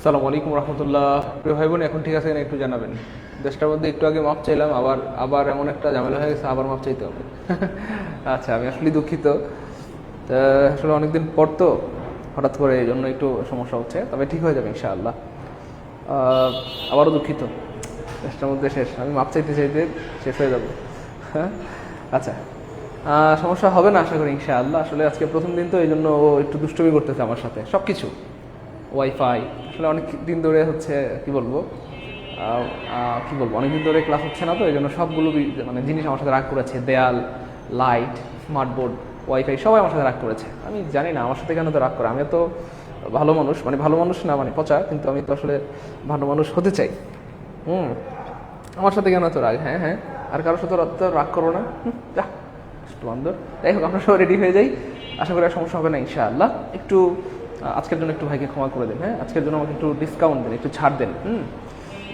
আসসালামু আলাইকুম রহমতুল্লাহ। প্রিয় ভাই বোন, এখন ঠিক আছে কিনা একটু জানাবেন। দেশটার মধ্যে একটু আগে মাপ চাইলাম, আবার এমন একটা ঝামেলা হয়ে গেছে, আবার মাপ চাইতে হবে। আচ্ছা, আমি আসলে দুঃখিত। আসলে অনেকদিন পর তো হঠাৎ করে, এই জন্য একটু সমস্যা হচ্ছে, তবে ঠিক হয়ে যাবে ইনশাআল্লাহ। আবারও দুঃখিত, দেশটার মধ্যে শেষ, আমি মাপ চাইতে চাইতে শেষ হয়ে যাবো। আচ্ছা, সমস্যা হবে না আশা করি ইনশাআল্লাহ। আসলে আজকে প্রথম দিন তো, এই জন্য ও একটু দুষ্টুমি করতেছে আমার সাথে, সব কিছু ওয়াইফাই আসলে অনেক দিন ধরে হচ্ছে, কি বলবো অনেকদিন ধরে ক্লাস হচ্ছে না তো, এই জন্য সবগুলো মানে জিনিস আমার সাথে রাগ করেছে। দেয়াল, লাইট, স্মার্টবোর্ড, ওয়াইফাই সবাই আমার সাথে রাগ করেছে। আমি জানি না আমার সাথে কেন তো রাগ করে। আমি তো ভালো মানুষ, মানে ভালো মানুষ না, মানে পচা, কিন্তু আমি তো আসলে ভালো মানুষ হতে চাই। আমার সাথে কেন তো রাগ? হ্যাঁ হ্যাঁ, আর কারোর সাথে তো রাগ করো না, যা বান্দর। যাই হোক, আমরা সবাই রেডি হয়ে যাই, আশা করি আর সমস্যা হবে না ইনশাআল্লাহ। একটু আজকের জন্য একটু ভাইকে ক্ষমা করে দেন। হ্যাঁ, আজকের জন্য আমাকে একটু ডিসকাউন্ট দেন, একটু ছাড় দেন।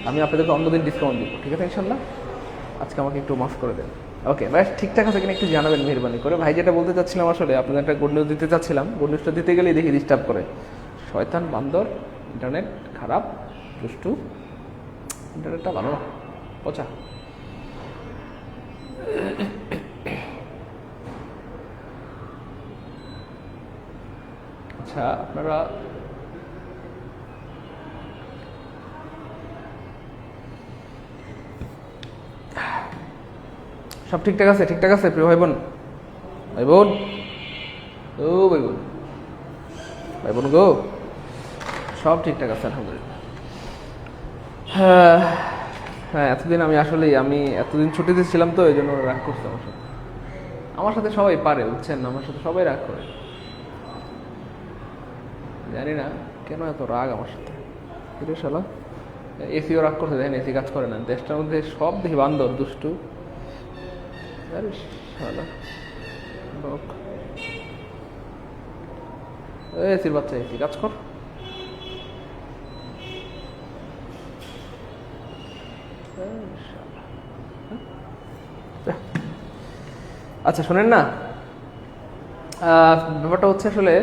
আমি আপনাদেরকে অন্যদিন ডিসকাউন্ট দিব, ঠিক আছে ইনশাল্লাহ। আজকে আমাকে একটু মাফ করে দেন। ওকে ভাই, ঠিকঠাক আছে কিনা একটু জানাবেন মেহরবানি করে। ভাই যেটা বলতে চাচ্ছিলাম, আসলে আপনাদের একটা গুড নিউজ দিতে চাচ্ছিলাম। গুড নিউজটা দিতে গেলেই দেখি ডিস্টার্ব করে। শয়তান বান্দর, ইন্টারনেট খারাপ, দুষ্টু, ইন্টারনেটটা ভালো না, পচা। আচ্ছা, আপনারা সব ঠিকঠাক আছে? ঠিকঠাক আছে প্রিয় ভাই বোন? ভাই বোন, ও ভাই বোন, ভাই বোন গো, সব ঠিকঠাক আছে আলহামদুলিল্লাহ। হ্যাঁ হ্যাঁ, এতদিন আমি এতদিন ছুটিতে ছিলাম তো, এই জন্য রাগ করছে আমার সাথে। আমার সাথে সবাই পারে, বুঝছেন, আমার সাথে সবাই রাগ করে। জানি না কেন এত রাগ আমার সাথে। শালা এসিও রাগ করতে, দেখেন এসি কাজ করে না। দেশটার মধ্যে সব দেখি বান্দর, দুষ্টু। আরে শালা এসির বাচ্চা, এসি কাজ কর। আচ্ছা শোনেন না, ব্যাপারটা হচ্ছে আসলে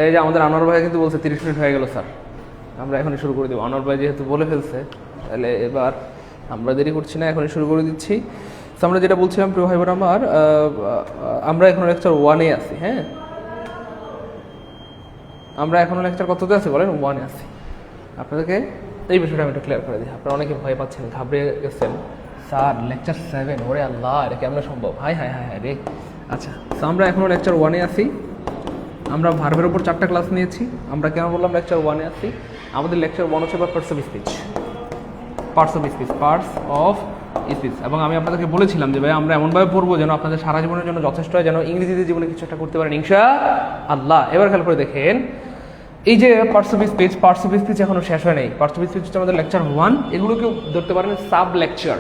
এই যে আমাদের আনোয়ার ভাই কিন্তু বলছে 30 মিনিট হয়ে গেল স্যার, আমরা এখনই শুরু করে দেবো। আনোয়ার ভাই যেহেতু বলে ফেলছে, তাহলে এবার আমরা দেরি করছি না, এখনই শুরু করে দিচ্ছি। আমরা যেটা বলছিলাম প্রিয় ভাই বোন আমার, আমরা এখন লেকচার 1-এ আছি। হ্যাঁ, আমরা এখনো লেকচার কততে আছি বলেন? 1-এ আছি। আপনাদেরকে এই বিষয়টা আমি একটু ক্লিয়ার করে দিই। আপনারা অনেকে ভয় পাচ্ছেন, ঘাবড়ে গেছেন, স্যার লেকচার 7, ওরে আল্লাহ, এটা কেমন সম্ভব? হাই হাই হাই হাই রে। আচ্ছা, তো আমরা এখনো লেকচার 1-এ আছি। আমরা ভার্বের উপর 4টা ক্লাস নিয়েছি। আমরা কেন বললাম লেকচার 1-এ আছি? আমাদের লেকচার 1 হচ্ছে বা parts of speech, parts of speech. এবং আমি আপনাদেরকে বলেছিলাম যে ভাই আমরা এমনভাবে পড়বো যেন আপনাদের সারা জীবনের জন্য যথেষ্ট হয়, যেন ইংরেজিতে জীবনে কিছু একটা করতে পারেন ইনশাআল্লাহ। এবার খেয়াল করে দেখেন, এই যে পার্টস অফ স্পিচ এখনো শেষ হয় নাই। পার্টস অফ স্পিচ হচ্ছে আমাদের লেকচার 1, এগুলোকেও ধরতে পারেন সাব লেকচার,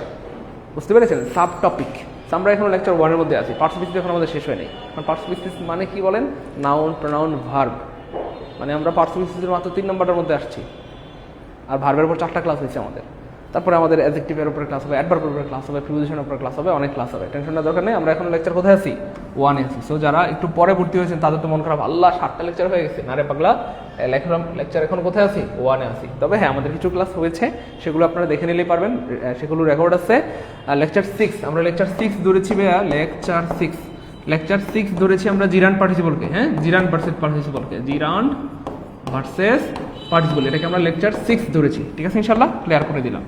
বুঝতে পেরেছেন? Sub topic. আমরা এখন লেকচার 1-এর মধ্যে আছি। পার্টস অফ স্পিচ এখন আমাদের শেষ হয় নাই। কারণ পার্টস অফ স্পিচ মানে কি বলেন? Noun, pronoun, verb. মানে আমরা পার্টস অফ স্পিচের মাত্র 3 নম্বরটার মধ্যে আসছি, আর ভার্বের উপর 4টা ক্লাস হয়েছে আমাদের। তারপরে আমাদের অ্যাডজেক্টিভের উপরে ক্লাস হবে, অ্যাডভার্বের উপরে ক্লাস হবে, প্রিপোজিশনের উপরে ক্লাস হবে, অনেক ক্লাস হবে। টেনশন নেওয়ার দরকার নেই। আমরা এখন লেকচার কোথায় আছি? 1-এ আছি। সো যারা একটু পরে ভর্তি হয়েছেন তাদের তো মন খারাপ, আল্লাহ 7টা লেকচার হয়ে গেছে। না রে পাগলা, লেকচার এখন কোথায় আছি? 1-এ আছি। তবে হ্যাঁ, আমাদের কিছু ক্লাস হয়েছে, সেগুলো আপনারা দেখে নিলেই পারবেন, সেগুলো রেকর্ড আছে। লেকচার 6, আমরা লেকচার 6 ধরেছি ভাইয়া। লেকচার 6 ধরেছি আমরা জিরান্ড পার্টিসিপলকে। হ্যাঁ, জিরান্ড ভার্সেস পার্টিসিপল, এটাকে আমরা লেকচার 6 ধরেছি। ঠিক আছে, ইনশাআল্লাহ ক্লিয়ার করে দিলাম।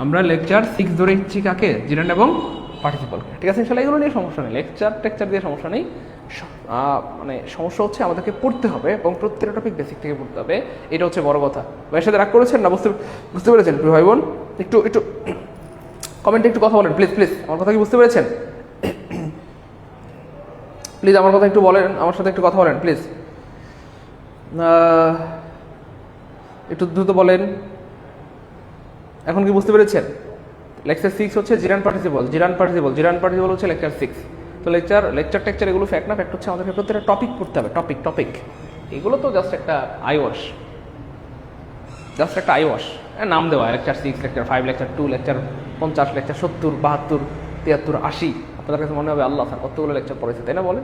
আমরা লেকচার 6 ধরেছি কাকে? জিরান্ড এবং পার্টিসিপলকে। ঠিক আছে, ইনশাআল্লাহ এগুলো নিয়ে সমস্যা নেই, লেকচার দিয়ে সমস্যা নেই। মানে সমস্যা হচ্ছে আমাদেরকে পড়তে হবে এবং প্রত্যেকটা টপিক বেসিক থেকে পড়তে হবে, এটা হচ্ছে বড় কথা। ভাইয়ের সাথে রাগ করেছেন না? বুঝতে পেরেছেন ভাই বোন? একটু কমেন্টে একটু কথা বলেন প্লিজ। আমার কথা কি বুঝতে পেরেছেন? প্লিজ আমার কথা একটু বলেন, আমার সাথে একটু কথা বলেন প্লিজ। একটু দ্রুত বলেন। এখন কি বুঝতে পেরেছেন? লেকচার 6 হচ্ছে জিরান্ড পার্টিসিপল হচ্ছে লেকচার 6। তো লেকচার এগুলো ফ্যাক্ট না, ফ্যাক্ট হচ্ছে আমাদেরকে প্রত্যেকটা টপিক পড়তে হবে। টপিক এগুলো তো জাস্ট একটা আইওয়াশ, নাম দেওয়া। Lecture 6, lecture 5, lecture 2, lecture 50, lecture 70, 72, 73, 80। আপনাদের কাছে মনে হবে আল্লাহ স্যার কতগুলো লেকচার পড়েছে, তাই না? বলে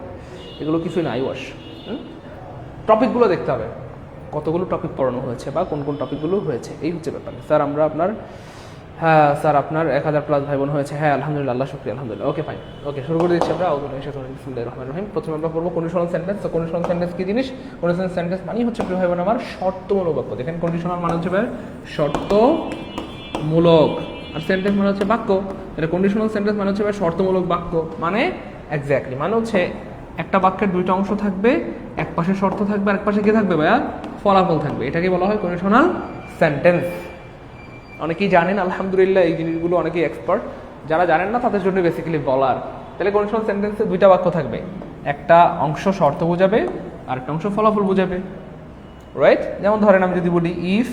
এগুলো কিছুই না, আইওয়াশ। টপিকগুলো দেখতে হবে, কতগুলো টপিক পড়ানো হয়েছে বা কোন টপিকগুলো হয়েছে, এই হচ্ছে ব্যাপার। স্যার স্যার আপনার 1000+ ভাই বোন হয়েছে। হ্যাঁ আলহামদুলিল্লাহ, আল্লাহ শুকরিয়া, আলহামদুলিল্লাহ। ওকে ফাইন, ওকে শুরু করে দিচ্ছি আমরা। বিসমিল্লাহির রহমানির রহিম। প্রথমে আমরা পড়বো কন্ডিশনাল সেন্টেন্স। তো কন্ডিশনাল সেন্টেন্স কি জিনিস? কন্ডিশনাল সেন্টেন্স মানে হচ্ছে ভাই বোন আমার শর্তমূলক বাক্য। দেখেন, কন্ডিশনাল মানে হচ্ছে শর্তমূলক, আর সেন্টেন্স মানে হচ্ছে বাক্য। তাহলে কন্ডিশনাল সেন্টেন্স মানে হচ্ছে শর্তমূলক বাক্য। মানে এক্স্যাক্টলি মানে হচ্ছে একটা বাক্যের 2টা অংশ থাকবে, এক পাশে শর্ত থাকবে আর এক পাশে কি থাকবে ভাইয়া? ফলাফল থাকবে। এটাকে বলা হয় কন্ডিশনাল সেন্টেন্স। অনেকেই জানেন আলহামদুলিল্লাহ, এই জিনিসগুলো অনেকেই এক্সপার্ট। যারা জানেন না তাদের জন্য বেসিক্যালি বলার। তাহলে কন্ডিশনাল সেন্টেন্সে 2টা বাক্য থাকবে, একটা অংশ শর্ত বোঝাবে আর একটা অংশ ফলাফল বোঝাবে, রাইট? যেমন ধরেন আমি যদি বলি if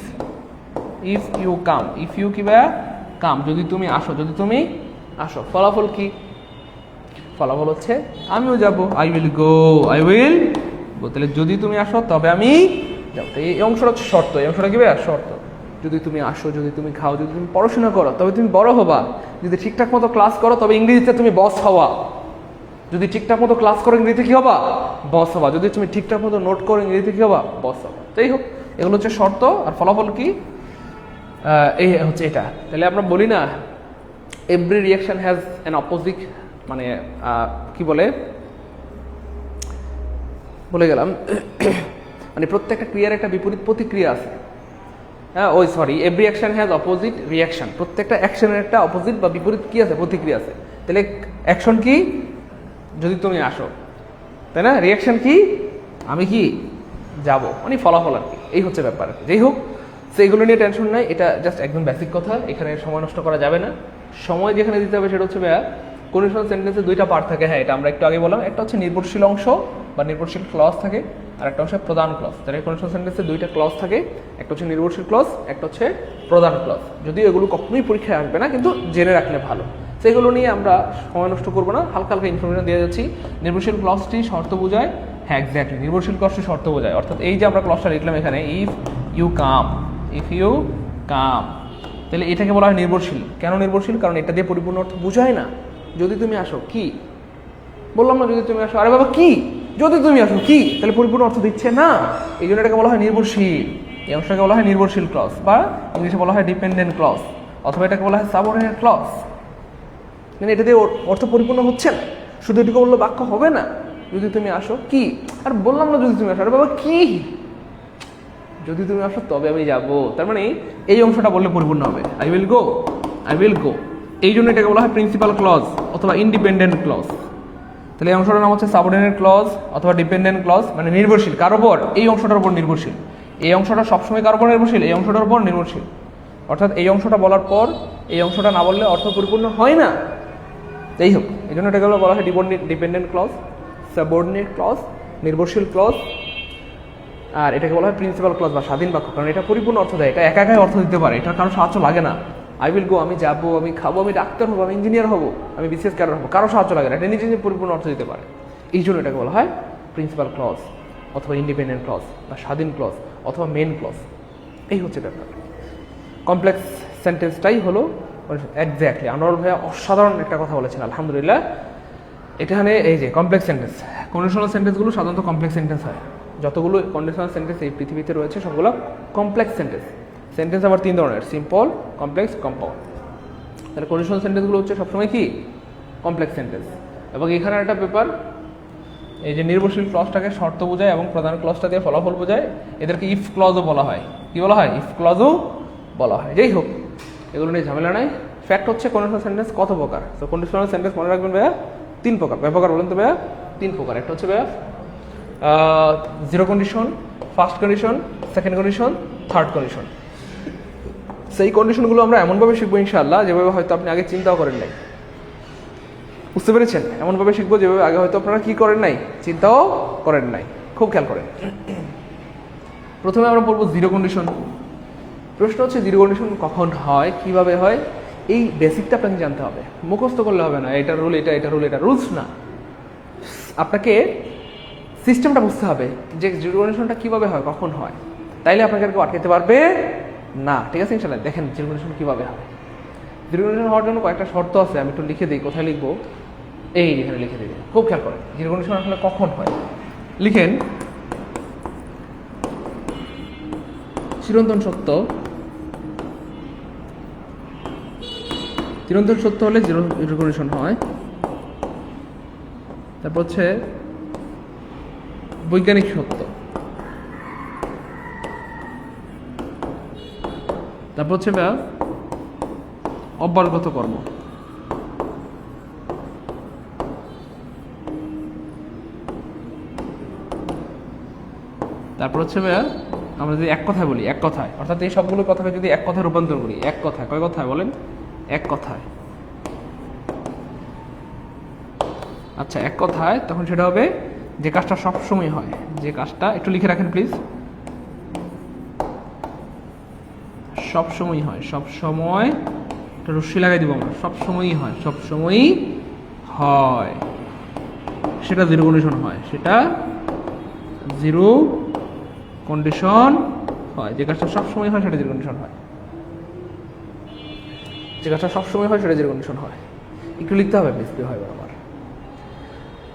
you come, if you কি ভাইয়া? কাম, যদি তুমি আসো। ফলাফল কি? ফলাফল হচ্ছে আমিও যাব, আই উইল গো। তাহলে যদি তুমি আসো তবে আমি যাব। এই অংশটা হচ্ছে শর্ত। এই অংশটা কি ভাইয়া? শর্ত। যদি তুমি আসো, যদি তুমি খাও, যদি তুমি পড়াশোনা করো তবে তুমি বড় হবা। যদি ঠিকঠাক মতো ক্লাস করো তবে ইংরেজিতে তুমি বস হওয়া। যদি ঠিকঠাক মতো ক্লাস করো ইংরেজিতে কি হবা? বস হবা। যদি তুমি ঠিকঠাক মতো নোট করো ইংরেজিতে কি হবা? বস হবা। তাই হোক, এগুলো হচ্ছে শর্ত। আর ফলাফল কি? এই হচ্ছে এটা। তাহলে আমরা বলি না every reaction has an opposite, মানে কি বলে গেলাম মানে প্রত্যেকটা ক্রিয়ার একটা বিপরীত প্রতিক্রিয়া আছে। হ্যাঁ, every action has opposite reaction. প্রত্যেকটা অ্যাকশনের একটা অপোজিট বা বিপরীত কি আছে? প্রতিক্রিয়া আছে। তাহলে অ্যাকশন কি? যদি তুমি আসো, তাই না? রিয়াকশন কি? আমি কি যাব, মানে ফলাফল আর কি। এই হচ্ছে ব্যাপার। যাই হোক, তো এগুলো নিয়ে টেনশন নাই, এটা জাস্ট একদম বেসিক কথা। এখানে সময় নষ্ট করা যাবে না। সময় যেখানে দিতে হবে সেটা হচ্ছে ভাইয়া কন্ডিশনাল সেন্টেন্সে 2টা পার্ট থাকে। হ্যাঁ, এটা আমরা একটু আগে বললাম। একটা হচ্ছে নির্ভরশীল অংশ বা নির্ভরশীল ক্লজ থাকে, আর একটা হচ্ছে প্রধান ক্লজ। তাহলে কন্ডিশনাল সেন্টেন্সে 2টা ক্লজ থাকে, একটা হচ্ছে নির্ভরশীল ক্লজ, একটা হচ্ছে প্রধান ক্লজ। যদিও এগুলো কখনোই পরীক্ষায় আসবে না, কিন্তু জেনে রাখলে ভালো। সেগুলো নিয়ে আমরা সময় নষ্ট করবো না, হালকা ইনফরমেশন দিয়ে যাচ্ছি। নির্ভরশীল ক্লজটি শর্ত বোঝায়। হ্যাঁ এক্স্যাক্টলি, নির্ভরশীল ক্লজটি শর্ত বোঝায়। অর্থাৎ এই যে আমরা ক্লজটা লিখলাম এখানে, ইফ ইউ কাম, তাহলে এটাকে বলা হয় নির্ভরশীল। কেন নির্ভরশীল? কারণ এটা দিয়ে পরিপূর্ণ অর্থ বোঝায় না। যদি তুমি আসো, কি বললাম না? যদি তুমি আসো, আরে বাবা কি? যদি তুমি আসো কি? তাহলে পরিপূর্ণ অর্থ দিচ্ছে না, এই জন্য এটাকে বলা হয় নির্ভরশীল। এই অংশটাকে বলা হয় নির্ভরশীল ক্লজ, বা ইংলিশে বলা হয় ডিপেন্ডেন্ট ক্লজ, অথবা এটাকে বলা হয় সাবঅর্ডিনেট ক্লজ। মানে এটা দিয়ে অর্থ পরিপূর্ণ হচ্ছে না, শুধু এটুকু বললে বাক্য হবে না। যদি তুমি আসো কি? আর বললাম না যদি তুমি আসো, আরে বাবা কি? যদি তুমি আসো তবে আমি যাব। তার মানে এই অংশটা বললে পরিপূর্ণ হবে, I will go, I will go. এই জন্য এটাকে বলা হয় প্রিন্সিপাল ক্লজ অথবা ইন্ডিপেন্ডেন্ট ক্লজ। তাহলে এই অংশটার নাম হচ্ছে সাবঅর্ডিনেট ক্লজ অথবা ডিপেন্ডেন্ট ক্লজ, মানে নির্ভরশীল কার উপর, এই অংশটার উপর নির্ভরশীল। এই অংশটা সবসময় কার উপর নির্ভরশীল, এই অংশটার উপর নির্ভরশীল। অর্থাৎ এই অংশটা বলার পর এই অংশটা না বললে অর্থ পরিপূর্ণ হয় না। যাই হোক, এই জন্য এটাকে বলা হয় ডিপেন্ডেন্ট ক্লজ, সাবঅর্ডিনেট ক্লজ, নির্ভরশীল ক্লজ, আর এটাকে বলা হয় প্রিন্সিপাল ক্লজ বা স্বাধীন বাক্য। কারণ এটা পরিপূর্ণ অর্থ দেয়, এটা একা একাই অর্থ দিতে পারে, এটার কারো সাহায্য লাগে না। আই উইল গো, আমি যাবো, আমি খাবো, আমি ডাক্তার হবো, আমি ইঞ্জিনিয়ার হবো, আমি বিসিএস ক্যাডার হবো, কারো সাহায্য লাগে না, এটা নিজে নিজে পরিপূর্ণ অর্থ দিতে পারে। এই জন্য এটাকে বলা হয় প্রিন্সিপাল ক্লজ অথবা ইন্ডিপেন্ডেন্ট ক্লজ বা স্বাধীন ক্লজ অথবা মেন ক্লজ। এই হচ্ছে ব্যাপার। কমপ্লেক্স সেন্টেন্সটাই হলো এক্স্যাক্টলি, আনোয়ার ভাইয়া অসাধারণ একটা কথা বলেছেন, আলহামদুলিল্লাহ। এখানে এই যে কমপ্লেক্স সেন্টেন্স, কন্ডিশনাল সেন্টেন্সগুলো সাধারণত কমপ্লেক্স সেন্টেন্স হয়। যতগুলো কন্ডিশনাল সেন্টেন্স এই পৃথিবীতে রয়েছে সবগুলো কমপ্লেক্স সেন্টেন্স। সেন্টেন্স আবার তিন ধরনের, সিম্পল, কমপ্লেক্স, কম্পাউন্ড। তাহলে কন্ডিশনাল সেন্টেন্সগুলো হচ্ছে সবসময় কি কমপ্লেক্স সেন্টেন্স। এবং এখানে একটা ব্যাপার, এই যে নির্ভরশীল ক্লজটাকে শর্ত বোঝায় এবং প্রধান ক্লজটা দিয়ে ফলাফল বোঝায়, এদেরকে ইফ ক্লজও বলা হয়। কি বলা হয়? ইফ ক্লজও বলা হয়। যাই হোক, এগুলো নিয়ে ঝামেলা নাই। ফ্যাক্ট হচ্ছে কন্ডিশনাল সেন্টেন্স কত প্রকার। তো কন্ডিশনাল সেন্টেন্স মনে রাখবেন ভাইয়া তিন প্রকার। ব্যাপার বলেন তো ভাইয়া? তিন প্রকার। একটা হচ্ছে ভাইয়া zero condition, first condition, second condition, third condition. সেই কন্ডিশনগুলো আমরা এমনভাবে শিখবো ইনশাআল্লাহ যেভাবে হয়তো আপনি আগে চিন্তাও করেন নাই। বুঝতে পেরেছেন? এমনভাবে শিখবো যেভাবে আগে হয়তো আপনারা কি করেন নাই, চিন্তাও করেন নাই। খুব খেয়াল করেন। প্রথমে আমরা বলবো জিরো কন্ডিশন। প্রশ্ন হচ্ছে জিরো কন্ডিশন কখন হয়, কিভাবে হয়, এই বেসিকটা আপনাকে জানতে হবে। মুখস্থ করলে হবে না, এটা রুল, এটা রুল, এটা রুলস না। আপনাকে সিস্টেমটা বুঝতে হবে যে জিরো কন্ডিশনটা কিভাবে হয়, কখন হয়। তাইলে আপনাকে আর কেউ আটকাতে পারবে না। ঠিক আছে ইনশাআল্লাহ? দেখেন জিরো কন্ডিশন কিভাবে হয়। জিরো কন্ডিশন হওয়ার জন্য কয়েকটা শর্ত আছে, আমি একটু লিখে দিই। কোথায় লিখবো? এই এখানে লিখে দিই। খুব খেয়াল করেন জিরো কন্ডিশন আসলে কখন হয়। লিখেন চিরন্তন সত্য। চিরন্তন সত্য হলে জিরো কন্ডিশন হয়। তারপর হচ্ছে বৈজ্ঞানিক সত্য। তারপর হচ্ছে অভ্যাসগত কর্ম। তারপর হচ্ছে আমরা যদি এক কথায় বলি, এক কথায়, অর্থাৎ এই সবগুলো কথাকে যদি এক কথায় রূপান্তর করি, এক কথায়, কয় কথায় বলেন? এক কথায়। আচ্ছা, এক কথায়, তখন সেটা হবে যে কাজটা সবসময় হয়, যে কাজটা, একটু লিখে রাখেন প্লিজ, সবসময় হয়, সবসময়, একটা রশ্মি লাগাই দিব আমরা, সবসময়ই হয়, সবসময়ই হয়, সেটা জিরো কন্ডিশন হয়, সেটা জিরো কন্ডিশন হয়। যে কাজটা সবসময় হয় সেটা জিরো কন্ডিশন হয়, যে কাজটা সবসময় হয় সেটা জিরো কন্ডিশন হয়। একটু লিখতে হবে প্লিজ, কি হয় আমার।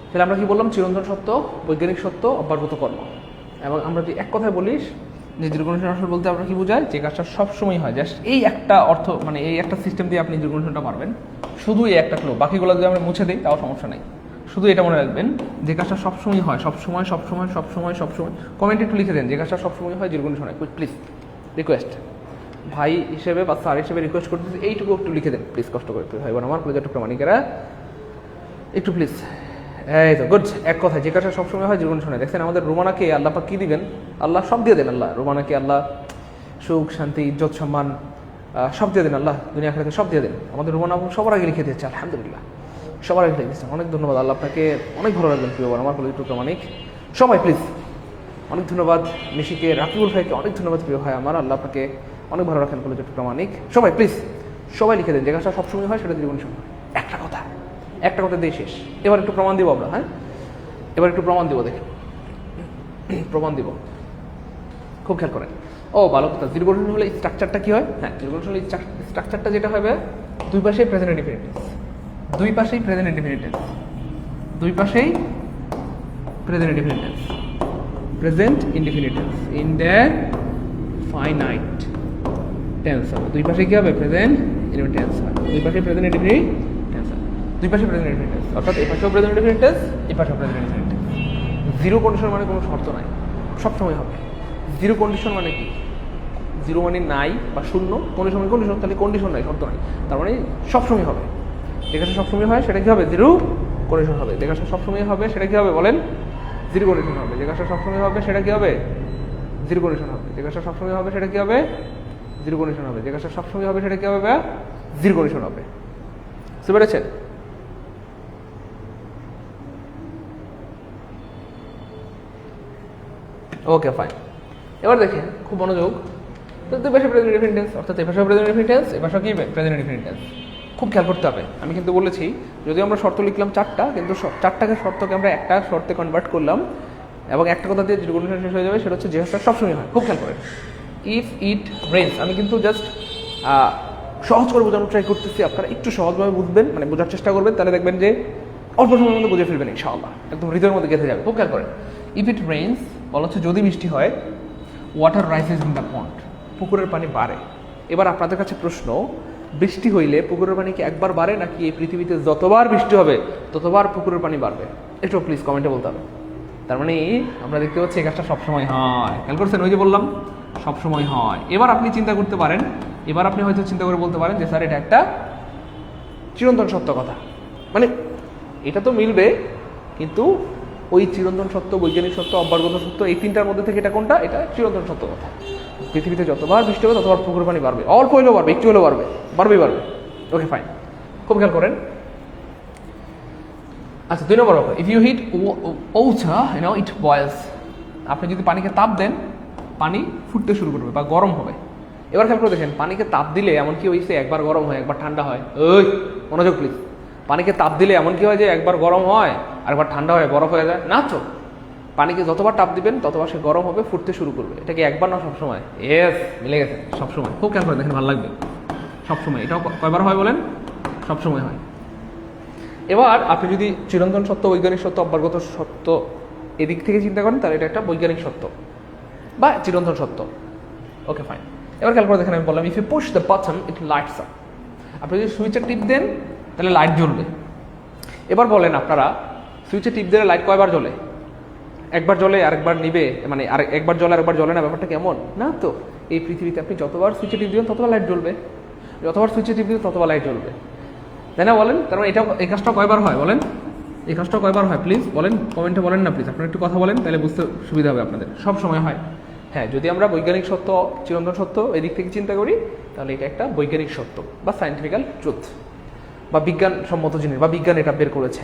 তাহলে আমরা কি বললাম? চিরন্তন সত্য, বৈজ্ঞানিক সত্য, অভ্যাসগত কর্ম। এবং আমরা যদি এক কথায় বলিস যে জিরো কন্ডিশন আসলে বলতে আমরা কি বোঝায়? যে কাজটা সবসময় হয়। জাস্ট এই একটা অর্থ, মানে এই একটা সিস্টেম দিয়ে আপনি জিরো কন্ডিশনটা পারবেন। শুধু এই একটা ক্লো, বাকিগুলো যদি আমরা মুছে দিই তাও সমস্যা নেই। শুধু এটা মনে রাখবেন যে কাজটা সবসময় হয়, সবসময়, সবসময়, সবসময়, সবসময়। কমেন্টে একটু লিখে দেন যে কাজটা সবসময় হয়, জিরো কন্ডিশন হয়। প্লিজ রিকোয়েস্ট, ভাই হিসেবে বা স্যার হিসেবে রিকোয়েস্ট করতেছি, এইটুকু একটু লিখে দেন প্লিজ, কষ্ট করে। ভাই বোন আমার কলেজের টুকরা মানিকেরা, একটু প্লিজ। এই তো গুড। এক কথা, যে কাজটা সবসময় হয় জিরো কন্ডিশন হয়। দেখছেন আমাদের রোমানাকে আল্লাহ পাক কি দিবেন? আল্লাহ সব দিয়ে দেন। আল্লাহ রোমানাকে আল্লাহ সুখ, শান্তি, ইজ্জত, সম্মান সব দিয়ে দেন। আল্লাহ দুনিয়া আখিরাতে সব দিয়ে দেন। আমাদের রোমানা সবার আগে লিখে দিয়েছে, আলহামদুলিল্লাহ, সবার আগে লিখে দিয়েছে। অনেক ধন্যবাদ। আল্লাহ আপনাকে অনেক ভালো রাখবেন প্রিয় বোন আমার কলেজের টুকরা মানিক সবাই, প্লিজ অনেক ধন্যবাদ। নিশিকে, রাকিবুল ভাইকে অনেক ধন্যবাদ প্রিয় ভাই আমার, আল্লাহ আপনাকে অনেক ভালো রাখেন কলেজের টুকরা মানিক সবাই, প্লিজ সবাই লিখে দেন যে কাজটা সবসময় হয় সেটা জিরো কন্ডিশন হয়। একটা কথা, একটা কথা দিয়ে শেষ। এবার একটু প্রমাণ দিব আমরা। হ্যাঁ, এবার একটু প্রমাণ দিব, দেখুন প্রমাণ দিব, খুব খেয়াল করেন। ও ভালো কথা, জিরো কন্ডিশন হলে স্ট্রাকচারটা কি হয়? হ্যাঁ, জিরো কন্ডিশন হলে স্ট্রাকচারটা যেটা হবে, দুই পাশেই প্রেজেন্ট ইনডিফিনিট টেন্স, দুই পাশেই প্রেজেন্ট ইনডিফিনিট টেন্স, দুই পাশেই present indefinite tense, present indefinite tense, indefinite tense হবে। দুই পাশে কি হবে? প্রেজেন্ট ইনডিফিনিট টেন্স হয়। দুই পাশে প্রেজেন্ট ইনডিফিনিট টেন্স হয়, দুই পাশে প্রেজেন্ট ইনডিফিনিট টেন্স, অর্থাৎ এই পাশেও প্রেজেন্ট ইনডিফিনিট টেন্স, এই পাশেও present indefinite tense. Zero condition মানে কোনো শর্ত নাই, সবসময় হবে। জিরো কন্ডিশন মানে কি? জিরো মানে নাই বা শূন্য, কন্ডিশন মানে কন্ডিশন, তাহলে কন্ডিশন নাই, শর্ত নাই, তার মানে সবসময় হবে। যে কাজটা সবসময় হয় সেটা কি হবে? জিরো কন্ডিশন হবে। যে কাজটা সবসময় হবে সেটা কি হবে বলেন? জিরো কন্ডিশন হবে। যে কাজটা সবসময় হবে সেটা কি হবে? জিরো কন্ডিশন হবে। যে কাজটা সবসময় হবে সেটা কি হবে? জিরো কন্ডিশন হবে। যে কাজটা সবসময় হবে সেটা কি হবে? জিরো কন্ডিশন হবে। বুঝতে পেরেছেন? ওকে ফাইন। এবার দেখেন খুব মনোযোগ, তো দুই পাশে প্রেজেন্ট ইনডিফিনিট টেন্স, অর্থাৎ এই পাশেও প্রেজেন্ট ইনডিফিনিট টেন্স, এই পাশেও কি প্রেজেন্ট ইনডিফিনিট টেন্স। খুব খেয়াল করতে হবে। আমি কিন্তু বলেছি যদিও আমরা শর্ত লিখলাম চারটা, কিন্তু চারটাকে শর্তকে আমরা একটা শর্তে কনভার্ট করলাম এবং একটা কথা দিয়ে জিরো কন্ডিশন শেষ হয়ে যাবে, সেটা হচ্ছে যে কাজটা সবসময় হয়। খুব খেয়াল করেন, ইফ ইট রেইনস। আমি কিন্তু জাস্ট সহজ করে বোঝানোর ট্রাই করতেছি, আপনারা একটু সহজভাবে বুঝবেন, মানে বোঝার চেষ্টা করবেন, তাহলে দেখবেন যে অল্প সময়ের মধ্যে বুঝে ফেলবেন ইনশাআল্লাহ, একদম হৃদয়ের মধ্যে গেঁথে যাবে। খুব খেয়াল করেন, ইফ ইট রেইনস বলা হচ্ছে যদি বৃষ্টি হয়, water rises in the pond, পুকুরের পানি বাড়ে। এবার আপনাদের কাছে প্রশ্ন, বৃষ্টি হইলে পুকুরের পানি কি একবার বাড়ে, নাকি এই পৃথিবীতে যতবার বৃষ্টি হবে ততবার পুকুরের পানি বাড়বে? একটু প্লিজ কমেন্টে বলতে হবে। তার মানে আমরা দেখতে পাচ্ছি এই কাজটা সবসময় হয়। খেয়াল করছেন, ওই যে বললাম সবসময় হয়। এবার আপনি চিন্তা করতে পারেন, এবার আপনি হয়তো চিন্তা করে বলতে পারেন যে স্যার এটা একটা চিরন্তন সত্য কথা, মানে এটা তো মিলবে, কিন্তু ওই চিরন্তন সত্য, বৈজ্ঞানিক সত্য, অব্যার্গত সত্য, এই তিনটার মধ্যে থেকে এটা কোনটা? এটা চিরন্তন সত্য কথা। পৃথিবীতে যতবার বৃষ্টি হবে ততবার পুকুর পানি বাড়বে, অল্প হলেও বাড়বে, একটু হলেও বাড়বে, বাড়বেই বাড়বে। ওকে ফাইন, খুব খেয়াল করেন। আচ্ছা, 2 নম্বর ব্যাপার, if you heat water it boils. আপনি যদি পানিকে তাপ দেন, পানি ফুটতে শুরু করবে বা গরম হবে। এবার খেয়াল করে দেখেন, পানিকে তাপ দিলে এমন কি হয়েছে একবার গরম হয় একবার ঠান্ডা হয়? ওই মনোযোগ প্লিজ। পানিকে তাপ দিলে এমন কি হয় যে একবার গরম হয় আর একবার ঠান্ডা হয়, বরফ হয়ে যায়? না তো, পানিকে যতবার তাপ দিবেন ততবার সে গরম হবে, ফুটতে শুরু করবে। এটা কি একবার না সবসময়? ইয়েস, মিলে গেছে, সবসময়। খুব খেয়াল করে দেখেন, ভালো লাগবে, সবসময়। এটাও কয়বার হয় বলেন? সবসময় হয়। এবার আপনি যদি চিরন্তন সত্য, বৈজ্ঞানিক সত্য, অব্যার্গত সত্য এদিক থেকে চিন্তা করেন, তাহলে এটা একটা বৈজ্ঞানিক সত্য বা চিরন্তন সত্য। Okay fine. এবার খেয়াল করে দেখেন, আমি বললাম if you push the button it lights up. আপনি যদি সুইচে টিপ দেন তাহলে লাইট জ্বলবে। এবার বলেন আপনারা, সুইচে টিপ দিলে লাইট কয়বার জ্বলে? একবার জ্বলে আরেকবার নিবে, মানে আর একবার জ্বলে আরেকবার জ্বলে না, ব্যাপারটা কেমন? না তো, এই পৃথিবীতে আপনি যতবার সুইচে টিপ দিবেন ততবার লাইট জ্বলবে, যতবার সুইচে টিপ দিবেন ততবার লাইট জ্বলবে, তাই না? বলেন, কারণ এটা এই কাজটা কয়বার হয় বলেন? এই কাজটা কয়বার হয় প্লিজ বলেন, কমেন্টে বলেন না প্লিজ, আপনারা একটু কথা বলেন, তাহলে বুঝতে সুবিধা হবে আপনাদের। সব সময় হয়। হ্যাঁ, যদি আমরা বৈজ্ঞানিক সত্য, চিরন্তন সত্য এদিক থেকে চিন্তা করি, তাহলে এটা একটা বৈজ্ঞানিক সত্য বা সায়েন্টিফিক্যাল ট্রুথ বা বিজ্ঞানসম্মত জিনিস, বা বিজ্ঞান এটা বের করেছে।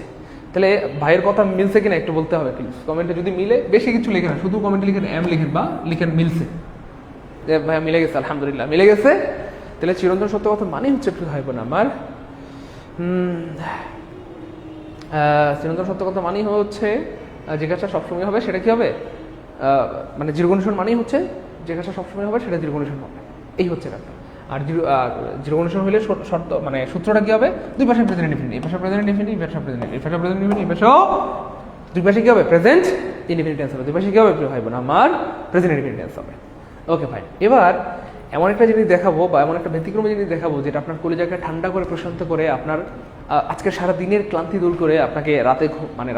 তাহলে ভাইয়ের কথা মিলছে কিনা একটু বলতে হবে প্লিজ কমেন্টে। যদি মিলে, বেশি কিছু লিখেন না, শুধু কমেন্টে লিখেন এম লিখেন বা লিখেন মিলছে, যে ভাইয়া মিলে গেছে, আলহামদুলিল্লাহ মিলে গেছে। তাহলে চিরন্তন সত্য কথা মানে হচ্ছে প্রিয় ভাই বোন আমার, চিরন্তন সত্য কথা মানেই হচ্ছে যে কাজটা সবসময় হবে সেটা কি হবে? মানে জিরো কন্ডিশন মানেই হচ্ছে যে কাজটা সবসময় হবে সেটা জিরো কন্ডিশন হবে, এই হচ্ছে ব্যাপার। আর জিরো কন্ডিশন হলে শর্ত, মানে সূত্রটা কি হবে? দুই পাশে প্রেজেন্ট ইনডিফিনিট, এই পাশে প্রেজেন্ট ইনডিফিনিট, এই পাশে প্রেজেন্ট, এই পাশে প্রেজেন্ট ইনডিফিনিট, এই পাশেও দুই পাশে কি হবে? প্রেজেন্ট ইনডিফিনিট টেন্স হবে। দুই পাশে কি হবে প্রিয় ভাই বোন আমার? প্রেজেন্ট ইনডিফিনিট টেন্স হবে। ওকে ফাইন। এবার এমন একটা জিনিস দেখাবো বা এমন একটা ব্যতিক্রমী জিনিস দেখাবো যেটা আপনার কলিজাকে ঠান্ডা করে, প্রশান্ত করে, আপনার আজকে সারা দিনের ক্লান্তি দূর করে আপনাকে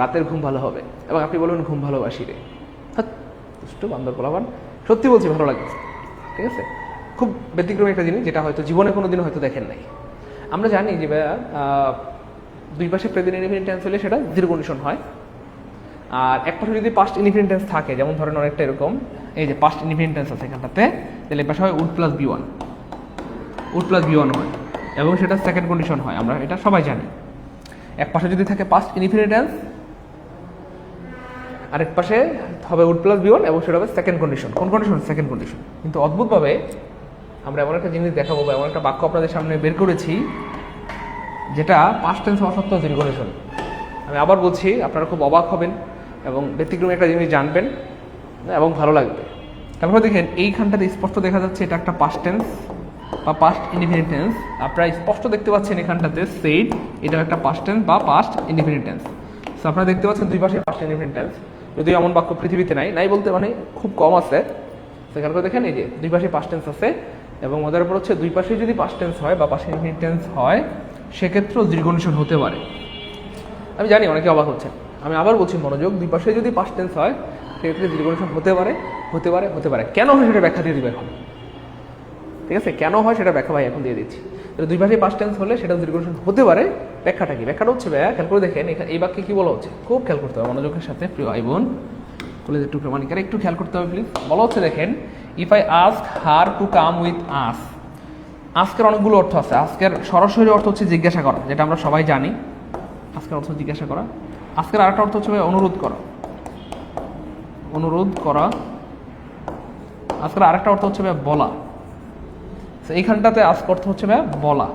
রাতের ঘুম ভালো হবে এবং আপনি বলবেন ঘুম ভালোবাসি রে, দুষ্ট বান্দর পোলাপান, সত্যি বলছি ভালো লাগে। ঠিক আছে, খুব ব্যতিক্রমী একটা জিনিস যেটা হয়তো জীবনে কোনোদিন হয়তো দেখেন নাই। আমরা জানি যে দুই পাশে প্রেজেন্ট ইনডিফিনিট টেন্স হলে সেটা জিরো কন্ডিশন হয়, আর এক পাশে যদি পাস্ট ইনডিফিনিট টেন্স থাকে, যেমন ধরেন অনেকটা এরকম, এই যে পাস্ট ইনডিফিনিট টেন্স আছে এখানটাতে, তাহলে পাশে হয় would plus V one, would plus V one হয় এবং সেটা সেকেন্ড কন্ডিশন হয়, আমরা এটা সবাই জানি। এক পাশে যদি থাকে পাস্ট ইনডিফিনিট টেন্স, আরেক পাশে হবে উড প্লাস বি1 এবং সেটা হবে সেকেন্ড কন্ডিশন। কোন কন্ডিশন? Second condition. কিন্তু অদ্ভুতভাবে আমরা এমন একটা জিনিস দেখাবো বা এমন একটা বাক্য আপনাদের সামনে বের করেছি যেটা পাস্ট টেন্স হওয়া সত্ত্বেও জিরো কন্ডিশন। আমি আবার বলছি, আপনারা খুব অবাক হবেন এবং ব্যতিক্রমী একটা জিনিস জানবেন এবং ভালো লাগবে। তারপর দেখেন এইখানটাতে স্পষ্ট দেখা যাচ্ছে এটা একটা পাস্ট টেন্স বা পাস্ট ইনডিফিনিট টেন্স। আপনারা স্পষ্ট দেখতে পাচ্ছেন এখানটাতে সেইড, এটা একটা পাস্ট টেন্স বা পাস্ট ইনডিফিনিট টেন্স। সো আপনারা দেখতে পাচ্ছেন দুই পাশে পাস্ট ইনডিফিনিট টেন্স, যদিও এমন বাক্য পৃথিবীতে নাই বলতে মানে খুব কম আছে। সেখানে করে দেখেন এই যে দুই পাশে পাস্ট টেন্স আছে এবং মজার উপর হচ্ছে দুই পাশে যদি পাস্ট টেন্স হয় বা পাস্ট ইনডিফিনিট টেন্স হয় সেক্ষেত্রেও জিরো কন্ডিশন হতে পারে। আমি জানি অনেকে অবাক হচ্ছেন, আমি আবার বলছি মনোযোগ, দুই পাশে যদি পাস্ট টেন্স হয় সেক্ষেত্রে জিরো কন্ডিশন হতে পারে হতে পারে হতে পারে। কেন হয় সেটা ব্যাখ্যা দিয়ে দিবে এখন, ঠিক আছে? কেন হয় সেটা ব্যাখ্যা ভাই এখন দিয়ে দিচ্ছি। দুই ভাষায় পাস্ট টেন্স হলে সেটা জিরো কন্ডিশন হতে পারে। ব্যাখ্যাটা কি? ব্যাখ্যাটা হচ্ছে ভাইয়া খেয়াল করে দেখেন এখানে এই বাক্যে কি বলা হচ্ছে, খুব খেয়াল করতে হবে মনোযোগের সাথে প্রিয় ভাই বোন, কলেজের টুকরো মানিকারা একটু খেয়াল করতে হবে প্লিজ। বলা হচ্ছে দেখেন, if I ask her to come with us. আজকের অনেকগুলো অর্থ আছে। আজকের সরাসরি অর্থ হচ্ছে জিজ্ঞাসা করা, যেটা আমরা সবাই জানি। আজকের অর্থ জিজ্ঞাসা করা। আজকের আরেকটা অর্থ হচ্ছে অনুরোধ করা, অনুরোধ করা। আজকের আরেকটা অর্থ হচ্ছে বলা। এইখানটাতে আস্ক অর্থ হচ্ছে বলা,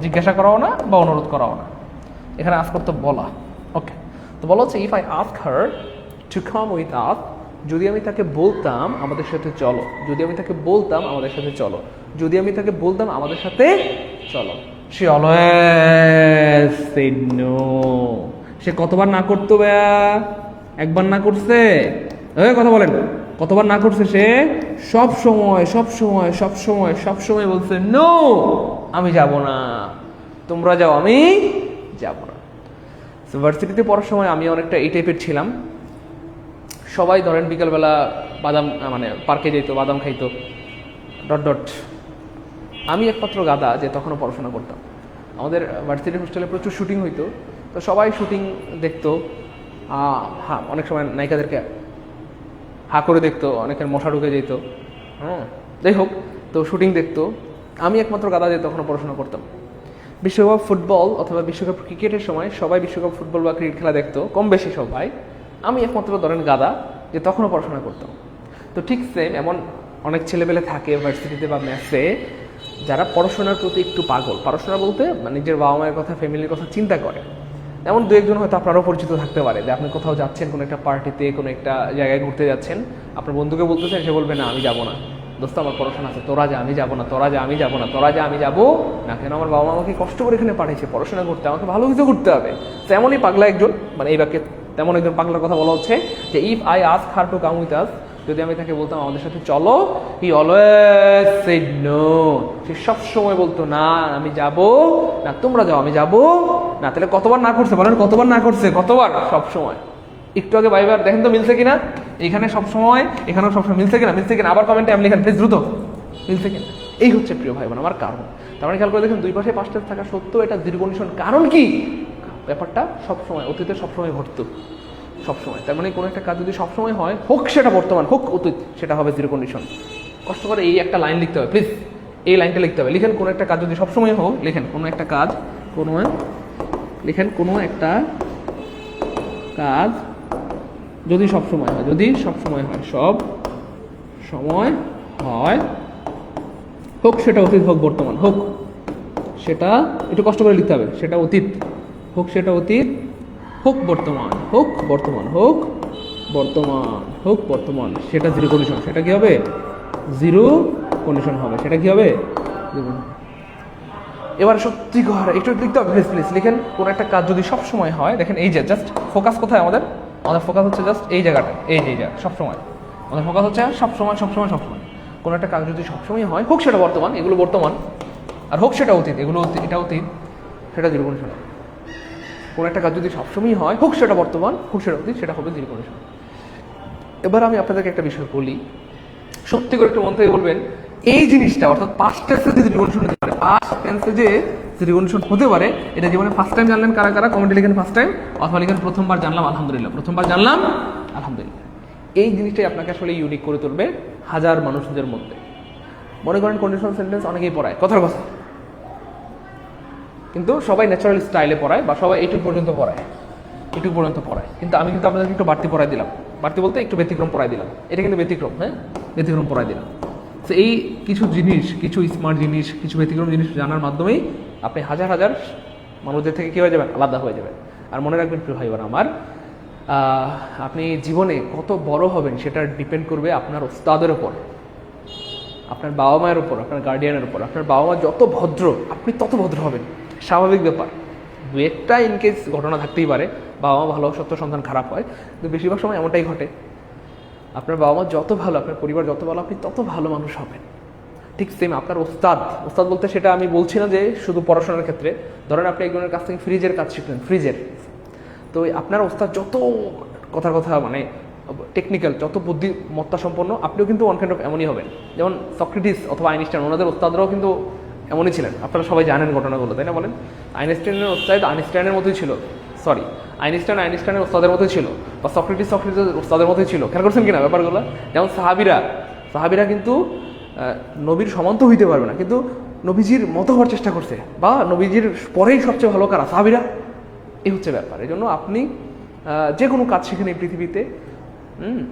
জিজ্ঞাসা করাও না বা অনুরোধ করাও না, এখানে আস্ক অর্থ বলা। ওকে, তো বলা হচ্ছে if I ask her to come with us, যদি আমি তাকে বলতাম আমাদের সাথে চলো, যদি আমি তাকে বলতাম আমাদের সাথে চলো, যদি আমি তাকে বলতাম আমাদের সাথে চলো। সে অলওয়েজ সেড নো। সে কতবার না করতো ভাইয়া? একবার না করছে? কথা বলেন, কতবার না করছে সে? সব সময় সব সময় সব সময় সব সময় বলছে নো, আমি যাব না, তোমরা যাও, আমি যাব না। ভার্সিটিতে পড়ার সময় আমি অনেকটা এই টাইপের ছিলাম। সবাই ধরেন বিকালবেলা বাদাম মানে পার্কে যেত, বাদাম খাইতো, ডট ডট। আমি একমাত্র গাদা যে তখনও পড়াশোনা করতাম। আমাদের ভার্সিটির হোস্টেলে প্রচুর শুটিং হইতো, তো সবাই শুটিং দেখতো। হ্যাঁ, অনেক সময় নায়িকাদেরকে হা করে দেখতো, অনেকের মশা ঢুকে যেত। যাই হোক, তো শুটিং দেখতো। আমি একমাত্র গাদা যে তখনও পড়াশোনা করতাম। বিশ্বকাপ ফুটবল অথবা বিশ্বকাপ ক্রিকেটের সময় সবাই বিশ্বকাপ ফুটবল বা ক্রিকেট খেলা দেখতো, কম বেশি সবাই। আমি একমাত্র ধরেন গাদা যে তখনও পড়াশোনা করতাম। তো ঠিক সেম এমন অনেক ছেলেপেলে থাকে ভার্সিটিতে বা ম্যাথে যারা পড়াশোনার প্রতি একটু পাগল। পড়াশোনা বলতে নিজের বাবা মায়ের কথা, ফ্যামিলির কথা চিন্তা করে। এমন দু একজন হয়তো আপনারও পরিচিত থাকতে পারে যে আপনি কোথাও যাচ্ছেন, কোনো একটা পার্টিতে, কোনো একটা জায়গায় ঘুরতে যাচ্ছেন, আপনার বন্ধুকে বলতেছেন, সে বলবে না আমি যাবো না, দোস্ত আমার পড়াশোনা আছে, তোরা যা, আমি যাবো না, তোরা যা, আমি যাবো না, তোরা যা, আমি যাবো না। কেন? আমার বাবা মা আমাকে কষ্ট করে এখানে পাঠিয়েছে পড়াশোনা করতে, আমাকে ভালো কিছু করতে হবে। তেমনই পাগলা একজন, এই বাক্যে তেমন একজন পাগলার কথা বলা হচ্ছে যে if I ask her to come with us, যদি আমি তাকে বলতাম আমাদের সাথে চলো, হি অলওয়েজ সেড নো। সে সব সময় বলতো না, আমি যাব না, তোমরা যাও, আমি যাব না। তাহলে কতবার না করছে বলেন? কতবার না করছে? কতবার? সব সময়। একটু আগে বাইবার দেখেন তো মিলছে কিনা? এখানে সব সময়, এখানেও সবসময় মিলছে কিনা? মিলছে কিনা? আবার কমেন্টে আমি লিখেন প্লিজ, দ্রুত মিলছে কিনা? এই হচ্ছে প্রিয় ভাই বোন আমার কারণ। তার মানে খেয়াল করে দেখেন, দুই পাশে পাস্ট টেন্স থাকা সত্ত্বেও এটা জিরো কন্ডিশন। কারণ কি? ব্যাপারটা সবসময় অতীতে সবসময় ঘটতো, সবসময়। তার মানে কোনো একটা কাজ যদি সবসময় হয়, হোক সেটা বর্তমান, হোক অতীত, সেটা হবে জিরো কন্ডিশন। কষ্ট করে এই একটা লাইন লিখতে হবে প্লিজ, এই লাইনটা লিখতে হবে। লিখেন কোনো একটা কাজ যদি সবসময় হোক, লিখেন কোনো একটা কাজ, লিখেন কোনো একটা কাজ যদি সবসময় হয়, যদি সবসময় হয়, সব সময় হয়, হোক সেটা অতীত, হোক বর্তমান, হোক সেটা, একটু কষ্ট করে লিখতে হবে, সেটা অতীত, হোক সেটা অতীত, হোক বর্তমান, হোক বর্তমান, হোক বর্তমান, হোক বর্তমান, সেটা জিরো কন্ডিশন। সেটা কি হবে? জিরো কন্ডিশন হবে। সেটা কি হবে? এবার সত্যি কথা একটু লিখতে হবে প্লিজ, প্লিজ লিখেন কোনো একটা কাজ যদি সব সময় হয়। দেখেন এই যে জাস্ট ফোকাস কোথায় আমাদের? আমাদের ফোকাস হচ্ছে জাস্ট এই জায়গাটা, এই যে জায়গা, সবসময় আমাদের ফোকাস হচ্ছে সবসময় সবসময় সবসময়। কোনো একটা কাজ যদি সবসময় হয়, হোক সেটা বর্তমান, এগুলো বর্তমান, আর হোক সেটা অতীত, এগুলো এটা অতীত, সেটা জিরো কন্ডিশন। কোনো একটা কাজ যদি সবসময় হয়, হোক সেটা বর্তমান, হোক সেটা অতীত, সেটা হবে জিরো কন্ডিশন। এবার আমি আপনাদেরকে একটা বিষয় বলি, সত্যি করে একটু মন থেকে বলবেন, এই জিনিসটা অর্থাৎ পাস্ট টেন্সে যে জিরো কন্ডিশন হতে পারে, পাস্ট টেন্সে যে জিরো কন্ডিশন হতে পারে, এটা জীবনে ফার্স্ট টাইম জানলেন কারা কারা? কমেন্টে লিখেন ফার্স্ট টাইম, অথবা লিখেন প্রথমবার জানলাম আলহামদুলিল্লাহ, প্রথমবার জানলাম আলহামদুলিল্লাহ। এই জিনিসটাই আপনাকে আসলে ইউনিক করে তুলবে হাজার মানুষদের মধ্যে। মনে করেন কন্ডিশনাল সেন্টেন্স অনেকেই পড়ায়, কথার কথা, কিন্তু সবাই ন্যাচারাল স্টাইলে পড়ায়, বা সবাই এইটুকু পর্যন্ত পড়ায়, এটুকু পর্যন্ত পড়ায়। কিন্তু আমি কিন্তু আপনাদেরকে একটু বাড়তি পড়াই দিলাম, বাড়তি বলতে একটু ব্যতিক্রম পড়াই দিলাম। এটা কিন্তু ব্যতিক্রম, হ্যাঁ, ব্যতিক্রম পড়াই দিলাম। তো এই কিছু জিনিস, কিছু স্মার্ট জিনিস, কিছু ব্যতিক্রম জিনিস জানার মাধ্যমেই আপনি হাজার হাজার মানুষদের থেকে কী হয়ে যাবেন? আলাদা হয়ে যাবেন। আর মনে রাখবেন প্রিয় ভাই বোন আমার, আপনি জীবনে কত বড় হবেন সেটা ডিপেন্ড করবে আপনার ওস্তাদের ওপর, আপনার বাবা মায়ের উপর, আপনার গার্ডিয়ানের উপর। আপনার বাবা মা যত ভদ্র, আপনি তত ভদ্র হবেন, স্বাভাবিক ব্যাপার। দু একটা ইনকেস ঘটনা থাকতেই পারে, বাবা মা ভালো সত্য সন্তান খারাপ হয়, কিন্তু বেশিরভাগ সময় এমনটাই ঘটে। আপনার বাবা মা যত ভালো, আপনার পরিবার যত ভালো, আপনি তত ভালো মানুষ হবেন। ঠিক সেম আপনার ওস্তাদ, ওস্তাদ বলতে সেটা আমি বলছি না যে শুধু পড়াশোনার ক্ষেত্রে। ধরেন আপনি একজনের কাছ থেকে ফ্রিজের কাজ শিখলেন, ফ্রিজের, তো আপনার ওস্তাদ যত কথার কথা টেকনিক্যাল, যত বুদ্ধিমত্তা সম্পন্ন, আপনিও কিন্তু ওয়ান কাইন্ড অফ এমনই হবেন। যেমন সক্রেটিস অথবা আইনস্টাইন, ওনাদের ওস্তাদরাও কিন্তু এমনই ছিলেন। আপনারা সবাই জানেন ঘটনাগুলো, তাই না? বলেন, আইনস্টাইনের ওস্তাদ আইনস্টাইনের মতোই ছিল, আইনস্টাইনের ওস্তাদের মতোই ছিল, বা সক্রেটিসের ওস্তাদের মতোই ছিল। খেয়াল করছেন কিনা ব্যাপারগুলো? যেমন সাহাবিরা কিন্তু নবীর সমান তো হইতে পারবে না, কিন্তু নবীজির মতো হওয়ার চেষ্টা করছে, বা নবীজির পরেই সবচেয়ে ভালো কারা? সাহাবিরা। এই হচ্ছে ব্যাপার। এই জন্য আপনি যে কোনো কাজ শিখেন এই পৃথিবীতে,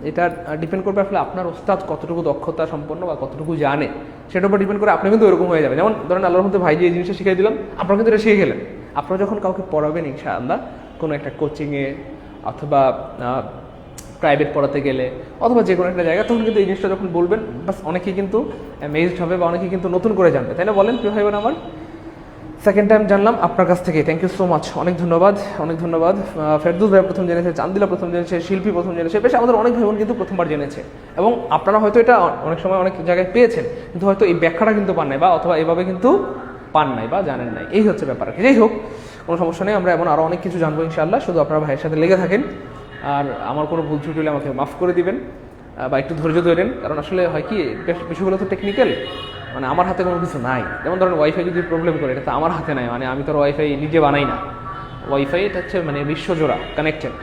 এটা ডিপেন্ড করবে আসলে আপনার ওস্তাদ কতটুকু দক্ষতা সম্পন্ন বা কতটুকু জানে, সেটার উপর ডিপেন্ড করে আপনি কিন্তু ওরকম হয়ে যাবে। যেমন ধরেন আল্লাহর মধ্যে ভাই যে এই জিনিসটা শিখিয়ে দিলাম, আপনারা কিন্তু এটা শিখে গেলেন। আপনারা যখন কাউকে পড়াবেন ইনশাআল্লাহ, কোনো একটা কোচিংয়ে অথবা প্রাইভেট পড়াতে গেলে অথবা যে কোনো একটা জায়গায়, তখন কিন্তু এই জিনিসটা যখন বলবেন, বাস অনেকেই কিন্তু অ্যামেজড হবে বা অনেকেই কিন্তু নতুন করে জানবে, তাই না? বলেন প্রিয় ভাই বোন আমার। সেকেন্ড টাইম জানলাম আপনার কাছ থেকে, থ্যাংক ইউ সো মাচ, অনেক ধন্যবাদ। ফেরদৌস ভাই প্রথম জেনেছে, চান্দিলা প্রথম জেনেছে, শিল্পী প্রথম জেনেছে, বেশ আমাদের অনেক ভাই বোন কিন্তু প্রথমবার জেনেছে। এবং আপনারা হয়তো এটা অনেক সময় অনেক জায়গায় পেয়েছেন, কিন্তু হয়তো এই ব্যাখ্যাটা কিন্তু পান নাই, বা অথবা এভাবে কিন্তু পান নাই বা জানেন নাই। এই হচ্ছে ব্যাপার। যাই হোক, কোনো সমস্যা নেই, আমরা এমন আরও অনেক কিছু জানবো ইনশাআল্লাহ। শুধু আপনারা ভাইয়ের সাথে লেগে থাকেন, আর আমার কোনো ভুল ত্রুটি হলে আমাকে মাফ করে দিবেন, বা একটু ধৈর্য ধরেন। কারণ আসলে হয় কি, বিষয়গুলো তো টেকনিক্যাল, মানে আমার হাতে কোনো কিছু নাই। যেমন ধরেন ওয়াইফাই যদি প্রবলেম করে, এটা তো আমার হাতে নাই, মানে আমি তো ওয়াইফাই নিজে বানাই না। ওয়াইফাই এটা হচ্ছে মানে বিশ্বজোড়া কানেক্টেড।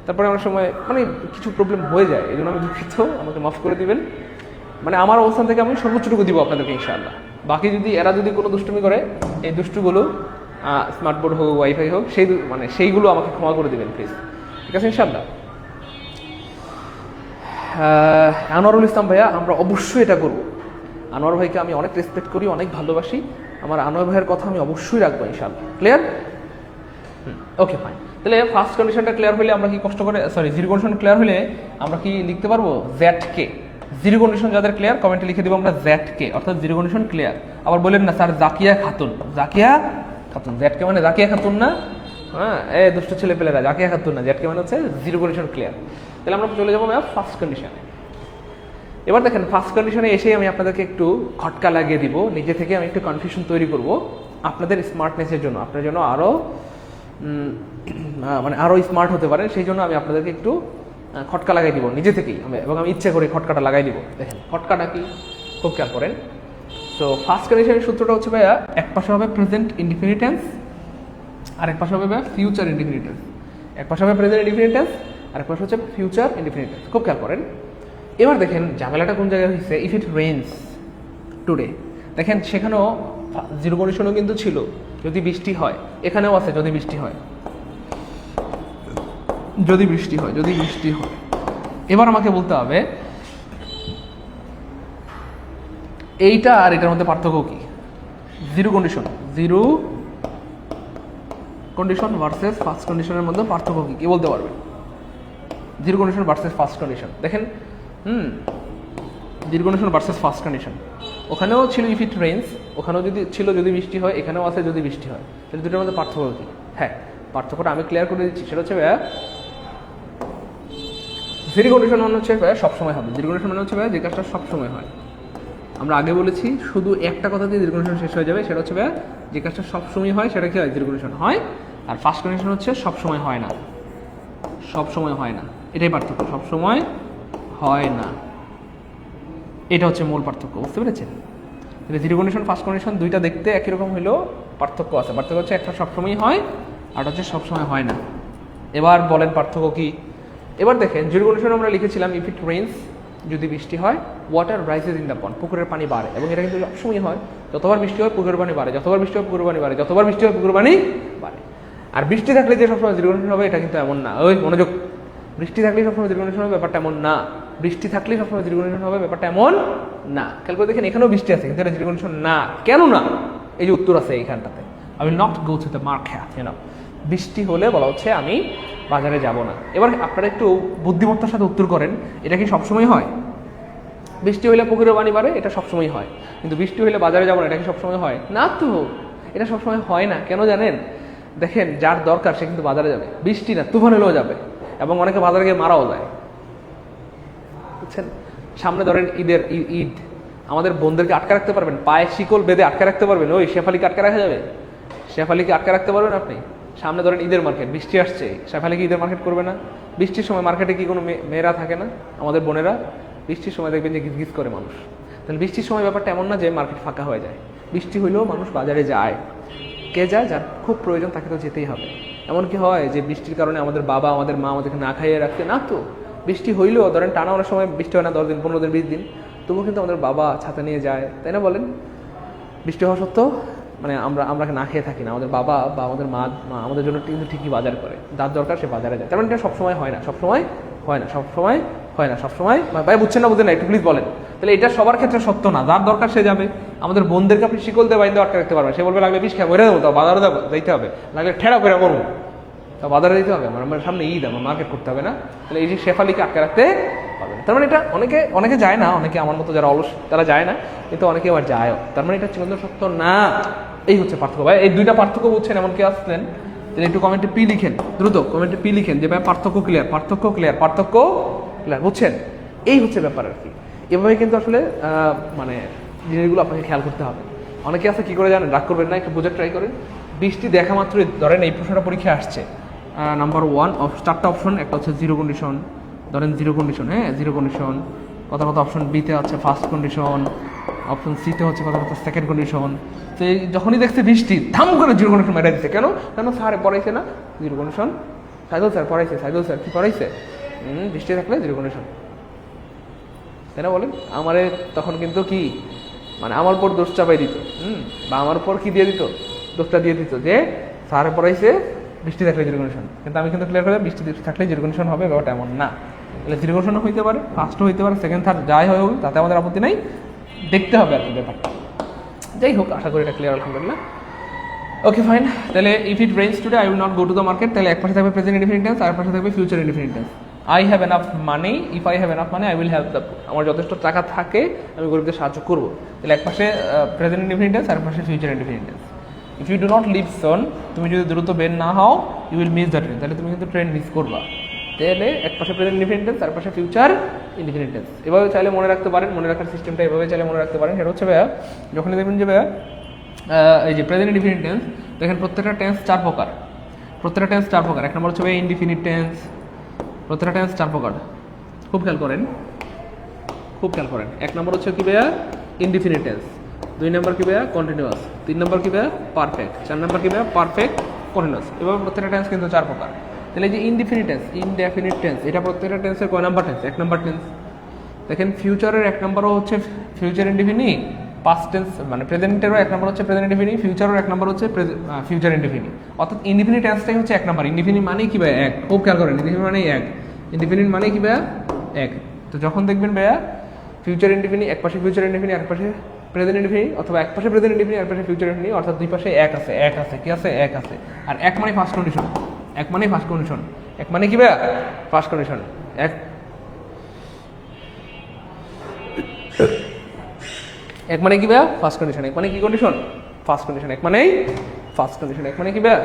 তারপরে অনেক সময় মানে কিছু প্রবলেম হয়ে যায়, এই জন্য আমি দুঃখিত, আমাকে মাফ করে দিবেন। মানে আমার অবস্থান থেকে আমি সর্বোচ্চটুকু দিব আপনাদেরকে ইনশাআল্লাহ। বাকি যদি এরা যদি কোনো দুষ্টুমি করে, এই দুষ্টুগুলো স্মার্টবোর্ড হোক, ওয়াইফাই হোক, সেইগুলো আমাকে ক্ষমা করে দিবেন প্লিজ, ঠিক আছে ইনশাআল্লাহ। আনোয়ারুল ইসলাম ভাইয়া, আমরা অবশ্যই এটা করবো। আনোয়ার ভাইকে আমি অনেক রেসপেক্ট করি, অনেক ভালোবাসি। আমার আনোয়ার ভাইয়ের কথা আমি অবশ্যই রাখবো ইনশাআল্লাহ। ক্লিয়ার? ওকে ফাইন। তাহলে ফার্স্ট কন্ডিশনটা ক্লিয়ার হলে আমরা কি কষ্ট করে, জিরো কন্ডিশন ক্লিয়ার হলে আমরা কি লিখতে পারবো? ZK। জিরো কন্ডিশন যাদের ক্লিয়ার, কমেন্টে লিখে দেবো আমরা ZK, অর্থাৎ জিরো কন্ডিশন ক্লিয়ার। আবার বললেন না স্যার জাকিয়া খাতুন, ZK মানে জাকিয়া খাতুন না? হ্যাঁ, দুষ্ট ছেলে পেলেরা, জাকিয়া খাতুন না, ZK মানে হচ্ছে জিরো কন্ডিশন ক্লিয়ার। তাহলে আমরা চলে যাবো ফার্স্ট কন্ডিশনে। এবার দেখেন, ফার্স্ট কন্ডিশনে এসেই আমি আপনাদেরকে একটু খটকা লাগিয়ে দিব, নিজে থেকে আমি একটু কনফিউশন তৈরি করব আপনাদের স্মার্টনেসের জন্য, আপনার জন্য আরও স্মার্ট হতে পারেন, সেই জন্য আমি আপনাদেরকে একটু খটকা লাগাই দিব নিজে থেকেই, এবং আমি ইচ্ছে করে খটকাটা লাগাই দিব। দেখেন খটকাটা কি, খুব খেয়াল করেন। তো ফার্স্ট কন্ডিশনের সূত্রটা হচ্ছে ভাইয়া, এক পাশে হবে প্রেজেন্ট ইনডিফিনিট টেন্স, আর এক পাশে হবে ভাইয়া ফিউচার ইনডিফিনিট টেন্স। এক পাশে হবে প্রেজেন্ট ইনডিফিনিট টেন্স, আর এক পাশে হচ্ছে ফিউচার ইনডিফিনিট টেন্স। খুব খেয়াল করেন। এবার দেখেন ঝামেলাটা কোন জায়গায় হয়েছে, ইফ ইট রেইনস টুডে। দেখেন সেখানেও জিরো কন্ডিশনও কিন্তু ছিল, যদি বৃষ্টি হয়। এখানেও আছে যদি বৃষ্টি হয়। এবার আমাকে বলতে হবে এইটা আর এটার মধ্যে পার্থক্য কি। জিরো কন্ডিশন ভার্সেস ফার্স্ট কন্ডিশনের মধ্যে পার্থক্য কি বলতে পারবেন? Zero condition versus first condition. দেখেন zero condition versus first condition, ওখানেও ছিল ইফ ইট রেইনস, ওখানেও যদি ছিল যদি বৃষ্টি হয়, এখানেও আছে যদি বৃষ্টি হয়। তাহলে দুটোর মধ্যে পার্থক্য কি? হ্যাঁ, পার্থক্যটা আমি ক্লিয়ার করে দিচ্ছি। সেটা হচ্ছে ভাইয়া, জিরো কন্ডিশন মানে হচ্ছে ভাইয়া সবসময় হবে। জিরো কন্ডিশন মানে হচ্ছে ভাইয়া যে কাজটা সবসময় হয়। আমরা আগে বলেছি শুধু একটা কথা দিয়ে জিরো কন্ডিশন শেষ হয়ে যাবে, সেটা হচ্ছে ভাইয়া যে কাজটা সবসময় হয় সেটা কি হয়? জিরো কন্ডিশন হয়। আর ফার্স্ট কন্ডিশন হচ্ছে সবসময় হয় না, এটাই পার্থক্য, সবসময় হয় না, এটা হচ্ছে মূল পার্থক্য। বুঝতে পেরেছেন? তাহলে জিরো কন্ডিশন ফার্স্ট কন্ডিশন দুইটা দেখতে একই রকম হলেও পার্থক্য আছে। পার্থক্য হচ্ছে একটা সবসময় হয় আর হচ্ছে সবসময় হয় না। এবার বলেন পার্থক্য কি? এবার দেখেন জিরো কন্ডিশন আমরা লিখেছিলাম ইফ ইট রেইনস, যদি বৃষ্টি হয়, water rises in the pond, পুকুরের পানি বাড়ে। এবং এটা কিন্তু সবসময় হয়, যতবার বৃষ্টি হয় পুকুরের পানি বাড়ে, যতবার বৃষ্টি হয় পুকুরের পানি বাড়ে, যতবার বৃষ্টি হয় পুকুরের পানি বাড়ে। আর বৃষ্টি থাকলে যে সবসময় জিরো কন্ডিশন হবে এটা কিন্তু এমন না। ওই মনোযোগ, বৃষ্টি থাকলেই সবসময় জিরো কন্ডিশন হবে ব্যাপারটা এমন না। বৃষ্টি থাকলেই সবসময় জিরো কন্ডিশন হবে ব্যাপারটা এমন না। খেয়াল করে দেখেন, এখানেও বৃষ্টি আছে কিন্তু এটা জিরো কন্ডিশন না। কেন না? এই যে উত্তর আছে এইখানটাতে, I will not go to the market. বৃষ্টি হলে বলা হচ্ছে আমি বাজারে যাব না। এবার আপনারা একটু বুদ্ধিমত্তার সাথে উত্তর করেন, এটা কি সবসময় হয়? বৃষ্টি হইলে পুকুরের পানি বাড়ে, এটা সবসময় হয়। কিন্তু বৃষ্টি হইলে বাজারে যাবো না, এটা কি সবসময় হয়? না তো, এটা সবসময় হয় না। কেন জানেন? দেখেন যার দরকার সে কিন্তু বাজারে যাবে, বৃষ্টি না তুফান হলেও যাবে, এবং অনেকে বাজারে গিয়ে মারাও যায়। বুঝছেন? সামনে ধরেন ঈদ, আমাদের বোনদেরকে আটকে রাখতে পারবেন? পায়ে শিকল বেঁধে আটকে রাখতে পারবেন? ওই শেফালিকে আটকে রাখা যাবে? শেফালিকে আটকে রাখতে পারবেন আপনি? সামনে ধরেন ঈদের মার্কেট, বৃষ্টি আসছে, শেফালি কি ঈদের মার্কেট করবে না? বৃষ্টির সময় মার্কেটে কি কোনো মেয়েরা থাকে না, আমাদের বোনেরা? বৃষ্টির সময় দেখবেন যে গিজ করে মানুষ। তাহলে বৃষ্টির সময় ব্যাপারটা এমন না যে মার্কেট ফাঁকা হয়ে যায়, বৃষ্টি হইলেও মানুষ বাজারে যায়। কে যায়? যার খুব প্রয়োজন তাকে তো যেতেই হবে। এমন কি হয় যে বৃষ্টির কারণে আমাদের বাবা আমাদের মা আমাদেরকে না খাইয়ে রাখতে? না তো, বৃষ্টি হইলেও ধরেন টানা অনেক সময় বৃষ্টি হয় না, 10 দিন 15 দিন 20 দিন, তবুও কিন্তু আমাদের বাবা ছাতা নিয়ে যায়, তাই না বলেন? বৃষ্টি হওয়া সত্ত্বেও মানে আমরা না খেয়ে থাকি না, আমাদের বাবা বা আমাদের মা আমাদের জন্য কিন্তু ঠিকই বাজার করে, যার দরকার সে বাজারে যায়। তার মানে এটা সবসময় হয় না, সবসময় হয় না, সবসময় হয় না, সবসময় ভাই বুঝছেন না বুঝেন না একটু প্লিজ বলেন। তাহলে এটা সবার ক্ষেত্রে সত্য না, যার দরকার সে যাবে। আমাদের বোনদেরকে আপনি শিকল দিয়ে বাইন্দে আটকে রাখতে পারবেন, সে বলবে লাগলে বিষ খেয়ে বেড়ে দেবো, তো বাজারে যাবো, যাইতে হবে, লাগলে ঠেড়া করে করবো, তা বাজারে দিতে হবে, আমার সামনে ঈদ, আমার মার্কেট করতে হবে না। তাহলে এই যে শেফালিকে আটকে রাখতে পারবে না। তার মানে এটা অনেকে যায় না, অনেকে আমার মতো যারা অলস তারা যায় না, কিন্তু অনেকে আবার যায়ও। তার মানে এটা চিরন্তন সত্য না। এই হচ্ছে পার্থক্য ভাই, এই দুইটা পার্থক্য বুঝছেন? এমন কি আসছেন? তাহলে একটু কমেন্টে পি লিখেন, দ্রুত কমেন্টে পি লিখেন যে ভাই পার্থক্য ক্লিয়ার, পার্থক্য ক্লিয়ার, পার্থক্য ক্লিয়ার, বুঝছেন? এই হচ্ছে ব্যাপার আর কি। এভাবে কিন্তু আসলে মানে জিনিসগুলো আপনাকে খেয়াল করতে হবে। অনেকে আছে কি করে জানেন, রাগ করবেন না, একটু বোঝার ট্রাই করেন। বৃষ্টি দেখা মাত্রই ধরেন এই প্রশ্নটা পরীক্ষা আসছে, নাম্বার 1 4টা অপশন, একটা হচ্ছে জিরো কন্ডিশন, ধরেন জিরো কন্ডিশন, হ্যাঁ জিরো কন্ডিশন, কথা অপশন বিতে হচ্ছে ফার্স্ট কন্ডিশন, অপশন সিতে হচ্ছে কথা সেকেন্ড কন্ডিশন। তো এই যখনই দেখছে বৃষ্টি থাম করে জিরো কন্ডিশন মেরে দিচ্ছে, কেন স্যার পড়াইছে না জিরো কন্ডিশন, সাইদুল স্যার পড়াইছে, সাইদুল স্যার কি পড়াইছে, বৃষ্টি থাকলে জিরো কন্ডিশন, তাই না বলেন? আমারে তখন কিন্তু কি মানে আমার উপর দোষ চাপাই দিত, বা আমার উপর কি দিয়ে দিত, দোষটা দিয়ে দিত যে স্যার পড়াইছে বৃষ্টি থাকলে জিরো কন্ডিশন। কিন্তু আমি কিন্তু ক্লিয়ার করে বৃষ্টি থাকলে জিরো কন্ডিশন হবে, ব্যাপারটা এমন না। তাহলে জিরো কন্ডিশন হইতে পারে, ফার্স্টও হইতে পারে, সেকেন্ড থার্ড যাই হয় হোক, তাতে আমাদের আপত্তি নাই, দেখতে হবে আর কি ব্যাপারটা। যাই হোক, আশা করি এটা ক্লিয়ার, আলহামদুলিল্লাহ। Okay fine. তাহলে if it rains today I will not go to the market, তাহলে এক পাশে থাকবে প্রেজেন্ট ইনডিফিনিট টেন্স, আর পাশে থাকবে future indefinite tense. I have enough money, if I have enough money I will have the, আমার যথেষ্ট টাকা থাকে আমি গরিবদের সাহায্য করবো। তাহলে এক পাশে প্রেজেন্ট ইনডিফিনিট টেন্স, আর পাশে future indefinite tense. If you do not leave soon, তুমি যদি দ্রুত বের না হও, you will miss the train, তাহলে তুমি কিন্তু ট্রেন মিস করবা। তাহলে এক পাশে প্রেজেন্ট ইনডিফিনিট টেন্স, আর পাশে ফিউচার ইনডিফিনিট টেন্স। এভাবে চাইলে মনে রাখতে পারেন, মনে রাখার সিস্টেমটা এভাবে চাইলে মনে রাখতে পারেন। সেটা হচ্ছে ভাইয়া, যখনই দেখবেন যে ভাইয়া এই যে প্রেজেন্ট ইনডিফিনিট টেন্স, দেখেন প্রত্যেকটা টেন্স 4 প্রকার, প্রত্যেকটা টেন্স 4 প্রকার। এক নম্বর হচ্ছে ভাই ইনডিফিনিট টেন্স, প্রত্যেকটা টেন্স 4 প্রকার, খুব খেয়াল করেন, খুব খেয়াল করেন। এক নম্বর হচ্ছে কি ভাইয়া ইনডিফিনিট টেন্স, 2 নম্বর কি ভাইয়া কন্টিনিউয়াস, 3 নম্বর কি ভাইয়া পারফেক্ট, 4 নম্বর কি ভাইয়া পারফেক্ট কন্টিনিউয়াস। এভাবে প্রত্যেকটা টেন্স কিন্তু 4 প্রকার। তাহলে এই যে ইনডিফিনিট টেন্স, ইনডেফিনিট টেন্স, এটা প্রত্যেকটা টেন্সের কয় নাম্বার টেন্স? 1 নম্বর টেন্স। দেখেন ফিউচারের 1 নম্বরও হচ্ছে ফিউচার ইনডিফিনিট, পাস্ট টেন্স মানে প্রেজেন্টেরও 1 নম্বর হচ্ছে প্রেজেন্ট ইনডিফিনিট, ফিউচারের 1 নম্বর হচ্ছে ফিউচার ইনডিফিনিট। অর্থাৎ ইনডিফিনিট টেন্সটাই হচ্ছে 1 নম্বর। ইনডিফিনিট মানে কি ভাইয়া 1, খুব খেয়াল করেন, ইনডিফিনিট মানে 1, ইনডিফিনিট মানে কি ভাইয়া 1। তো যখন দেখবেন ভাইয়া ফিউচার ইনডিফিনিট, এক পাশে ফিউচার ইনডিফিনিট, এক পাশে প্রেজেন্ট ইনডিফিনিট, অথবা এক পাশে প্রেজেন্ট ইনডিফিনিট, এক পাশে ফিউচার ইনডিফিনিট, অর্থাৎ দুই পাশে 1 আছে, 1 আছে, কি আছে 1 আছে। আর 1 মানে ফার্স্ট কন্ডিশন, 1 মানে ফার্স্ট কন্ডিশন, 1 মানে কি ভাইয়া ফার্স্ট কন্ডিশন, 1 মানে কি ভাইয়া ফার্স্ট কন্ডিশন, 1 মানে কি কন্ডিশন ফার্স্ট কন্ডিশন, 1 মানেই ফার্স্ট কন্ডিশন, 1 মানে কি ভাইয়া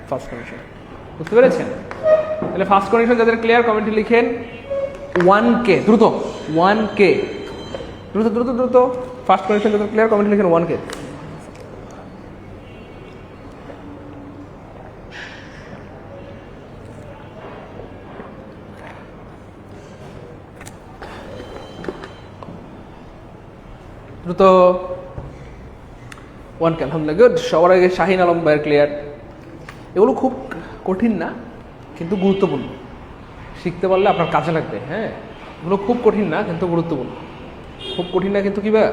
ফার্স্ট কন্ডিশন। বুঝতে পেরেছেন? তাহলে ফার্স্ট কন্ডিশন যাদের ক্লিয়ার কমেন্টে লিখেন 1K, দ্রুত 1K, দ্রুত দ্রুত দ্রুত। ফার্স্ট কন্ডিশন যাদের ক্লিয়ার কমেন্টে লিখেন 1K। দ্রুত 1K, আলহামদুলিল্লাহ, গুড। সবার আগে শাহিন আলম ভাইয়ের ক্লিয়ার। এগুলো খুব কঠিন না, কিন্তু গুরুত্বপূর্ণ, শিখতে পারলে আপনার কাজে লাগবে। হ্যাঁ, এগুলো খুব কঠিন না কিন্তু গুরুত্বপূর্ণ, খুব কঠিন না কিন্তু কি ভাইয়া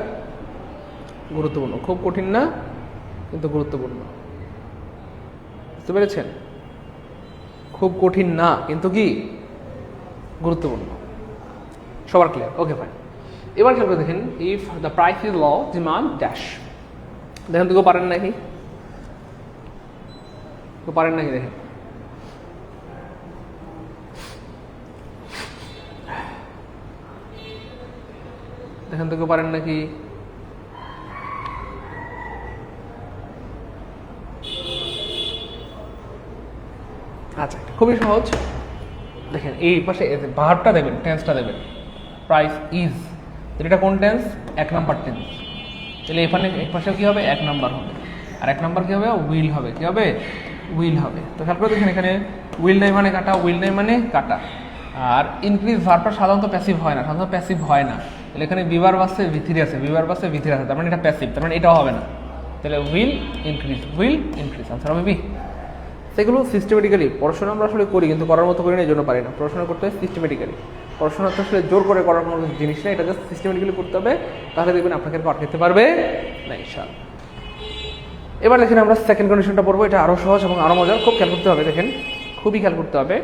গুরুত্বপূর্ণ, খুব কঠিন না কিন্তু গুরুত্বপূর্ণ। বুঝতে পেরেছেন? খুব কঠিন না কিন্তু কি গুরুত্বপূর্ণ। সবার ক্লিয়ার? ওকে ফাইন। এবার খেয়াল করে দেখেন, if the price is low demand dash. দেখেন তো কেউ পারেন নাকি, কেউ পারেন নাকি? দেখেন দেখেন তো কেউ পারেন নাকি? আচ্ছা, খুবই সহজ। দেখেন এই পাশে ভার্বটা দেবেন, টেন্সটা দেবেন, প্রাইস ইজ, এটা কোন টেন্স? 1 number tense. তাহলে এখানে এক পাশে কি হবে? 1 নাম্বার হবে, আর 1 নাম্বার কি হবে? উইল হবে। কি হবে? উইল হবে। তো খেয়াল করে দেখেন এখানে উইল নাই মানে কাটা, উইল নাই মানে কাটা। আর ইনক্রিজ ভার্বটা সাধারণত প্যাসিভ হয় না, তাহলে এখানে বিভার বাসে ভিথিরি আছে, তার মানে এটা প্যাসিভ, তার মানে এটাও হবে না। তাহলে উইল ইনক্রিজ, আনসার হবে বি। সেগুলো সিস্টেমেটিক্যালি পড়াশোনা আমরা আসলে করি, কিন্তু করার মতো করি না, এই জন্য পারি না। পড়াশোনা করতে হয় সিস্টেমেটিক্যালি, পড়াশোনা তো আসলে জোর করে করার কোনো জিনিস না, এটা জাস্ট সিস্টেমেটিক্যালি করতে হবে, তাহলে দেখবেন আপনাকে আটকাতে পারবে না ইনশাআল্লাহ। এবার দেখেন আমরা সেকেন্ড কন্ডিশনটা পড়বো, এটা আরও সহজ এবং আরও মজার, খুব খেয়াল করতে হবে, দেখেন খুবই খেয়াল করতে হবে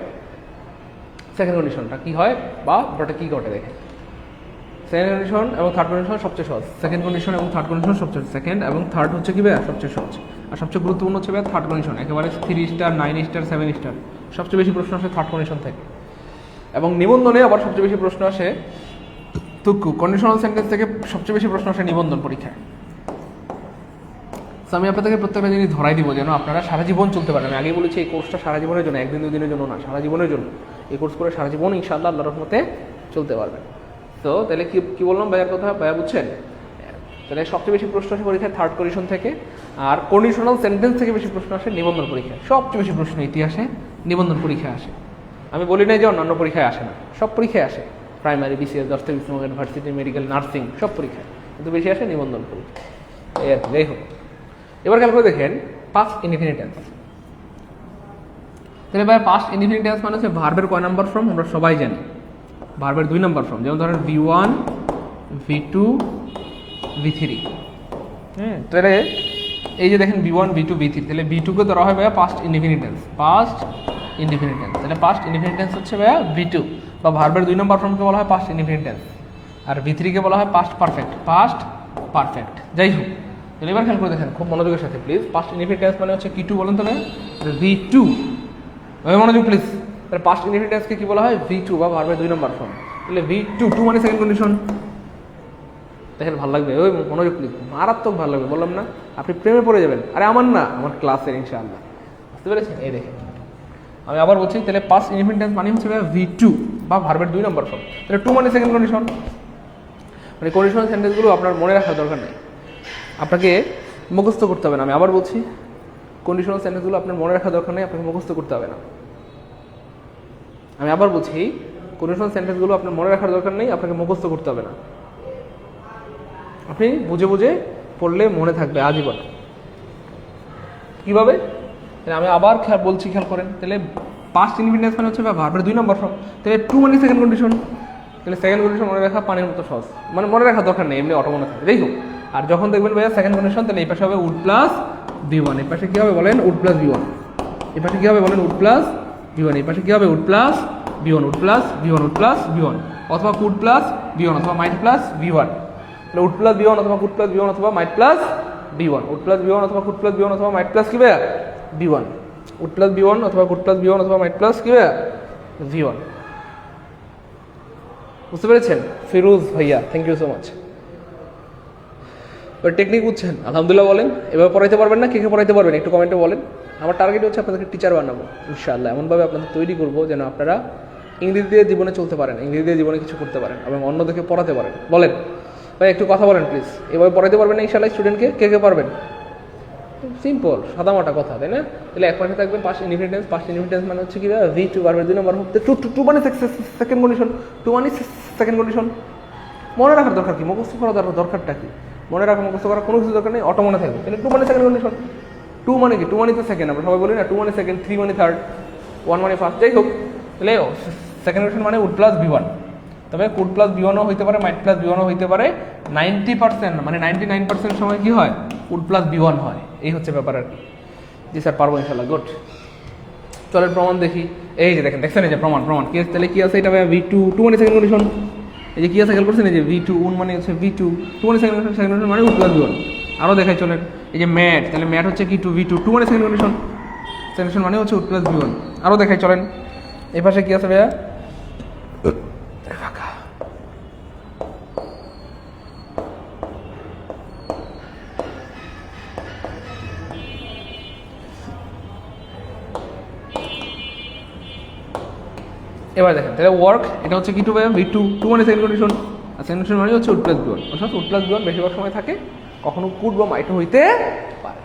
সেকেন্ড কন্ডিশনটা কী হয় বা ওটা কী ঘটে। দেখেন সেকেন্ড কন্ডিশন এবং থার্ড কন্ডিশন সবচেয়ে সহজ, সেকেন্ড কন্ডিশন এবং থার্ড কন্ডিশন সবচেয়ে, সেকেন্ড এবং থার্ড হচ্ছে কি ভাইয়া সবচেয়ে সহজ, আর সবচেয়ে গুরুত্বপূর্ণ হচ্ছে ভাইয়া থার্ড কন্ডিশন, একেবারে 3 স্টার 9 স্টার 7 স্টার সবচেয়ে বেশি প্রশ্ন আসে থার্ড কন্ডিশন থেকে। এবং নিবন্ধনে আবার সবচেয়ে বেশি প্রশ্ন আসে তুক্কু, কন্ডিশনাল সেন্টেন্স থেকে সবচেয়ে বেশি প্রশ্ন আসে নিবন্ধন পরীক্ষায়। তো আমি আপনাদেরকে প্রত্যেকটা জিনিস ধরাই দিব যেন আপনারা সারা জীবন চলতে পারেন। আমি আগেই বলেছি এই কোর্সটা সারা জীবনের জন্য, একদিন দুদিনের জন্য না, সারা জীবনের জন্য। এই কোর্স করে সারা জীবন ইনশাআল্লাহ আল্লাহর রহমতে চলতে পারবেন। তো তাহলে কি বললাম ভাইয়ার কথা, ভাইয়া বুঝছেন? তাহলে সবচেয়ে বেশি প্রশ্ন আসে পরীক্ষায় থার্ড কন্ডিশন থেকে, আর কন্ডিশনাল সেন্টেন্স থেকে বেশি প্রশ্ন আসে নিবন্ধন পরীক্ষায়। সবচেয়ে বেশি প্রশ্ন ইতিহাসে নিবন্ধন পরীক্ষায় আসে। আমি বলি নাই যে অন্যান্য পরীক্ষায় আসে না, সব পরীক্ষায় আসে, প্রাইমারি, বিসিএস, দশটা ইউনিভার্সিটি, মেডিকেল, নার্সিং সব পরীক্ষায়, কিন্তু বেশি আসে নিবন্ধন পরীক্ষা। এই আর কি, যাই হোক। এবার খেয়াল করে দেখেন পাস্ট ইনডিফিনিট টেন্স। তাহলে ভাই পাস্ট ইনডিফিনিট টেন্স মানে হচ্ছে ভার্বের কয় নাম্বার ফর্ম আমরা সবাই জানি, ভার্বের 2 নাম্বার ফর্ম, যেমন ধরেন V1 V2 V3। তাহলে এই যে দেখেন V1 V2 V3, তাহলে V2 কে ধরা হয় ভাইয়া পাস্ট ইনডিফিনিট টেন্স, তাহলে পাস্ট ইনডিফিনিট টেন্স হচ্ছে ভাইয়া V2, বা ভার্বের 2 নাম্বার ফর্মকে বলা হয় পাস্ট ইনডিফিনিট টেন্স, আর V3 কে বলা হয় পাস্ট পারফেক্ট। যাই হোক, তাহলে এবার খেয়াল করে দেখেন খুব মনোযোগের সাথে প্লিজ, পাস্ট ইনডিফিনিট টেন্স মানে হচ্ছে কি টু বলেন তাহলে V2, মনোযোগ প্লিজ। তাহলে পাস্ট ইনডিফিনিট টেন্সকে কি বলা হয় V2 বা ভার্বের 2 নাম্বার ফর্ম। তাহলে V2 মানে সেকেন্ড কন্ডিশন। দেখেন ভালো লাগবে, ওই মনোযোগ প্লিজ, মারাত্মক ভালো লাগবে, বললাম না আপনি প্রেমে পড়ে যাবেন। আরে আমার না, আমার ক্লাসের ইনশাআল্লাহ, বুঝতে পেরেছেন? এই দেখেন আমি আবার বলছি, তাহলে পাস্ট ইনডিফিনিট টেন্স মানে হচ্ছে V2 বা ভার্বের 2 নাম্বার ফর্ম। তাহলে 2 মানে সেকেন্ড কন্ডিশন, মানে কন্ডিশনাল সেন্টেন্সগুলো আপনার মনে রাখার দরকার নেই, আপনাকে মুখস্থ করতে হবে না। আমি আবার বলছি, কন্ডিশনাল সেন্টেন্সগুলো আপনার মনে রাখার দরকার নেই, আপনাকে মুখস্থ করতে হবে না। আমি আবার বলছি, কন্ডিশনাল সেন্টেন্সগুলো আপনার মনে রাখার দরকার নেই, আপনাকে মুখস্থ করতে হবে না, আপনি বুঝে বুঝে পড়লে মনে থাকবে আজীবন। কীভাবে? আমি আবার বলছি, খেয়াল করেন, তাহলে পাস্ট ইনডিফিনিট মানে হচ্ছে ভার্বের 2 নাম্বার ফর্ম, তাহলে 2 মানে সেকেন্ড কন্ডিশন। তাহলে সেকেন্ড কন্ডিশন মনে রাখা পানির মতো সহজ, মানে মনে রাখার দরকার নেই, এমনি অটো মনে থাকে। যাই হোক, আর যখন দেখবেন ভাইয়া সেকেন্ড কন্ডিশন, তাহলে এই পাশে হবে উড প্লাস V1, এই পাশে কী হবে বলেন উড প্লাস V1, এই পাশে কী হবে বলেন উড প্লাস V1, এই পাশে কী হবে would plus V1, would plus V1, অথবা কুড প্লাস V1 অথবা মাইট প্লাস V1। তাহলে উড প্লাস V1 অথবা কুড প্লাস V1 অথবা মাইট plus V1, would plus V1 অথবা কুড প্লাস V1 অথবা মাইট প্লাস কি ভাইয়া V1, উড প্লাস V1 অথবা কুড প্লাস V1 অথবা মাইট প্লাস কি ভাইয়া V1। বুঝতে পেরেছেন ফিরোজ ভাইয়া, থ্যাংক ইউ সো মাচ। এবার টেকনিক বুঝছেন আলহামদুলিল্লাহ বলেন। এবার পড়াইতে পারবেন না, কে কে পড়াইতে পারবেন একটু কমেন্টে বলেন। আমার টার্গেট হচ্ছে আপনাদেরকে টিচার বানাবো ইনশাআল্লাহ, এমনভাবে আপনাদের তৈরি করবো যেন আপনারা ইংরেজি দিয়ে জীবনে চলতে পারেন, ইংরেজি দিয়ে জীবনে কিছু করতে পারেন এবং অন্যদেরকে পড়াতে পারেন। বলেন ভাই একটু কথা বলেন প্লিজ, এভাবে পড়াইতে পারবেন না ইনশাআল্লাহ স্টুডেন্টকে, কে কে পারবেন? সিম্পল সাদামাটা কথা, তাই না? তাহলে এক পাশে থাকবেন past indefinite tense, past indefinite tense মানে হচ্ছে কি V2 ভার্বের 2 নাম্বার হতে 2 মানে সেকেন্ড কন্ডিশন, 2 মানে সেকেন্ড কন্ডিশন। মনে রাখার দরকার কি, মুখস্থ করার দরকারটা কি? মনে রাখা মুখস্থ করার কোনো কিছু দরকার নেই, অটো মনে থাকবে। তাহলে 2 মানে সেকেন্ড কন্ডিশন, 2 মানে কি? 2 মানে তো সেকেন্ড, আমরা সবাই বলি না 2 মানে সেকেন্ড, 3 মানে থার্ড, 1 মানে ফার্স্ট। যাই হোক, তাহলে সেকেন্ড কন্ডিশন মানে উড প্লাস V1, তবে কুড প্লাস V1ও হইতে পারে, মাইট প্লাস V1ও হইতে পারে। 90% মানে 99% সময় কি হয় উড প্লাস V1 হয়, এই হচ্ছে ব্যাপার আর কি। জি স্যার পারবো ইনশাল্লাহ, গুড। চলেন প্রমাণ দেখি। এই যে দেখেন, দেখছেন এই যে প্রমাণ কি আছে? তাহলে কি আছে এটা V2, 2 মানে সেকেন্ড কন্ডিশন। এই যে কি আছে খেয়াল করছেন, এই যে V2 মানে হচ্ছে V2, 2 মানে সেকেন্ড কন্ডিশন মানে উড প্লাস V1। আরও দেখাই চলেন, এই যে ম্যাট, তাহলে ম্যাট হচ্ছে কি V2, 2 মানে সেকেন্ড কন্ডিশন, মানে হচ্ছে উড প্লাস V1। আরও দেখাই চলেন, এই পাশে কি আছে ভাইয়া এবার দেখেন, তাহলে ওয়ার্ক এটা হচ্ছে কি V2, 2 মানে সেকেন্ড কন্ডিশন, আর সেকেন্ড কন্ডিশন মানে হচ্ছে উড প্লাস V1, অর্থাৎ উড প্লাস V1 বেশিরভাগ সময় থাকে, কখনো কুড বা মাইট হইতে পারে।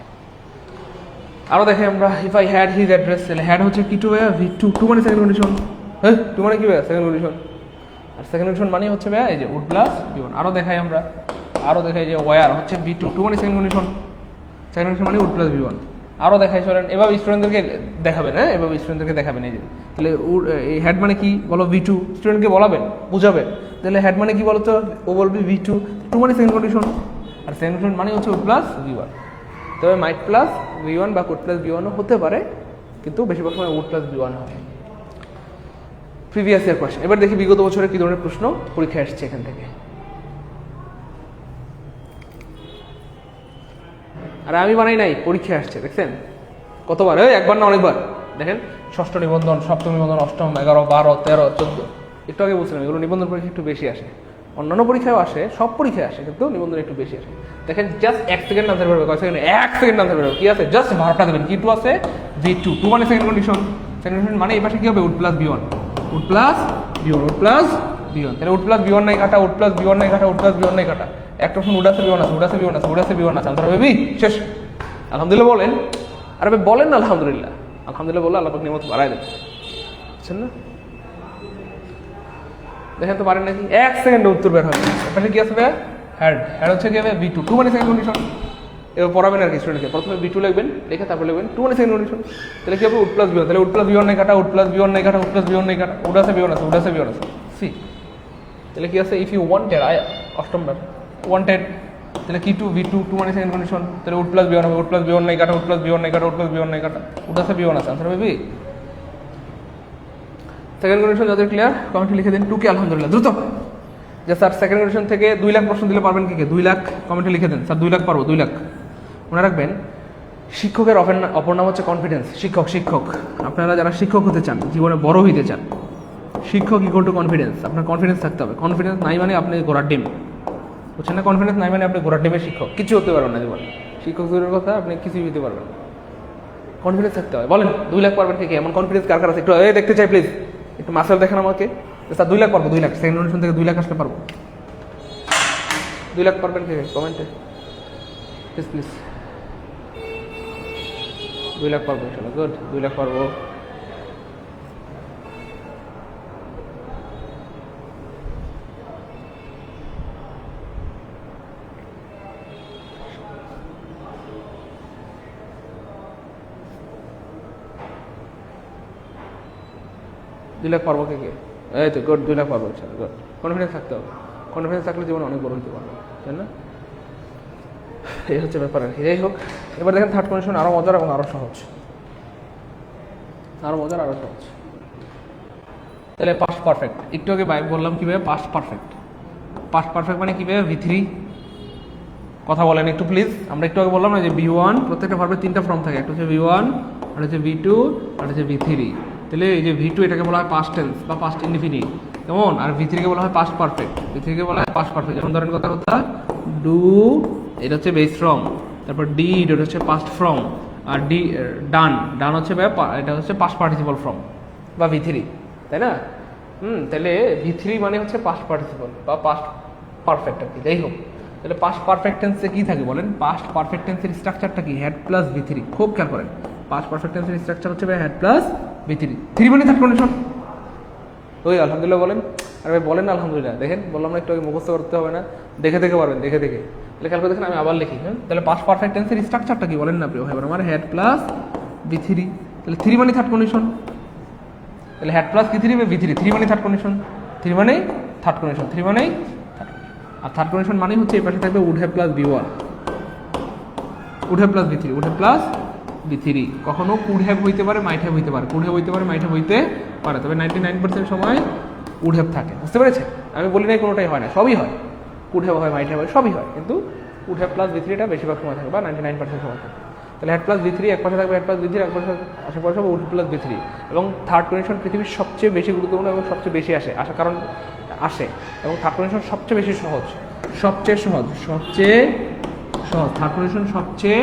আরও দেখে আমরা if I had his address, তাহলে হ্যাড হচ্ছে কি V2, 2 মানে সেকেন্ড কন্ডিশন, হ্যাঁ টু মানে কি ভাইয়া সেকেন্ড কন্ডিশন, আর সেকেন্ড কন্ডিশন মানে হচ্ছে ভাইয়া এই যে উড প্লাস V1। আরও দেখাই আমরা, আরও দেখাই যে ওয়ার হচ্ছে V2, টু মানে সেকেন্ড কন্ডিশন, সেকেন্ড কন্ডিশন মানে উড প্লাস V1। আরও দেখাই চলেন, এভাবে স্টুডেন্টদেরকে দেখাবেন, হ্যাঁ এভাবে স্টুডেন্টদেরকে দেখাবেন। এই যে তাহলে এই হেড মানে কি বলো V2, স্টুডেন্টকে বলাবেন বুঝাবেন। তাহলে হেড মানে কি বলো তো, ও বলবে V2, টু মানে সেকেন্ড কন্ডিশন, আর সেকেন্ড কন্ডিশন মানে হচ্ছে উড প্লাস V1। তবে মাইট প্লাস V1 বা কোড প্লাস V1 হতে পারে, কিন্তু বেশিরভাগ সময় উড প্লাস V1 হয়। প্রিভিয়াস ইয়ার কোয়েশ্চেন, এবার দেখি বিগত বছরে কি ধরনের প্রশ্ন পরীক্ষায় আসছে এখান থেকে। আর আমি বানাই নাই, পরীক্ষায় আসছে, দেখছেন কতবার, একবার না অনেকবার। দেখেন ষষ্ঠ নিবন্ধন, সপ্তম নিবন্ধন, অষ্টম, 11, 12, 13, 14, একটু আগে বলছিলাম এগুলো নিবন্ধন পরীক্ষা একটু বেশি আসে, অন্যান্য পরীক্ষায় আসে, সব পরীক্ষায় আসে, কিন্তু নিবন্ধন একটু বেশি আসে। দেখেন জাস্ট 1 সেকেন্ড আনসার করবে, কয় সেকেন্ড, 1 সেকেন্ড আনসার করবে। কি আছে, জাস্ট ভার্বটা দেবেন, কি টু আছে V2, টু মানে সেকেন্ড কন্ডিশন, সেকেন্ড কন্ডিশন মানে এই পাশে কি হবে would plus V1, would plus V1, would plus V1। তাহলে উড প্লাস V1 নাই কাটা, উড প্লাস V1 নাই কাটা, উড প্লাস V1 নাই কাটা, একটা অপশন উড আছে V1 আছে, উড আছে V1 আছে, উড আছে V1 আছে, আনসার হবে শেষ। আলহামদুলিল্লাহ বলেন, আর বলেন না আলহামদুলিল্লাহ, আলহামদুলিল্লাহ বললে আল্লাহ পাক নিয়ামত বাড়ায় দেবে, বুঝছেন না? দেখেন তো পারেন নাকি, 1 সেকেন্ডে উত্তর বের হবে। এখানে কি আসবে, হেড, হেড হচ্ছে কি হবে V2, টু মানে সেকেন্ড কন্ডিশন। এবার পড়াবেন আর কি স্টুডেন্টকে, প্রথমে V2 লিখবেন, লিখে তারপর লিখবেন টু মানে সেকেন্ড কন্ডিশন। তাহলে কি হবে উড প্লাস V1, তাহলে উড প্লাস V1 নাই কাটা, উড প্লাস V1 নাই কাটা, উড প্লাস V1 নাই কাটা, উড আছে V1 আছে, উড আছে V1 আছে, সি। তাহলে কি আছে, ইফ ইউ ওয়ান্টেড, অষ্টমবার ওয়ান্টেড, তাহলে কি টু V2, টু মানে সেকেন্ড কন্ডিশন, তাহলে উড প্লাস V1 হবে, উড প্লাস V1 নাই কাটা, উড প্লাস V1 নাই কাটা, উড প্লাস V1 নাই কাটা, উড আছে V1 আছে, আনসার হবে সেকেন্ড কন্ডিশন। যাদের ক্লিয়ার কমেন্টে লিখে দিন, টুকে আলহামদুলিল্লাহ দ্রুত। যে স্যার সেকেন্ড কন্ডিশন থেকে 2 লাখ প্রশ্ন দিলে পারবেন কি, 2 লাখ কমেন্টে লিখে দেন, স্যার 2 লাখ পারবো, 2 লাখ। মনে রাখবেন শিক্ষকের অপর নাম হচ্ছে কনফিডেন্স। শিক্ষক আপনারা যারা শিক্ষক হতে চান, জীবনে বড় হইতে চান, শিক্ষক ইকুয়াল টু কনফিডেন্স। আপনার কনফিডেন্স থাকতে হবে, কনফিডেন্স নাই মানে আপনি ঘোড়ার ডিম, বুঝছেন না? কনফিডেন্স নাই মানে আপনি ঘোড়ার ডিমের শিক্ষক, কিছু হতে পারবেন না জীবনে, শিক্ষক দূরের কথা আপনি কিছুই হতে পারবেন না। কনফিডেন্স থাকতে হবে। বলেন 2 লাখ পারবেন কে, এমন কনফিডেন্স কার কার আছে, একটু দেখতে চাই প্লিজ, একটু মাসেল দেখেন আমাকে। স্যার 2 লাখ পারবো, 2 লাখ সেকেন্ড কন্ডিশন থেকে 2 লাখ আসলে পারবো, 2 লাখ পারবেন কে কমেন্টে প্লিজ প্লিজ। 2 লাখ পারবো ইনশাআল্লাহ, গুড, 2 লাখ পারবো। দুই লাখ পারবো কে, এই তো গুড, 2 লাখ পারবো ইনশাআল্লাহ, গুড। কনফিডেন্স থাকতে হবে, কনফিডেন্স থাকলে জীবনে অনেক বড় হতে পারবে, তাই না? এই হচ্ছে ব্যাপার আর কি। যাই হোক, এবার দেখেন থার্ড কন্ডিশন আরো মজার এবং আরো সহজ, আরো মজার আরো সহজ। তাহলে পাস্ট পারফেক্ট, একটু আগে বললাম কিভাবে পাস্ট পারফেক্ট। পাস্ট পারফেক্ট মানে কিভাবে V3, কথা বলেন একটু প্লিজ। আমরা একটু আগে বললাম না যে V1, প্রত্যেকটা ভার্বের 3টা ফর্ম থাকে, একটা হচ্ছে V1, আর হচ্ছে V2, আর হচ্ছে V3। তাহলে এই যে V2 এটাকে বলা হয় পাস্ট টেন্স বা পাস্ট ইনডিফিনিট, কেমন? আর V3 কে বলা হয় পাস্ট পারফেক্ট, V3 কে বলা হয় পাস্ট পারফেক্ট। যেমন ধরেন কথা ডু, এটা হচ্ছে বেস ফর্ম, তারপর ডিড, এটা হচ্ছে পাস্ট ফর্ম, আর ডান হচ্ছে এটা হচ্ছে পাস্ট পার্টিসিপল ফর্ম বা V3, তাই না? তাহলে V3 মানে হচ্ছে পাস্ট পার্টিসিপল বা পাস্ট পারফেক্ট আর কি। যাই হোক, তাহলে পাস্ট পারফেক্ট টেন্সে কি থাকে বলেন? পাস্ট পারফেক্ট টেন্সের স্ট্রাকচারটা কি? Head plus V3। খুব খেয়াল করেন, পাস্ট পারফেক্ট টেন্সের স্ট্রাকচার হচ্ছে হেড প্লাস V3। 3 মানে থার্ড কন্ডিশন। ওই আলহামদুলিল্লাহ বলেন, আর ভাই বলেন না আলহামদুলিল্লাহ। দেখেন বললাম না একটু আগে, মুখস্থ করতে হবে না, দেখে দেখে পারবেন, দেখে দেখে। তাহলে খেয়াল করে দেখেন, আমি আবার লিখি। তাহলে পাস্ট পারফেক্ট টেন্সের স্ট্রাকচারটা কি বলেন না প্রিয় ভাই? আমার হেড প্লাস V3। তাহলে 3 মানে থার্ড কন্ডিশন, তাহলে হেড প্লাস V3 V3, 3 মানে থার্ড কন্ডিশন, 3 মানে থার্ড কন্ডিশন, 3 মানে থার্ড। আর থার্ড কন্ডিশন মানে হচ্ছে এই পাশে থাকবে would have plus V1, would have plus V3, would have plus V3। কখনো কুড হ্যাভ হইতে পারে, মাইট হ্যাভ হইতে পারে, কুড হ্যাভ হইতে পারে, মাইট হ্যাভ হইতে পারে, তবে 99% সময় উড হ্যাভ থাকে। বুঝতে পেরেছে? আমি বলি নাই কোনোটাই হয় না, সবই হয়, কুড হ্যাভ হয়, মাইট হ্যাভ হয়, সবই হয়, কিন্তু উড হ্যাভ প্লাস V3 টা বেশিরভাগ সময় থাকে বা 99% সময় থাকে। তাহলে হেড প্লাস V3 এক পাশে থাকবে, হেড প্লাস V3 এক পাশে আশেপাশে হবে উড প্লাস V3। এবং থার্ড কন্ডিশন পৃথিবীর সবচেয়ে বেশি গুরুত্বপূর্ণ এবং সবচেয়ে বেশি আসে কারণ আসে, এবং থার্ড কন্ডিশন সবচেয়ে বেশি সহজ, সবচেয়ে সহজ, সবচেয়ে সহজ। থার্ড কন্ডিশন সবচেয়ে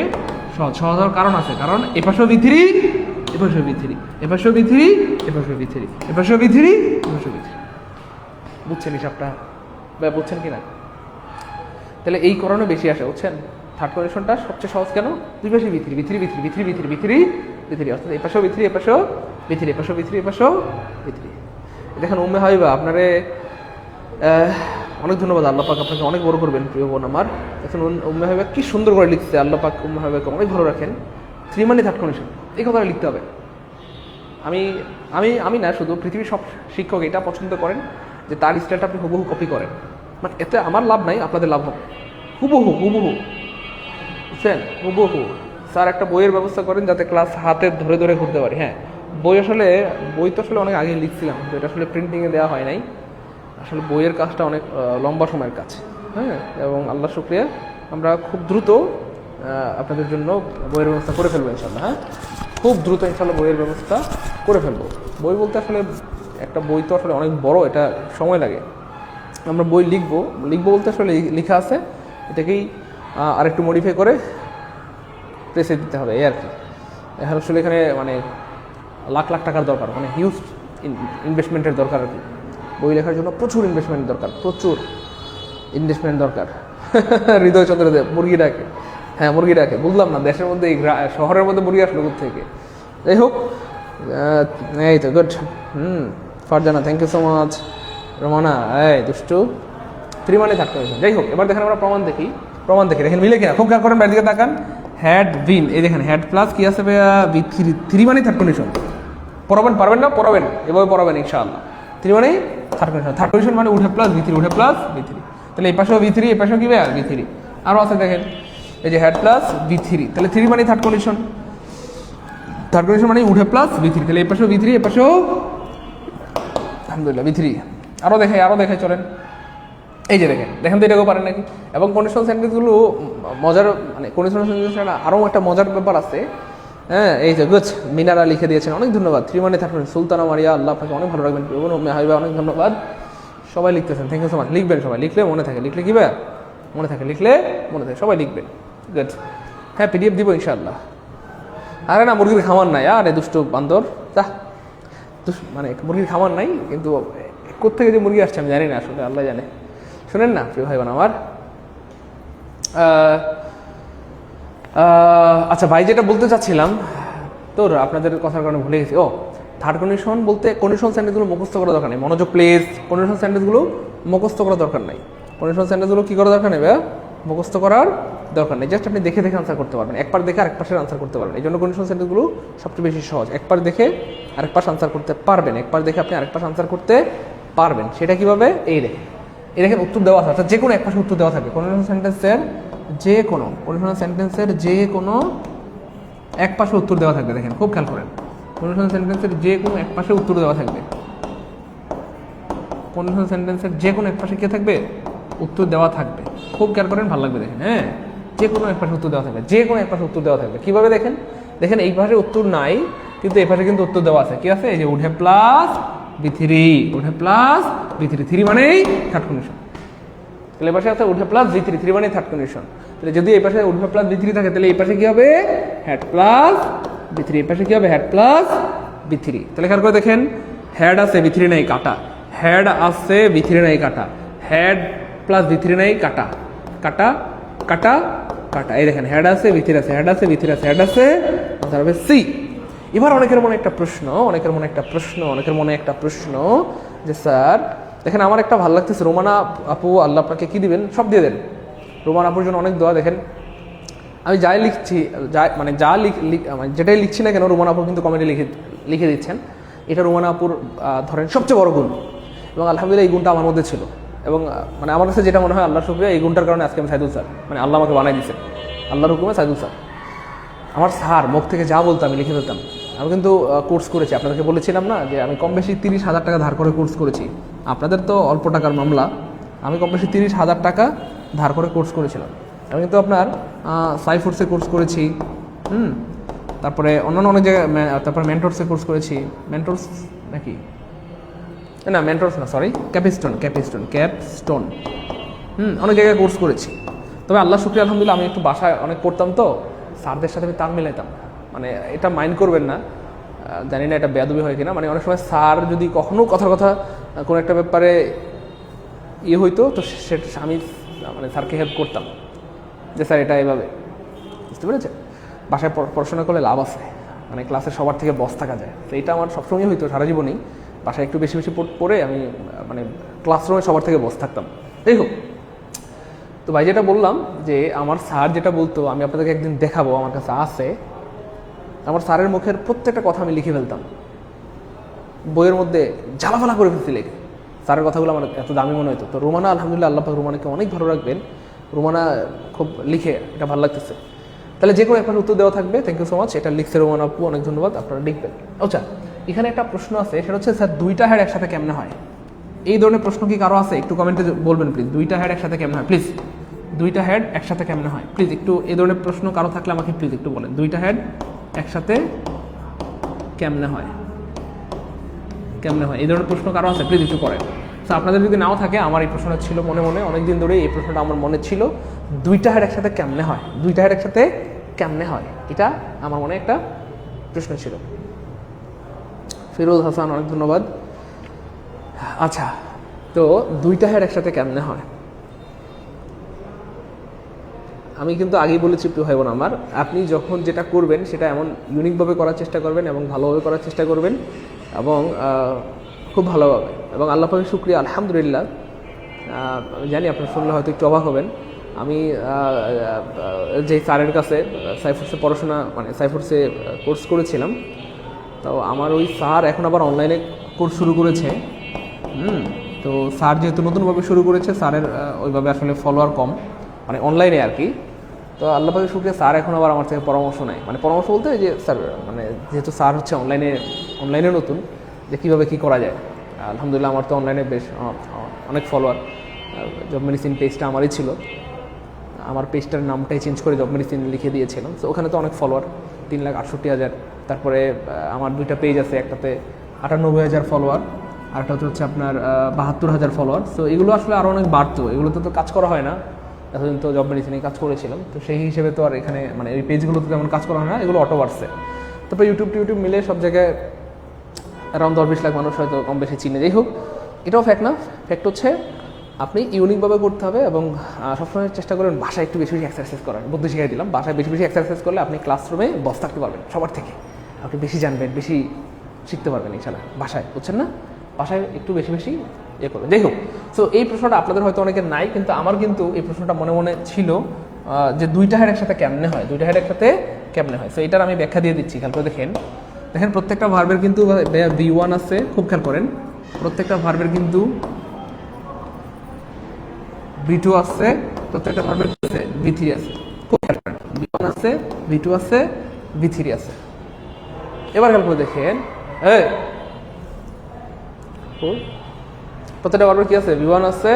সহজ হওয়ার কারণ আছে, কারণ এপাশেও V3, এপাশেও V3, এপাশেও V3, এপাশেও V3, এপাশেও V3, এপাশেও V3। বুঝছেন হিসাবটা বা বুঝছেন কিনা? তাহলে এই কারণে বেশি আসে, বুঝছেন? থার্ড কন্ডিশনটা সবচেয়ে সহজ কেন? দুই পাশে V3, V3, V3, V3, V3, V3, V3, অর্থাৎ এপাশেও V3, এপাশেও V3, এপাশেও V3, এপাশেও V3। দেখেন উম্মে হাবিবা আপনারে অনেক ধন্যবাদ। আল্লাহ পাক আপনাকে অনেক বড় করবেন প্রিয় বোন আমার। এখন উম্মে হাবিবা কি সুন্দর করে লিখছে, আল্লাহ পাক উম্মে হাবিবাকে অনেক ভালো রাখেন। 3 মানে থার্ড কন্ডিশন, এই কথাটা লিখতে হবে। আমি আমি আমি না, শুধু পৃথিবীর সব শিক্ষক এটা পছন্দ করেন যে তার স্টাইলটা আপনি হুবহু কপি করেন। মানে এতে আমার লাভ নাই, আপনাদের লাভ হবে। হুবহু হুবহু, বুঝছেন? হুবহু। স্যার একটা বইয়ের ব্যবস্থা করেন যাতে ক্লাস হাতে ধরে ধরে ঘুরতে পারি। হ্যাঁ, বই তো আসলে অনেক আগে লিখছিলাম, কিন্তু এটা আসলে প্রিন্টিংয়ে দেওয়া হয় নাই। আসলে বইয়ের কাজটা অনেক লম্বা সময়ের কাজ। হ্যাঁ, এবং আল্লাহ শুকরিয়া আমরা খুব দ্রুত আপনাদের জন্য বইয়ের ব্যবস্থা করে ফেলবো ইনশাল্লাহ। হ্যাঁ, খুব দ্রুত ইনশাল্লাহ বইয়ের ব্যবস্থা করে ফেলবো। বই বলতে আসলে একটা বই তো আসলে অনেক বড়, এটা সময় লাগে। আমরা বই লিখবো বলতে আসলে লেখা আছে, এটাকেই আরেকটু মডিফাই করে প্রেসে দিতে হবে, এই আর কি। আসলে এখানে মানে লাখ লাখ টাকার দরকার, মানে হিউজ ইনভেস্টমেন্টের দরকার আর কি। বই লেখার জন্য প্রচুর ইনভেস্টমেন্ট দরকার, প্রচুর ইনভেস্টমেন্ট দরকার। হৃদয়চন্দ্র দেব মুরগি ডাকে, হ্যাঁ মুরগি ডাকে, বুঝলাম না দেশের মধ্যে শহরের মধ্যে মুরগি আসলো কোথা থেকে। যাই হোক, এই তো good. Farzana thank you so much. Ramana এই দুষ্টু 3 মানে থাকতে হবে। যাই হোক, এবার দেখেন আমরা প্রমাণ দেখি। দেখেন মিলে কিনা, খুব খেয়াল করেন, বাইরে দিকে তাকান। হ্যাড বিন, এই দেখেন হ্যাড প্লাস কি আছে ভাইয়া, থ্রি মানে থার্ড কন্ডিশন। পারবেন না, এভাবে পড়াবেন ইনশাআল্লাহ। 3 মানে থার্ড কন্ডিশন মানে উঠে প্লাস V3, তাহলে এই পাশেও V3, এই পাশেও কি ভাইয়া V3। আরও আছে দেখেন, এই যে হ্যাড প্লাস V3, তাহলে 3 মানে থার্ড কন্ডিশন মানে উঠে প্লাস V3, তাহলে এই পাশেও V3, এই পাশেও আলহামদুলিল্লাহ V3। আরও দেখাই চলেন। এই যে দেখেন তো এটাকেও পারেন নাকি। এবং কন্ডিশনাল সেন্টেন্সগুলো মজার, মানে কন্ডিশনাল সেন্টেন্সটা আরও একটা মজার ব্যাপার আছে। হ্যাঁ, এই যে গুড, মিনারা লিখে দিয়েছেন, অনেক ধন্যবাদ। 3 মানে থার্ড কন্ডিশন, সুলতানা মারিয়া, আল্লাহ আপনাকে অনেক ভালো রাখবেন। হাবিবা অনেক ধন্যবাদ। সবাই লিখতেছেন, থ্যাংক ইউ সো মাচ। লিখবেন সবাই, লিখলে মনে থাকে, লিখলে কি ভাইয়া মনে থাকে, সবাই লিখবেন। গুড। হ্যাঁ, PDF দিব ইনশাআল্লাহ। আরে না, মুরগির খামার নাই, আরে দুষ্ট বান্দর, মানে মুরগির খামার নাই, কিন্তু কোত্থেকে যে মুরগি আসছে আমি জানি না, আসলে আল্লাহ জানে। শোনেন না প্রিয় ভাই বোন আমার, আচ্ছা ভাই, যেটা বলতে চাচ্ছিলাম তোর আপনাদের কথার কারণে ভুলে গেছি। থার্ড কন্ডিশন বলতে কন্ডিশনাল সেন্টেন্সগুলো মুখস্থ করা দরকার নেই। মনোযোগ প্লিজ, কন্ডিশনাল সেন্টেন্সগুলো মুখস্থ করা দরকার নাই। কন্ডিশনাল সেন্টেন্সগুলো কি করা দরকার নেই ভাইয়া, মুখস্থ করার দরকার নেই। জাস্ট আপনি দেখে আনসার করতে পারবেন, একবার দেখে আরেক পাশের আনসার করতে পারবেন। এই জন্য কন্ডিশনাল সেন্টেন্সগুলো সবচেয়ে বেশি সহজ। একবার দেখে আরেক পাশ আনসার করতে পারবেন, একবার দেখে আপনি আরেক পাশ আনসার করতে পারবেন। সেটা কিভাবে, এই দেখেন উত্তর দেওয়া আছে, অর্থাৎ যে কোনো এক পাশে উত্তর দেওয়া থাকে। কন্ডিশনাল সেন্টেন্সের যে কোনো এক পাশে উত্তর দেওয়া থাকবে। দেখেন খুব খেয়াল করেন, কন্ডিশনাল সেন্টেন্সের যে কোনো এক পাশে উত্তর দেওয়া থাকবে। কন্ডিশনাল সেন্টেন্সের যে কোনো এক পাশে কে থাকবে, উত্তর দেওয়া থাকবে। খুব খেয়াল করেন, ভালো লাগবে। দেখেন, হ্যাঁ, যে কোনো এক পাশে উত্তর দেওয়া থাকবে, উত্তর দেওয়া থাকবে। কিভাবে দেখেন এই পাশে উত্তর নাই, কিন্তু এই পাশে কিন্তু উত্তর দেওয়া আছে। কি আছে, এই যে উঠে প্লাস V3, 3 মানেই থার্ড কন্ডিশন। তাহলে এই পাশে আছে উঠে প্লাস V3, 3 মানে থার্ড কন্ডিশন। তাহলে যদি এই পাশে উঠে প্লাস V3 থাকে, তাহলে এই পাশে কি হবে, হ্যাড প্লাস V3, এই পাশে কি হবে, হ্যাড প্লাস V3। তাহলে খেয়াল করে দেখেন, হ্যাড আছে V3 নাই কাটা, হ্যাড আছে V3 নাই কাটা, হ্যাড প্লাস V3 নাই কাটা, এই দেখেন হ্যাড আছে V3 আছে, হ্যাড আছে V3 আছে, হ্যাড আছে, আনসার হবে সি। এবার অনেকের মনে একটা প্রশ্ন যে স্যার দেখেন আমার একটা ভালো লাগতেছে, রোমানা আপু আল্লাহ আপনাকে কি দিবেন, সব দিয়ে দেন। রোমান আপুর জন্য অনেক দোয়া। দেখেন আমি যাই লিখছি, যেটাই লিখছি না কেন, রোমানা আপু কিন্তু কমেন্টে লিখে দিচ্ছেন। এটা রোমানা আপুর ধরেন সবচেয়ে বড় গুণ, এবং আলহামদুলিল্লাহ এই গুণটা আমার মধ্যে ছিল। এবং মানে আমার কাছে যেটা মনে হয়, আল্লাহর শুকরিয়া, এই গুণটার কারণে আজকে আমি সাইদুল স্যার, মানে আল্লাহ আমাকে বানাই দিয়েছেন, আল্লাহর হুকুমে সাইদুল স্যার। আমার স্যার মুখ থেকে যা বলতো আমি লিখে দিতাম। আমি কিন্তু কোর্স করেছি, আপনাদেরকে বলেছিলাম না যে আমি কম বেশি 30,000 টাকা ধার করে কোর্স করেছি। আপনাদের তো অল্প টাকার মামলা, আমি কম বেশি 30,000 টাকা ধার করে কোর্স করেছিলাম। আমি কিন্তু আপনার সাইফোর্সে কোর্স করেছি, তারপরে অন্যান্য অনেক জায়গায়, তারপরে মেন্টরসে কোর্স করেছি। মেন্টরস নাকি না, মেন্টরস না, সরি, ক্যাপস্টোন, অনেক জায়গায় কোর্স করেছি। তবে আল্লাহ শুকরিয়া আলহামদুলিল্লাহ, আমি একটু বাসায় অনেক পড়তাম, তো স্যারদের সাথে আমি তাল মিলাইতাম। মানে এটা মাইন্ড করবেন না, জানি না এটা বেয়াদবি হয় কিনা, মানে অনেক সময় স্যার যদি কখনো কথার কথা কোনো একটা ব্যাপারে হইতো, তো সেটা আমি মানে স্যারকে হেল্প করতাম যে স্যার এটা এভাবে, বুঝতে পেরেছেন। বাসায় পড়াশোনা করলে লাভ আছে, মানে ক্লাসে সবার থেকে বস থাকা যায়। তো এটা আমার সবসময় হইতো সারা জীবনেই, বাসায় একটু বেশি বেশি পড়ে আমি মানে ক্লাসরুমে সবার থেকে বসে থাকতাম। যাই হোক, তো ভাই যেটা বললাম যে আমার স্যার যেটা বলতো আমি আপনাদেরকে একদিন দেখাবো, আমার কাছে আছে। আমার স্যারের মুখের প্রত্যেকটা কথা আমি লিখে ফেলতাম, বইয়ের মধ্যে জ্বালাফালা করে ফেলছি লেগে। স্যারের কথাগুলো আমার এত দামি মনে হতো। তো রুমানা, আলহামদুলিল্লাহ, আল্লাহ পাক রুমানাকে অনেক ভালো রাখবেন। রুমানা খুব লিখে, এটা ভালো লাগতেছে। তাহলে যে কোনো একটা উত্তর দেওয়া থাকবে। Thank you so much. এটা লিখছে রুমানা আপু, অনেক ধন্যবাদ, আপনারা লিখবেন। আচ্ছা, এখানে একটা প্রশ্ন আছে, সেটা হচ্ছে স্যার 2টা হেড একসাথে কেমনে হয়? এই ধরনের প্রশ্ন কি কারো আছে? একটু কমেন্টে বলবেন প্লিজ। 2টা হেড একসাথে কেমনে হয় প্লিজ? 2টা হেড একসাথে কেমনে হয় প্লিজ? একটু এই ধরনের প্রশ্ন কারো থাকলে আমাকে প্লিজ একটু বলেন। 2টা হেড একসাথে কেমনে হয়? কেমনে হয়? এই ধরনের প্রশ্ন কারো আছে? প্লিজ একটু করেন। তো আপনাদের যদি নাও থাকে, আমার এই প্রশ্নটা ছিল মনে মনে অনেকদিন ধরে, এই প্রশ্নটা আমার মনে ছিল, 2টা হেড একসাথে কেমনে হয়? 2টা হেড একসাথে কেমনে হয়? এটা আমার মনে একটা প্রশ্ন ছিল। ফিরোজ হাসান, অনেক ধন্যবাদ। আচ্ছা, তো 2টা হেড একসাথে কেমনে হয়? আমি কিন্তু আগেই বলেছি প্রিয় ভাই বোন আমার, আপনি যখন যেটা করবেন সেটা এমন ইউনিকভাবে করার চেষ্টা করবেন এবং ভালোভাবে করার চেষ্টা করবেন এবং খুব ভালোভাবে। এবং আল্লাহ পাকের শুকরিয়া, আলহামদুলিল্লাহ। আমি জানি আপনারা শুনলে হয়তো একটু অবাক হবেন। আমি যে স্যারের কাছে সাইফোর্সে পড়াশোনা, মানে সাইফোর্সে কোর্স করেছিলাম, তো আমার ওই স্যার এখন আবার অনলাইনে কোর্স শুরু করেছে। তো স্যার যেহেতু নতুনভাবে শুরু করেছে, স্যারের ওইভাবে আসলে ফলোয়ার কম, মানে অনলাইনে আর কি। তো আল্লাহ পাকের শুকরিয়া, স্যার এখন আবার আমার থেকে পরামর্শ নেয়। মানে পরামর্শ বলতে যে স্যার, মানে যেহেতু স্যার হচ্ছে অনলাইনে নতুন, যে কীভাবে কী করা যায়। আলহামদুলিল্লাহ, আমার তো অনলাইনে বেশ অনেক ফলোয়ার। জব মেডিসিন পেজটা আমারই ছিল, আমার পেজটার নামটাই চেঞ্জ করে জব মেডিসিন লিখে দিয়েছিলাম। তো ওখানে তো অনেক ফলোয়ার, 3,68,000। তারপরে আমার 2টা পেজ আছে, একটাতে 98,000 ফলোয়ার, আরেকটা হচ্ছে আপনার 72,000 ফলোয়ার। সো এগুলো আসলে আরও অনেক বাড়তো, এগুলোতে তো কাজ করা হয় না। এতদিন তো জব মেডিসিনে কাজ করেছিলাম, তো সেই হিসেবে তো আর এখানে মানে এই পেজগুলোতে তেমন কাজ করা হয় না, এগুলো অটো বাড়ছে। তারপরে ইউটিউব মিলে সব জায়গায় অ্যারাউন্ড 10-20 লাখ মানুষ হয়তো কম বেশি চিনে। যাই হোক, এটাও ফ্যাক্ট না। ফ্যাক্ট হচ্ছে আপনি ইউনিকভাবে করতে হবে এবং সবসময় চেষ্টা করবেন বাসায় একটু বেশি বেশি এক্সারসাইজ করার। বুদ্ধি শিখাই দিলাম, বাসায় বেশি বেশি এক্সারসাইজ করলে আপনি ক্লাসরুমে বস থাকতে পারবেন সবার থেকে। আপনি বেশি জানবেন, বেশি শিখতে পারবেন ইনশাআল্লাহ বাসায়, বুঝছেন না? বাসায় একটু বেশি বেশি করবেন। যাই হোক, সো এই প্রশ্নটা আপনাদের হয়তো অনেকের নাই, কিন্তু আমার কিন্তু এই প্রশ্নটা মনে মনে ছিল যে 2টা হেড একসাথে কেমনে হয়? 2টা হেড একসাথে কেমনে হয়? সো এটার আমি ব্যাখ্যা দিয়ে দিচ্ছি, খেয়াল করে দেখেন। প্রত্যেকটা ভার্বের কিন্তু V1 আছে, খুব খেয়াল করেন। প্রত্যেকটা ভার্বের কিন্তু V2 আছে, প্রত্যেকটা ভার্বের আছে V3 আছে। খুব খেয়াল করেন, V1 আছে, V2 আছে, V3 আছে। এবার খেয়াল করে দেখেন, প্রত্যেকটা ভার্বের কি আছে? V1 আছে,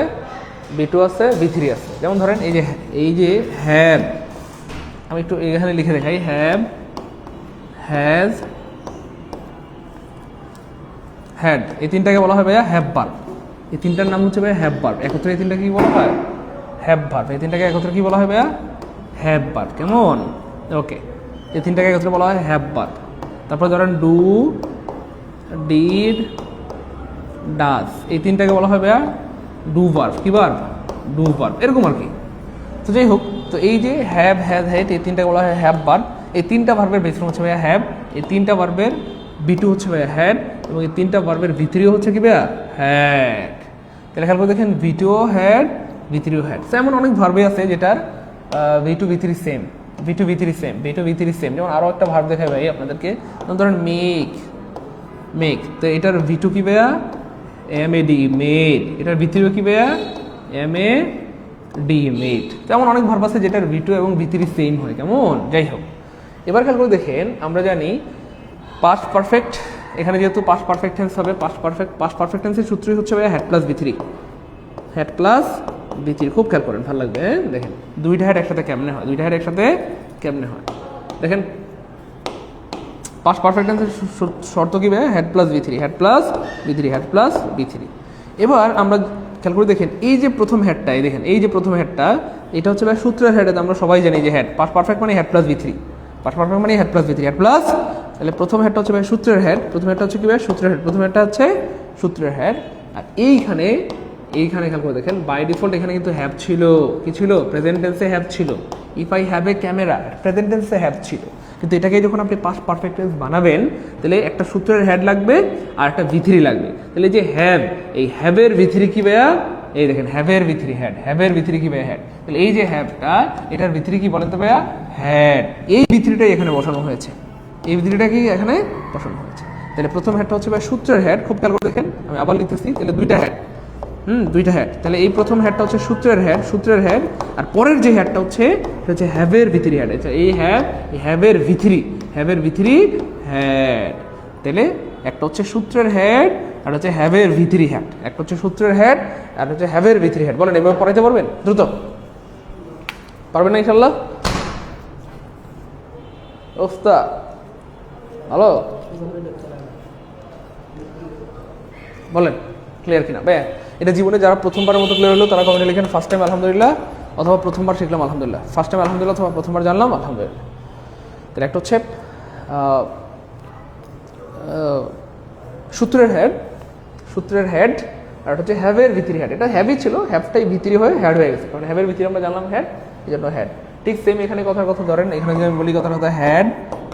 V2 আছে, V3 আছে। যেমন ধরেন এই যে হ্যাভ, আমি একটু এখানে লিখে দেখাই, হ্যাভ, হ্যাজ, হ্যাড, এই 3টাকে বলা হয় ভাইয়া হ্যাভ ভার্ব। এই 3টার নাম হচ্ছে ভাইয়া হ্যাভ ভার্ব। একত্রে এই 3টাকে কি বলা হয়? Have verb. এই 3টাকে একত্রে কি বলা হয় ভাইয়া? Have verb. কেমন? ওকে, এই 3টাকে একত্রে বলা হয় হ্যাভ ভার্ব। তারপর ধরেন ডু, ডিড, ডাজ, এই 3টাকে বলা হয় ভাইয়া ডু ভার্ব। কি ভার্ব? ডু ভার্ব, এরকম আর কি। তো যাই হোক, তো এই যে হ্যাভ, হ্যাজ, হ্যাড, এই 3টাকে বলা হয় হ্যাভ ভার্ব। এই 3টা ভার্বের বেস ফর্ম হচ্ছে ভাইয়া হ্যাভ। এই 3টা ভার্বের V2 হচ্ছে ভাইয়া হ্যাড, এবং এই 3টা ভার্বের V3 হচ্ছে কি ভাইয়া? হ্যাড। তাহলে খেয়াল করে দেখেন, V2 হ্যাড, V3 হ্যাড। এমন অনেক ভার্বে আছে যেটার V2 V3 same, V2 V3 same, V2 V3 same. যেমন আরও একটা ভার্ব দেখাই ভাই আপনাদেরকে, ধরেন মেক, মেক, তো এটার V2 কি ভাইয়া? MAD, made. এটার V3 কি ভাইয়া? MAD, made. তেমন অনেক ভার্ব আছে যেটার V2 এবং V3 সেম হয়। কেমন? যাই হোক, এবার খেয়াল করে দেখেন, আমরা জানি পাস্ট পারফেক্ট, এখানে যেহেতু পাস্ট পারফেক্ট টেন্স হবে, পাস্ট পারফেক্ট টেন্সের সূত্রই হচ্ছে ভাইয়া head plus V3, had plus V3। খুব খেয়াল করেন, ভালো লাগবে। দেখেন 2টা হেড একসাথে কেমনে হয়? 2টা হেড একসাথে কেমনে হয়? দেখেন, পাস্ট পারফেক্ট টেন্সের শর্ত কি ভাইয়া? Head plus V3, had plus V3, had plus V3। এবার আমরা খেয়াল করে দেখেন, এই যে প্রথম হেডটা, এই দেখেন এই যে প্রথম হেডটা, এটা হচ্ছে ভাই সূত্রের হেড। আমরা সবাই জানি যে হেড, পাস্ট পারফেক্ট মানে had plus V3, past perfect মানে had plus V3, had plus. তাহলে প্রথম হেডটা হচ্ছে ভাই সূত্রের হেড, প্রথম হেডটা হচ্ছে কি ভাই? সূত্রের হেড, প্রথম হেডটা হচ্ছে সূত্রের হেড। আর এইখানে খেয়াল করে দেখেন, বাই ডিফল্ট এখানে কিন্তু হ্যাভ ছিল। কি ছিল? প্রেজেন্ট টেন্সে হ্যাভ ছিল। If I have a camera, present টেন্সে হ্যাভ ছিল। কিন্তু এটাকে যখন আপনি পাস্ট পারফেক্ট টেন্স বানাবেন তাহলে একটা সূত্রের হ্যাড লাগবে আর একটা ভিথিরি লাগবে। তাহলে যে হ্যাভ, এই হ্যাভের ভিথিরি কি ভাইয়া? এই দেখেন হ্যাভের ভিথিরি হ্যাড, হ্যাভের ভিথিরি কি ভাইয়া? হ্যাড। তাহলে এই যে হ্যাভটা, এটার ভিথিরি কি বলেন তো ভাইয়া? হ্যাড। এই ভিথিরিটাই এখানে বসানো হয়েছে, এই ভিথিরিটা কি এখানে বসানো হয়েছে। তাহলে প্রথম হ্যাডটা হচ্ছে ভাই সূত্রের হ্যাড, খুব খেয়াল করে দেখেন, আমি আবার লিখতেছি, তাহলে দুইটা হ্যাড, দুইটা হ্যাড। তাহলে এই প্রথম হ্যাডটা হচ্ছে সূত্রের হ্যাড, সূত্রের হ্যাড, আর পরের যে হ্যাডটা হচ্ছে এটা হচ্ছে হ্যাভের ভিথিরি হ্যাড। আচ্ছা এই হ্যাভ, এই হ্যাভের ভিথিরি, হ্যাভের ভিথিরি হ্যাড। তাহলে একটা হচ্ছে সূত্রের হেড আর হচ্ছে হ্যাভের ভিথিরি হ্যাড, একটা হচ্ছে সূত্রের হেড আর হচ্ছে হ্যাভের ভিথিরি হ্যাড। বলেন এভাবে পড়াইতে পারবেন? দ্রুত পারবেন না ইনশাল্লাহ? ওস্তাদ ভালো, বলেন ক্লিয়ার কিনা? ভাই এটা জীবনে যারা প্রথমবারের মতো ক্লিয়ার হলো তারা কমেন্টে লিখেন ফার্স্ট টাইম আলহামদুলিল্লাহ, অথবা প্রথমবার শিখলাম আলহামদুলিল্লাহ। ফার্স্ট টাইম আলহামদুলিল্লাহ অথবা প্রথমবার জানলাম আলহামদুলিল্লাহ। তাহলে একটা হচ্ছে সূত্রের হেড, সূত্রের হেড, আর হচ্ছে হ্যাভের ভিতরি হেড। এটা হ্যাভই ছিল, হ্যাভটাই ভিতরি হয়ে হেড হয়ে গেছে, কারণ হ্যাভের ভিতরি আমরা জানলাম হেড, এই জন্য হেড। ঠিক সেম এখানে কথার কথা ধরেন, এখানে যদি আমি বলি কথার কথা হেড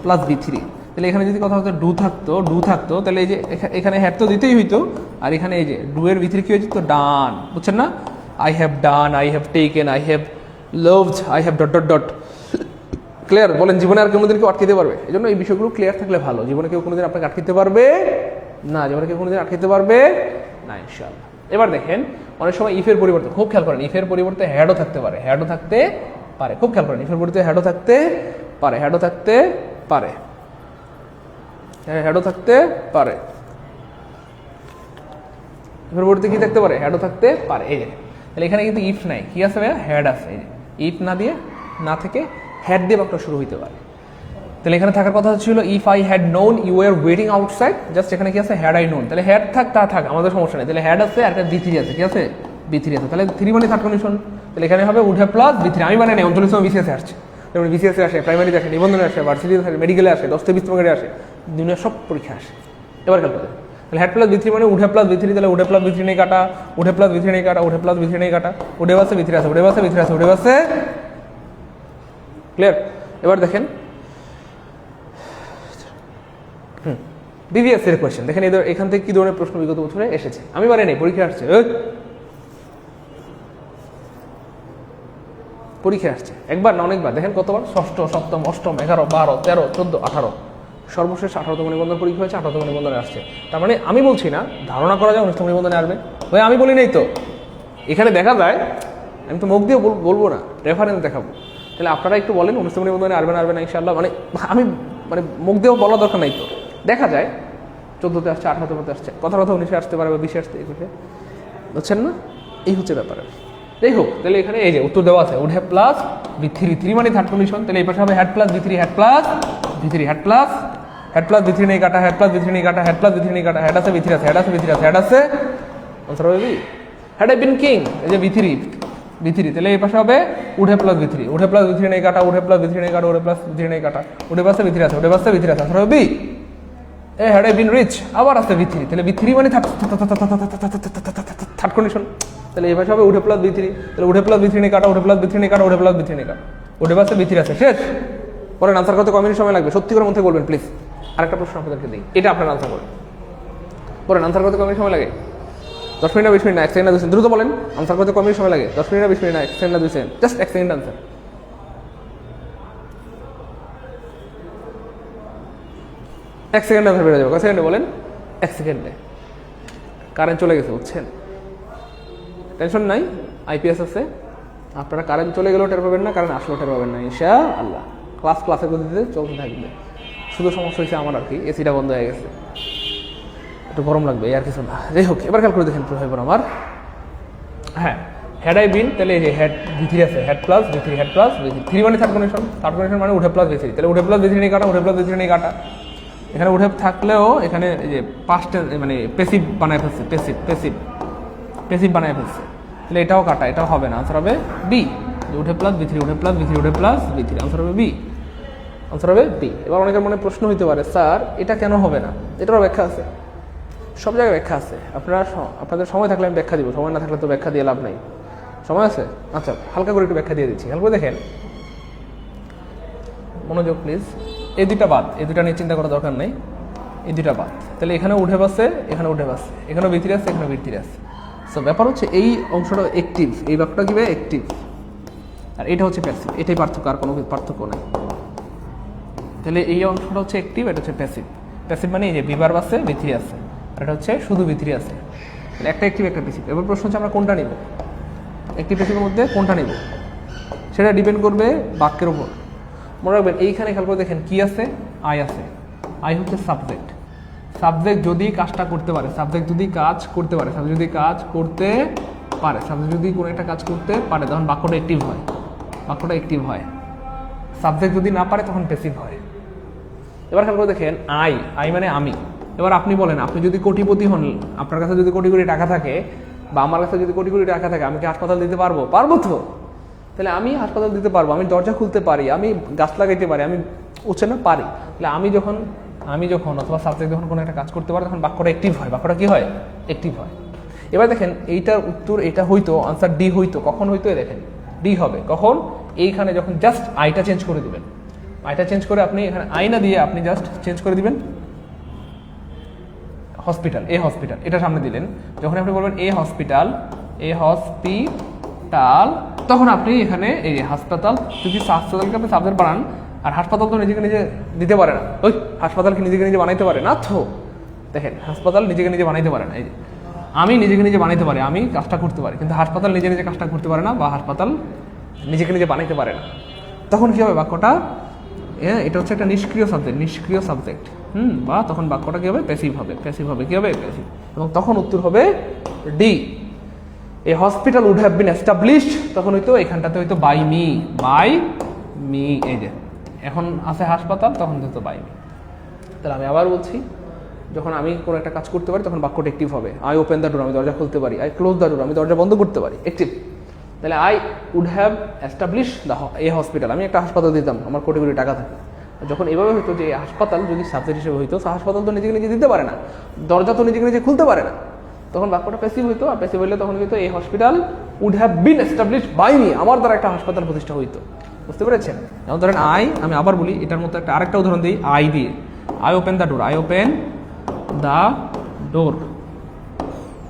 প্লাস ভিতরি, তাহলে এখানে যদি কথা হতো ডু থাকতো, ডু থাকতো, তাহলে এই যে এখানে হেড তো দিতেই হইতো, আর এখানে এই যে ডু এর ভিতরি কি হয়ে যেত? ডান। বুঝছেন না? I have done, I have taken, I have loved, I have dot dot dot. Clear? বলেন জীবনে আর কোনোদিন কেউ আটকাতে পারবে? এই জন্য এই বিষয়গুলো ক্লিয়ার থাকলে ভালো। জীবনে কেউ কোনোদিন আপনাকে আটকাতে পারবে না, জীবনে কেউ কোনোদিন আটকাতে পারবে না ইনশাআল্লাহ। এবার দেখেন অনেক সময় ইফের পরিবর্তে, খুব খেয়াল করেন, ইফের পরিবর্তে হ্যাডও থাকতে পারে, হ্যাডও থাকতে পারে, খুব খেয়াল করেন, ইফের পরিবর্তে হ্যাডও থাকতে পারে, হ্যাডও থাকতে পারে, হ্যাডও থাকতে পারে। ইফের পরিবর্তে কি থাকতে পারে? হ্যাডও থাকতে পারে। এই যে তাহলে এখানে কিন্তু ইফ নাই, কি আছে ভাইয়া? হ্যাড আছে। এই যে ইফ না দিয়ে, না থেকে হ্যাড দিয়ে বাক্য শুরু হইতে পারে। তাহলে এখানে থাকার কথা ছিল if I had known you are waiting outside, just এখানে কি আছে? Had I known. তাহলে হ্যাড থাক তা থাক, আমাদের সমস্যা নেই। তাহলে হ্যাড আছে আর একটা বি থ্রি আছে, কি আছে? বি থ্রি আছে। তাহলে থ্রি মানে থার্ড কন্ডিশন, তাহলে এখানে হবে would have plus V three. আমি মানে নেই, 39 বিসিএসে আসছে, যেমন বিসিএসে আসে, প্রাইমারিতে আসে, নিবন্ধনে আসে, ভার্সিটিতে আসে, মেডিকেলে আসে, 10 থেকে 20 মার্কেটে আসে, দুনিয়ার সব পরীক্ষা আসে। এবার খেয়াল করতে, তাহলে হ্যাড প্লাস বি থ্রি মানে would have plus V three, তাহলে would have plus V three নেই কাটা, would have plus V three নেই কাটা, would have plus V three নেই কাটা, উডে বাসে বি থ্রি আছে, উডে বাসে বি থ্রি আছে, উডে বাসে। ক্লিয়ার? এবার দেখেন বিবিএস এর কোয়েশ্চেন দেখেন, এখান থেকে কি ধরনের প্রশ্ন বিগত বছরে এসেছে। আমি মানে নেই, পরীক্ষা আসছে, পরীক্ষা আসছে একবার না অনেকবার। দেখেন কতবার? ষষ্ঠ, সপ্তম, অষ্টম, 11, 12, 13, 14, 18, সর্বশেষ 18তম নিবন্ধন পরীক্ষা হয়েছে, 18তম নিবন্ধনে আসছে। তার মানে আমি বলছি না, ধারণা করা যায় 19তম নিবন্ধনে আসবে। ভাই আমি বলি নাই তো, এখানে দেখা যায়, আমি তো মুখ দিয়ে বলবো না, রেফারেন্স দেখাবো। তাহলে আপনারা একটু বলেন 19তম নিবন্ধনে আসবে না ইনশাআল্লাহ? মানে আমি মানে মুখ দিয়েও বলা দরকার নাই তো, দেখা যায় 14তে আসছে, 18তে আসছে, কথা 19-এ আসতে পারে, বা 20-এ আসতে, 21-এ, বুঝছেন না? এই হচ্ছে ব্যাপার। যাই হোক, তাহলে এখানে এই যে উত্তর দেওয়া আছে would have plus V three, three মানে থার্ড কন্ডিশন, তাহলে এই পাশে হবে had plus V three, had plus V three, had plus, had plus V three নেই কাটা, হ্যাড প্লাস বি থ্রি নেই কাটা, হ্যাড প্লাস বি থ্রি নেই কাটা, হ্যাড আছে বি থ্রি আছে, হ্যাড আছে বি থ্রি আছে, হ্যাড আছে, আনসার হবে B. Had I been king, এই যে বি থ্রি, বি থ্রি, তাহলে এই পাশে হবে would have plus V three, would have plus V three নেই কাটা, would have plus V three নেই কাটা, would have plus V three নেই কাটা, উডে বাসে বি থ্রি আছে, উডে বাসে বি থ্রি আছে, আনসার হবে বি। এ হ্যাড আই বিন রিচ, আবার আছে বি থ্রি, তাহলে বি থ্রি মানে থার্ড কন্ডিশন, তাহলে এই পাশে হবে উডে প্লাস বি থ্রি, তাহলে উডে প্লাস বি থ্রি নেই কাটা, উডে প্লাস বি থ্রি নেই কাটা, উডে প্লাস বি থ্রি নেই কাটা, উডে বাসে বি থ্রি আছে, শেষ। পরে আনসার করতে কত মিনিট সময় লাগবে? সত্যি করে মধ্যে বলবেন প্লিজ। আরেকটা প্রশ্ন আপনাদেরকে দিই, এটা আপনার আনসার করেন। পরে আনসার করতে কত মিনিট সময় লাগে? 10 মিনিট না 20 মিনিট না 1 সেকেন্ড না 2 সেকেন্ড? দ্রুত বলেন, আনসার করতে কত মিনিট সময় লাগে? 10 মিনিট না 20 মিনিট না 1 সেকেন্ড না 2 second? Just 1 second answer. 1 second answer বেড়ে যাবে। কত সেকেন্ডে বলেন? 1 সেকেন্ডে। কারেন্ট চলে গেছে, বুঝছেন? টেনশন নাই, আইপিএস আছে, আপনারা কারেন্ট চলে গেলেও টের পাবেন না, কারেন্ট আসলেও টের পাবেন না ইনশাআল্লাহ। ক্লাসের গতিতে চলতে থাকবে। শুধু সমস্যা হয়েছে আমার আর কি, এসিটা বন্ধ হয়ে গেছে, একটু গরম লাগবে আর কিছু না। যাই হোক, এবার খেয়াল করে দেখেন প্রভাব আমার। হ্যাঁ, হ্যাড আই বিন, তাহলে এই যে হ্যাড বি থ্রি আছে, had plus V three, had plus V three, three মানে থার্ড কন্ডিশন, থার্ড কন্ডিশন মানে উঠে প্লাস বি থ্রি, তাহলে উঠে প্লাস বি থ্রি নেই কাটা, উঠে প্লাস বি থ্রি নেই কাটা। এখানে উঠে থাকলেও এখানে এই যে পাস্ট মানে পেসিভ বানায় ফেলছে, পেসিভ পেসিভ পেসিভ বানায় ফেলছে, তাহলে এটাও কাটা, এটাও হবে না, আনসার হবে বি। উঠে প্লাস বি থ্রি, উঠে প্লাস বি থ্রি, উঠে প্লাস বি থ্রি, আনসার হবে বি, আনসার হবে বি। এবার অনেকের মনে প্রশ্ন হইতে পারে, স্যার এটা কেন হবে না? এটারও ব্যাখ্যা আছে, সব জায়গায় ব্যাখ্যা আছে। আপনাদের সময় থাকলে আমি ব্যাখ্যা দিব, সময় না থাকলে তো ব্যাখ্যা দিয়ে লাভ নাই। সময় আছে? আচ্ছা, হালকা করে একটু ব্যাখ্যা দিয়ে দিচ্ছি, খেয়াল করে দেখেন, মনোযোগ প্লিজ। এই দুইটা বাদ, এই দুইটা নিয়ে চিন্তা করার দরকার নেই, এই দুইটা বাদ। তাহলে এখানে উঠে বাসে, এখানে উঠে বাসে, এখানেও ভিতরে আছে, এখানে ভিতরে আছে। সো ব্যাপার হচ্ছে এই অংশটা অ্যাক্টিভ, এই বাক্যটা কি অ্যাক্টিভ, আর এটা হচ্ছে প্যাসিভ। এটাই পার্থক্য, আর কোনো পার্থক্য নেই। তাহলে এই অংশটা হচ্ছে অ্যাক্টিভ, এটা হচ্ছে প্যাসিভ। প্যাসিভ মানে এই যে বিবার বাসে ভিতরে আছে, আর এটা হচ্ছে শুধু ভিতরে আছে। তাহলে একটা অ্যাক্টিভ, একটা প্যাসিভ। এবার প্রশ্ন হচ্ছে আমরা কোনটা নিব, অ্যাক্টিভ প্যাসিভের মধ্যে কোনটা নিব, সেটা ডিপেন্ড করবে বাক্যের উপর। মনে রাখবেন এইখানে খেয়াল করে দেখেন কি আছে, আই আছে। আই হচ্ছে সাবজেক্ট। সাবজেক্ট যদি কাজটা করতে পারে, সাবজেক্ট যদি কাজ করতে পারে, সাবজেক্ট যদি কাজ করতে পারে, সাবজেক্ট যদি কোনো একটা কাজ করতে পারে, তখন বাক্যটা অ্যাক্টিভ হয়, বাক্যটা অ্যাক্টিভ হয়। সাবজেক্ট যদি না পারে তখন প্যাসিভ হয়। এবার খেয়াল করে দেখেন আই, আই মানে আমি। এবার আপনি বলেন, আপনি যদি কোটিপতি হন, আপনার কাছে যদি কোটি কোটি টাকা থাকে, বা আমার কাছে যদি কোটি কোটি টাকা থাকে, আমি কি হাসপাতাল দিতে পারবো? পারবো তো। তাহলে আমি হাসপাতাল দিতে পারবো, আমি দরজা খুলতে পারি, আমি গাছ লাগাইতে পারি, আমি উঠছে না পারি। তাহলে আমি যখন অথবা সাবজেক্ট যখন কোনো একটা কাজ করতে পারে, তখন বাক্যটা অ্যাক্টিভ হয়। বাক্যটা কি হয়? অ্যাক্টিভ হয়। এবার দেখেন এইটার উত্তর এটা হইতো, আনসার ডি হইতো। কখন হইতো? দেখেন ডি হবে কখন, এইখানে যখন জাস্ট আইটা চেঞ্জ করে দিবেন। আইটা চেঞ্জ করে আপনি এখানে আই না দিয়ে আপনি জাস্ট চেঞ্জ করে দিবেন হসপিটাল, এ হসপিটাল, এটা সামনে দিলেন। যখন আপনি বলবেন এ হসপিটাল, এ হসপিটাল, তখন আপনি এখানে এই যে হাসপাতাল, যদি হাসপাতালকে আপনি সাবজেক্ট বানান, আর হাসপাতাল তো নিজেকে নিজে দিতে পারে না। ওই হাসপাতালকে নিজেকে নিজে বানাইতে পারে না তো। দেখেন হাসপাতাল নিজেকে নিজে বানাইতে পারে না। এই যে আমি নিজেকে নিজে বানাইতে পারি, আমি কাজটা করতে পারি, কিন্তু হাসপাতাল নিজে নিজে কাজটা করতে পারে না, বা হাসপাতাল নিজেকে নিজে বানাইতে পারে না। তখন কি হবে বাক্যটা? এটা হচ্ছে একটা নিষ্ক্রিয় সাবজেক্ট, নিষ্ক্রিয় সাবজেক্ট। বা তখন বাক্যটা কি হবে? প্যাসিভ হবে। প্যাসিভ হবে কি হবে? প্যাসিভ। এবং তখন উত্তর হবে D. A hospital would have been established, তখন হয়তো এখানটাতে হয়তো বাই মি, বাই মি। এই যে এখন আছে হাসপাতাল, তখন হয়তো বাই মি। তাহলে আমি আবার বলছি, যখন আমি কোনো একটা কাজ করতে পারি, তখন বাক্যটা অ্যাক্টিভ হবে। আই ওপেন দ্য ডোর, আমি দরজা খুলতে পারি। আই ক্লোজ দ্য ডোর, আমি দরজা বন্ধ করতে পারি। অ্যাক্টিভ। তাহলে I would have establish the a hospital, আমি একটা হাসপাতাল দিতাম, আমার কোটি কোটি টাকা থাকে। যখন এভাবে হইতো যে হাসপাতাল যদি সাবজেক্ট হিসেবে হইতো, হাসপাতাল তো নিজেকে নিজে দিতে পারে না, দরজা তো নিজেকে নিজে খুলতে পারে না, তখন বাক্যটা প্যাসিভ হইতো। আর প্যাসিভ হইলে তখন হইতো এই hospital would have been establish by me, আমার দ্বারা একটা হাসপাতাল প্রতিষ্ঠা হইতো। বুঝতে পেরেছেন? যেমন ধরেন আমি আবার বলি, এটার মতো একটা আরেকটা উদাহরণ দিই আই দিয়ে। I open the door, I open the door.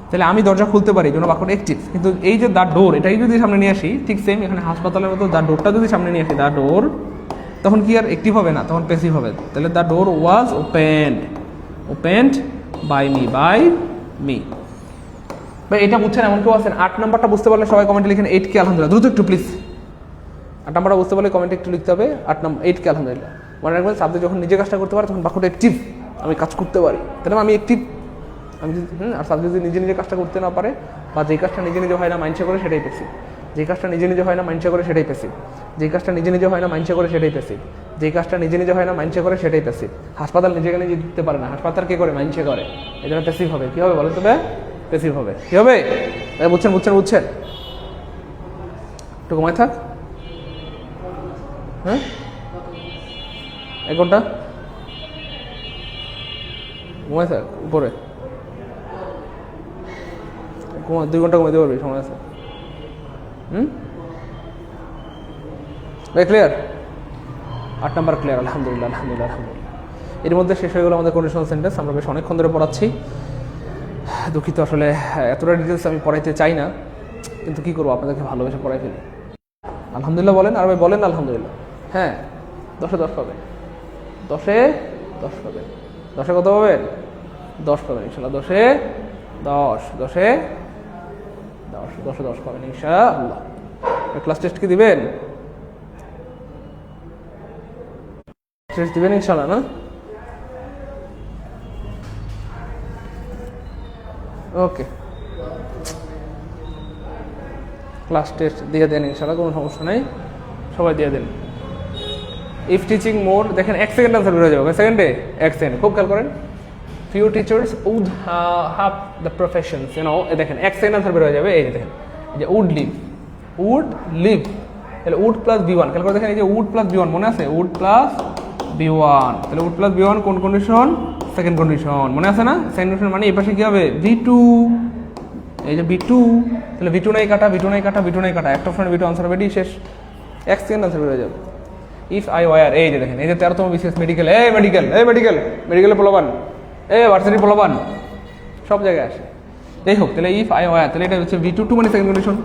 তাহলে আমি দরজা খুলতে পারি, জন্য বাক্যটা অ্যাক্টিভ। কিন্তু এই যে দ্য ডোর, এটাই যদি সামনে নিয়ে আসি, ঠিক সেম এখানে হাসপাতালের মতো দ্য ডোরটা যদি সামনে নিয়ে আসি, দ্য ডোর, তখন কি আর অ্যাক্টিভ হবে না, তখন প্যাসিভ হবে। তাহলে the door was opened, opened by me, by me. ভাই এটা বুঝছেন? এমন কেউ আছেন? 8 নাম্বারটা বুঝতে পারলে সবাই কমেন্টে লিখেন 8 কে আলহামদুলিল্লাহ। দ্রুত একটু প্লিজ 8 নাম্বারটা বুঝতে পারলে কমেন্টে একটু লিখতে হবে 8 কে আলহামদুলিল্লাহ। মনে রাখবেন সাবজেক্ট যখন নিজে কাজটা করতে পারে, তখন বাক্যটা অ্যাক্টিভ, আমি কাজ করতে পারি, তাহলে আমি অ্যাক্টিভ। আমি যদি আর সাবজেক্ট যদি নিজে নিজে কাজটা করতে না পারে, বা যেই কাজটা নিজে নিজে হয় না মাইন্ডসে করে, সেটাই প্যাসিভ। যেই কাজটা নিজে নিজে হয় না মাইন্ডসে করে, সেটাই প্যাসিভ। যেই কাজটা নিজে নিজে হয় না মাইন্ডসে করে, সেটাই প্যাসিভ। যেই কাজটা নিজে নিজে হয় না মাইন্ডসে করে, সেটাই প্যাসিভ। হাসপাতাল নিজেকে নিজে দিতে পারে না, হাসপাতাল কে করে? মাইন্ডসে করে, এই জন্য প্যাসিভ হবে। কি হবে বলো তবে? প্যাসিভ হবে। কি হবে? বুঝছেন? বুঝছেন? বুঝছেন? একটু ঘুমায় থাক। হ্যাঁ, 1 ঘন্টা ঘুমায় থাক, উপরে 2 ঘন্টা ঘুমাইতে পারবি, সময় আছে। ক্লিয়ার? 8 নাম্বার ক্লিয়ার, আলহামদুলিল্লাহ, আলহামদুলিল্লাহ, আলহামদুলিল্লাহ। এর মধ্যে শেষ হয়ে গেল আমাদের কন্ডিশনাল সেন্টেন্স। আমরা বেশ অনেকক্ষণ ধরে পড়াচ্ছি, দুঃখিত। আসলে এতটা ডিটেলস আমি পড়াইতে চাই না, কিন্তু কি করবো, আপনাদেরকে ভালোবেসে পড়াই ফেলি। আলহামদুলিল্লাহ বলেন, আর ভাই বলেন আলহামদুলিল্লাহ। হ্যাঁ, 10-এ 10 পাবেন, 10-এ 10 পাবেন। 10-এ কত পাবেন? 10 পাবেন ইনশাল্লাহ। 10-এ 10, 10-এ 10, 10-এ 10 পাবেন ইনশাআল্লাহ। ক্লাস টেস্ট কি দিবেন? টেস্ট দিবেন ইনশাআল্লাহ না? ওকে, ক্লাস টেস্ট দিয়ে দেন ইনশাআল্লাহ, কোনো সমস্যা নেই, সবাই দিয়ে দেন। ইফ টিচিং মোর, দেখেন 1 সেকেন্ড আনসার বের হয়ে যাবে, সেকেন্ডে 1 সেকেন্ড, খুব খেয়াল করেন। Few teachers would have the professions, দেখেন 1 সেকেন্ড আনসার বের হয়ে যাবে। এই যে দেখেন, এই যে উড লিভ, উড লিভ, তাহলে উড প্লাস B1, খেয়াল করে দেখেন, এই যে উড প্লাস B1 মনে আছে? উড প্লাস B1, তাহলে উড প্লাস B1 কোন কন্ডিশন? সেকেন্ড কন্ডিশন, মনে আছে না? সেকেন্ড কন্ডিশন মানে এই পাশে কি হবে? V2, এই যে B2, তাহলে V2 নাই কাটা, V2 নাই কাটা, V2 নাই কাটা, একটা অপশনে V2 আনসার হবে, শেষ। 1 সেকেন্ড আনসার বের হয়ে যাবে। ইফ আই ওয়ার, এই যে দেখেন, এই যে 13তম বিসিএস মেডিকেল, মেডিকেলে পোলাবান, ভার্সিটি পোলাবান, সব জায়গায় আসে। যাই হোক, তাহলে ইফ আই ওয়ার, তাহলে এটা হচ্ছে V2 টু মানে সেকেন্ড কন্ডিশন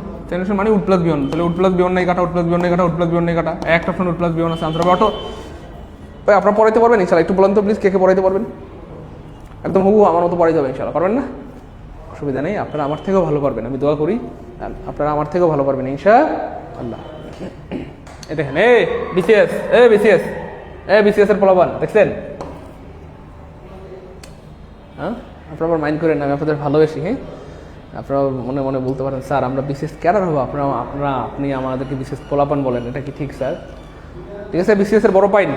মানে উড প্লাস বিয়ন, তাহলে উড প্লাস বিয়ন নাই কাটা, উড প্লাস বিয়ন নাই কাটা, উড প্লাস বিয়ন নাই কাটা, একটা অপশন উড প্লাস বিয়ন আছে, আনসার হবে অটো। ভাই আপনারা পড়াইতে পারবেন ইনশাল্লাহ? একটু বলেন তো প্লিজ, কে কে পড়াইতে পারবেন? একদম হুবু আমার মতো পড়াই যাবে ইনশাল্লাহ, পারবেন না? অসুবিধা নেই, আপনারা আমার থেকেও ভালো পারবেন, আমি দোয়া করি আপনারা আমার থেকেও ভালো পারবেন ইনশাআল্লাহ। এই দেখেন, বিসিএস এর পোলাপান দেখছেন? হ্যাঁ, আপনারা আবার মাইন্ড করেন না, আমি আপনাদের ভালোবেসি। হ্যাঁ, আপনারা মনে মনে বলতে পারেন স্যার আমরা বিসিএস ক্যাডার হবো, আপনি আমাদেরকে বিসিএস পোলাপান বলেন, এটা কি ঠিক স্যার? ঠিক আছে, বিসিএস এর বড় পাইন,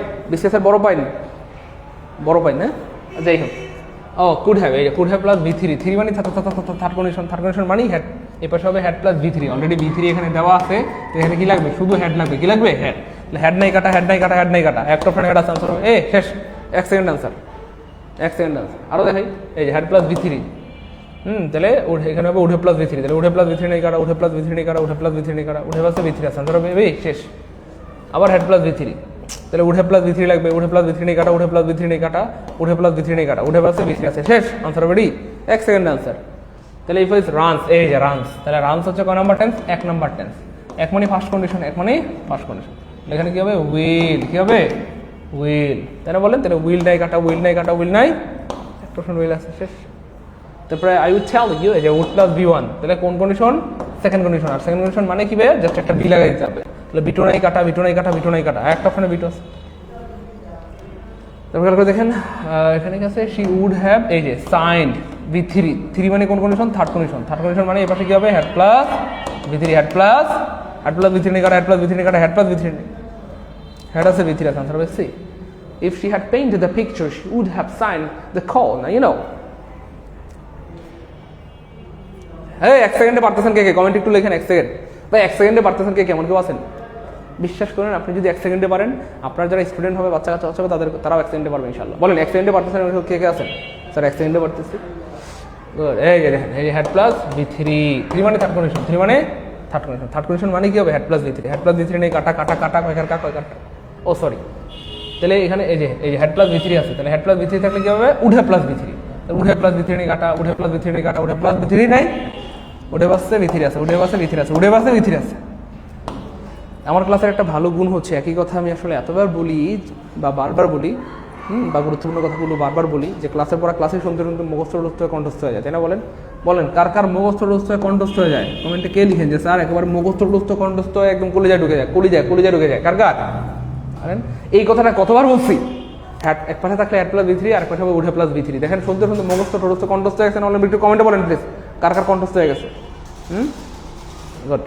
হ্যাঁ, যাই হোক। কুড হ্যাভ, এই যে কুড হ্যাভ প্লাস V3, 3 মানে থার্ড কন্ডিশন মানেই হেড, এই পাশে হবে head plus V3, already V3 এখানে দেওয়া আছে, তো এখানে কি লাগবে? শুধু হেড লাগবে। কি লাগবে? হেড নাই কাটা, একটা অপশন হেড আছে, আনসার হবে শেষ, 1 সেকেন্ড আনসার। আরো দেখাই, এই যে হেড প্লাস V3, তাহলে এখানে হবে উঠে প্লাস V3, তাহলে উঠে প্লাস V3 নেই কাটা, উঠে প্লাস V3 নেই কাটা, উঠে প্লাস V3 নেই কাটা, উঠে প্লাস V3 আছে, আনসার হবে শেষ। আবার হেড প্লাস V3, তাহলে উঠে প্লাস V3 লাগবে, উঠে প্লাস V3 নেই কাটা, উঠে প্লাস V3 নেই কাটা, উঠে প্লাস V3 নেই কাটা, উঠে প্লাস V3 আছে, শেষ, আনসার হবে 1 সেকেন্ড আনসার। তাহলে ইফ ইজ রানস, এই যে রানস, তাহলে রানস হচ্ছে কয় নাম্বার টেন্স? 1 number tense. 1 মানে ফার্স্ট কন্ডিশন, এখানে কি হবে? উইল, কি হবে? উইল, তাহলে বলেন, তাহলে উইল নাই কাটা, উইল নাই, একটা অপশন উইল আছে, শেষ। তারপরে আই উইল টেল ইউ, এই যে উড প্লাস V1, তাহলে কোন কন্ডিশন? Second condition. আর সেকেন্ড কন্ডিশন মানে কি ভাই? জাস্ট একটা বি লাগাই দিতে হবে, তাহলে V2 নাই কাটা, একটা অপশনে V2 আছে। তারপর করে দেখেন, এখানে কি আছে? শি উড হ্যাভ, এই যে সাইন্ড V3, 3 মানে কোন কন্ডিশন? থার্ড কন্ডিশন মানে এই পাশে কি হবে? Head plus V3, had plus V3 নেই কাটা, হেড প্লাস V3 নেই কাটা, হেড প্লাস V3 নেই, হেড আছে V3 আছে, আনসার হবে C. If she had painted the picture, she would have signed the call. Now you know. Hey, 1 সেকেন্ডে পারতেছেন কে? কমেন্ট একটু লেখেন 1 সেকেন্ড। ভাই 1 সেকেন্ডে পারতেছেন কে? কেমন কেউ আছেন? বিশ্বাস করেন, আপনি যদি 1 সেকেন্ডে পারেন, আপনার যারা স্টুডেন্ট হবে, বাচ্চা কাচ্চা হবে, তারাও 1 সেকেন্ডে পারবে ইনশাআল্লাহ। বলেন 1 সেকেন্ডে পারতেছেন কে কে আছেন? স্যার 1 সেকেন্ডে পারতেছি। গুড, এই যে দেখেন, এই যে হেড প্লাস V3, 3 মানে থার্ড কন্ডিশন মানে কি হবে? হেড প্লাস V3 নেই কাটা, ও সরি, তাহলে এখানে এই যে হেড প্লাস V3 আছে, তাহলে হেড প্লাস V3 থাকলে কি হবে? উঠে প্লাস V3, উঠে প্লাস V3 নেই কাটা, উঠে প্লাস V3 নেই কাটা, উঠে প্লাস V3 নাই, উঠে বাসছে V3 আছে, উঠে বাসছে V3 আছে। আমার ক্লাসের একটা ভালো গুণ হচ্ছে, একই কথা আমি আসলে এতবার বলি বা বারবার বলি, বা গুরুত্বপূর্ণ কথাগুলো বারবার বলি, যে ক্লাসের পর ক্লাসে শুনতে মুখস্থ হয়ে কণ্ঠস্থ হয়ে যায়, তাই না? বলেন কার মুখস্থ হয়ে কণ্ঠস্থ হয়ে যায়? কমেন্টে কে লিখেন যে স্যার একেবারে মুখস্থ কণ্ঠস্থ হয়ে একদম কলিজায় ঢুকে যায়, কলিজায় ঢুকে যায়? কার? এই কথাটা কতবার বলছি? এক পাশে থাকলে হেড প্লাস V3, আর এক পাশে হবে উঠে প্লাস V3। দেখেন শুনতে মুখস্থ কণ্ঠস্থ হয়ে গেছে, নাহলে একটু কমেন্টে বলেন প্লিজ, কার কণ্ঠস্থ হয়ে গেছে? গুড,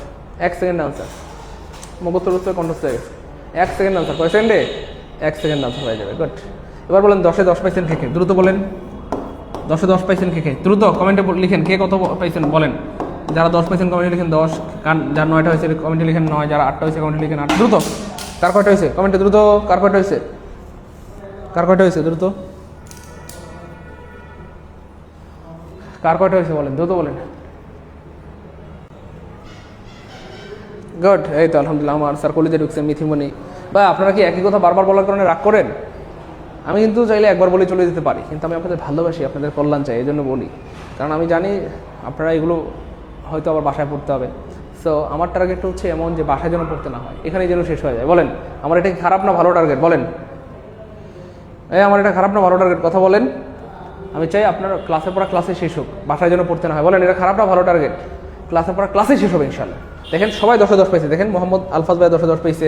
1 সেকেন্ড আনসার, মুখস্থ কণ্ঠস্থ হয়ে গেছে, 1 সেকেন্ড আনসার। কয় সেকেন্ডে? 1 সেকেন্ড আনসার হয়ে যাবে। গুড, এবার বলেন 10-এ 10 পাইছেন কে? দ্রুত বলেন, 10-এ 10 পাইছেন কে? দ্রুত কমেন্টে লিখেন, কে কত পাইছেন বলেন। যারা 10 পাইছেন কমেন্টে লিখেন 10, যার 9টা হয়েছে কমেন্টে লিখেন 9, যারা 8টা হয়েছে কমেন্টে লিখেন 8। দ্রুত, কার কয়টা হয়েছে কমেন্টে? দ্রুত, কার কয়টা হয়েছে? দ্রুত, কার কয়টা হয়েছে বলেন, দ্রুত বলেন। গুড, এই তো আলহামদুলিল্লাহ, আমার স্যার কলেজে ঢুকছে মিথিমণি। বা আপনারা কি একই কথা বারবার বলার কারণে রাগ করেন? আমি কিন্তু চাইলে একবার বলে চলে যেতে পারি, কিন্তু আমি আপনাদের ভালোবাসি, আপনাদের কল্যাণ চাই, এই জন্য বলি। কারণ আমি জানি আপনারা এগুলো হয়তো আবার বাসায় পড়তে হবে। সো আমার টার্গেট হচ্ছে এমন যে বাসায় যেন পড়তে না হয়, এখানেই যেন শেষ হয়ে যায়। বলেন আমার এটা খারাপ না ভালো টার্গেট? বলেন আমার এটা খারাপ না ভালো টার্গেট? কথা বলেন। আমি চাই আপনার ক্লাসের পড়া ক্লাসে শেষ হোক, বাসায় যেন পড়তে না হয়। বলেন এটা খারাপ না ভালো টার্গেট? ক্লাসের পড়া ক্লাসে শেষ হবে ইনশাল্লাহ। দেখেন সবাই 10-এ 10 পাইছে, দেখেন মোহাম্মদ আলফাজ ভাই 10-এ 10 পাইছে,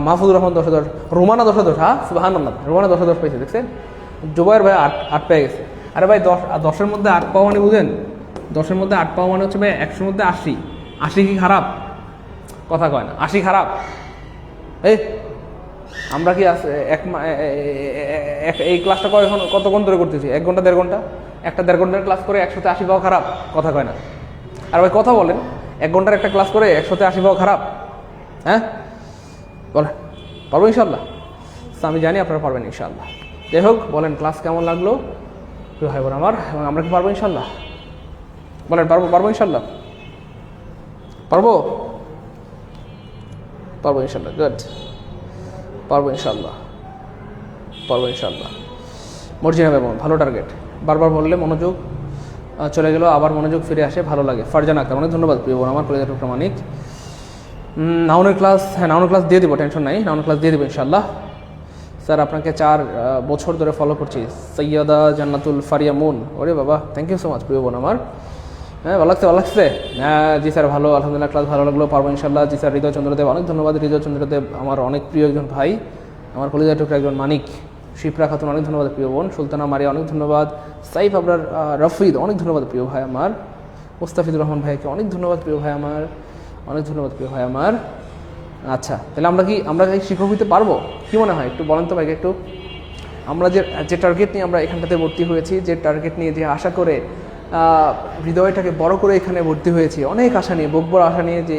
মাহফুজুর রহমান 10-এ 10, রোমানা 10-এ 10, হ্যাঁ সুবহানাল্লাহ, রোমানা 10-এ 10 পাইছে, দেখছেন? জুবাইর ভাই 8 পেয়ে গেছে। আরে ভাই 10-এর মধ্যে 8 পাওয়া মানে বুঝেন? 10-এর মধ্যে 8 পাওয়া মানে হচ্ছে ভাই 100-এর মধ্যে 80। 80 কি খারাপ? কথা কয় না, 80 খারাপ? আমরা কি এই ক্লাসটা এখন কতক্ষণ ধরে করতেছি? 1 ঘন্টা 1.5 ঘন্টা, একটা 1.5 ঘন্টার ক্লাস করে 100-তে 80 পাওয়া খারাপ? কথা কয় না। আর ভাই কথা বলেন, 1 ঘন্টার একটা ক্লাস করে 100-তে 80 পাওয়া খারাপ? হ্যাঁ বলেন, পারবো ইনশাল্লাহ? আমি জানি আপনারা পারবেন ইনশাল্লাহ। যাই হোক, বলেন ক্লাস কেমন লাগলো ভাই বোন আমার, এবং আমরা কি পারবো ইনশাল্লাহ? বলেন পারবো ইনশাল্লাহ? পারবো ইনশাল্লাহ। গুড, পারবো ইনশাল্লাহ, পারবো ইনশাল্লাহ। মর্জিনা বেগম, ভালো টার্গেট, বারবার বললে মনোযোগ চলে গেল, আবার মনোযোগ ফিরে আসে, ভালো লাগে। ফারজানা আক্তার, অনেক ধন্যবাদ প্রিয় বোন আমার, কলেজের প্রমাণিক। নাউনের ক্লাস, হ্যাঁ নাউনের ক্লাস দিয়ে দেবো, টেনশন নাই, নাউনের ক্লাস দিয়ে দেবো ইনশাল্লাহ। স্যার আপনাকে 4 বছর ধরে ফলো করছি, সৈয়দা জান্নাতুল ফারিয়া মুন। ওরে বাবা, থ্যাংক ইউ সো মাচ প্রিয় বোন আমার। হ্যাঁ ভালো লাগছে, ভালো লাগছে। হ্যাঁ জি স্যার, ভালো, আলহামদুলিল্লাহ, ক্লাস ভালো লাগলো, পারবো ইনশাল্লাহ। জি স্যার। হৃদয় চন্দ্রদেব, অনেক ধন্যবাদ। হৃদয় চন্দ্রদেব আমার অনেক প্রিয় একজন ভাই, আমার কলেজের টুকরা একজন মানিক। শিপ্রা খাতুন, অনেক ধন্যবাদ প্রিয় বোন। সুলতানা মারিয়া, অনেক ধন্যবাদ। সাইফ আবরার রফিদ, অনেক ধন্যবাদ প্রিয় ভাই আমার। মুস্তাফিজুর রহমান ভাইকে অনেক ধন্যবাদ প্রিয় ভাই আমার, অনেক ধন্যবাদ প্রিয় ভাই আমার। আচ্ছা, তাহলে আমরা কি শিক্ষক হতে পারবো? কি মনে হয় একটু বলেন তো ভাইকে একটু। আমরা যে টার্গেট নিয়ে আমরা এখানটাতে ভর্তি হয়েছি, যে টার্গেট নিয়ে, যে আশা করে হৃদয়টাকে বড় করে এখানে ভর্তি হয়েছি, অনেক আশা নিয়ে, বড় আশা নিয়ে যে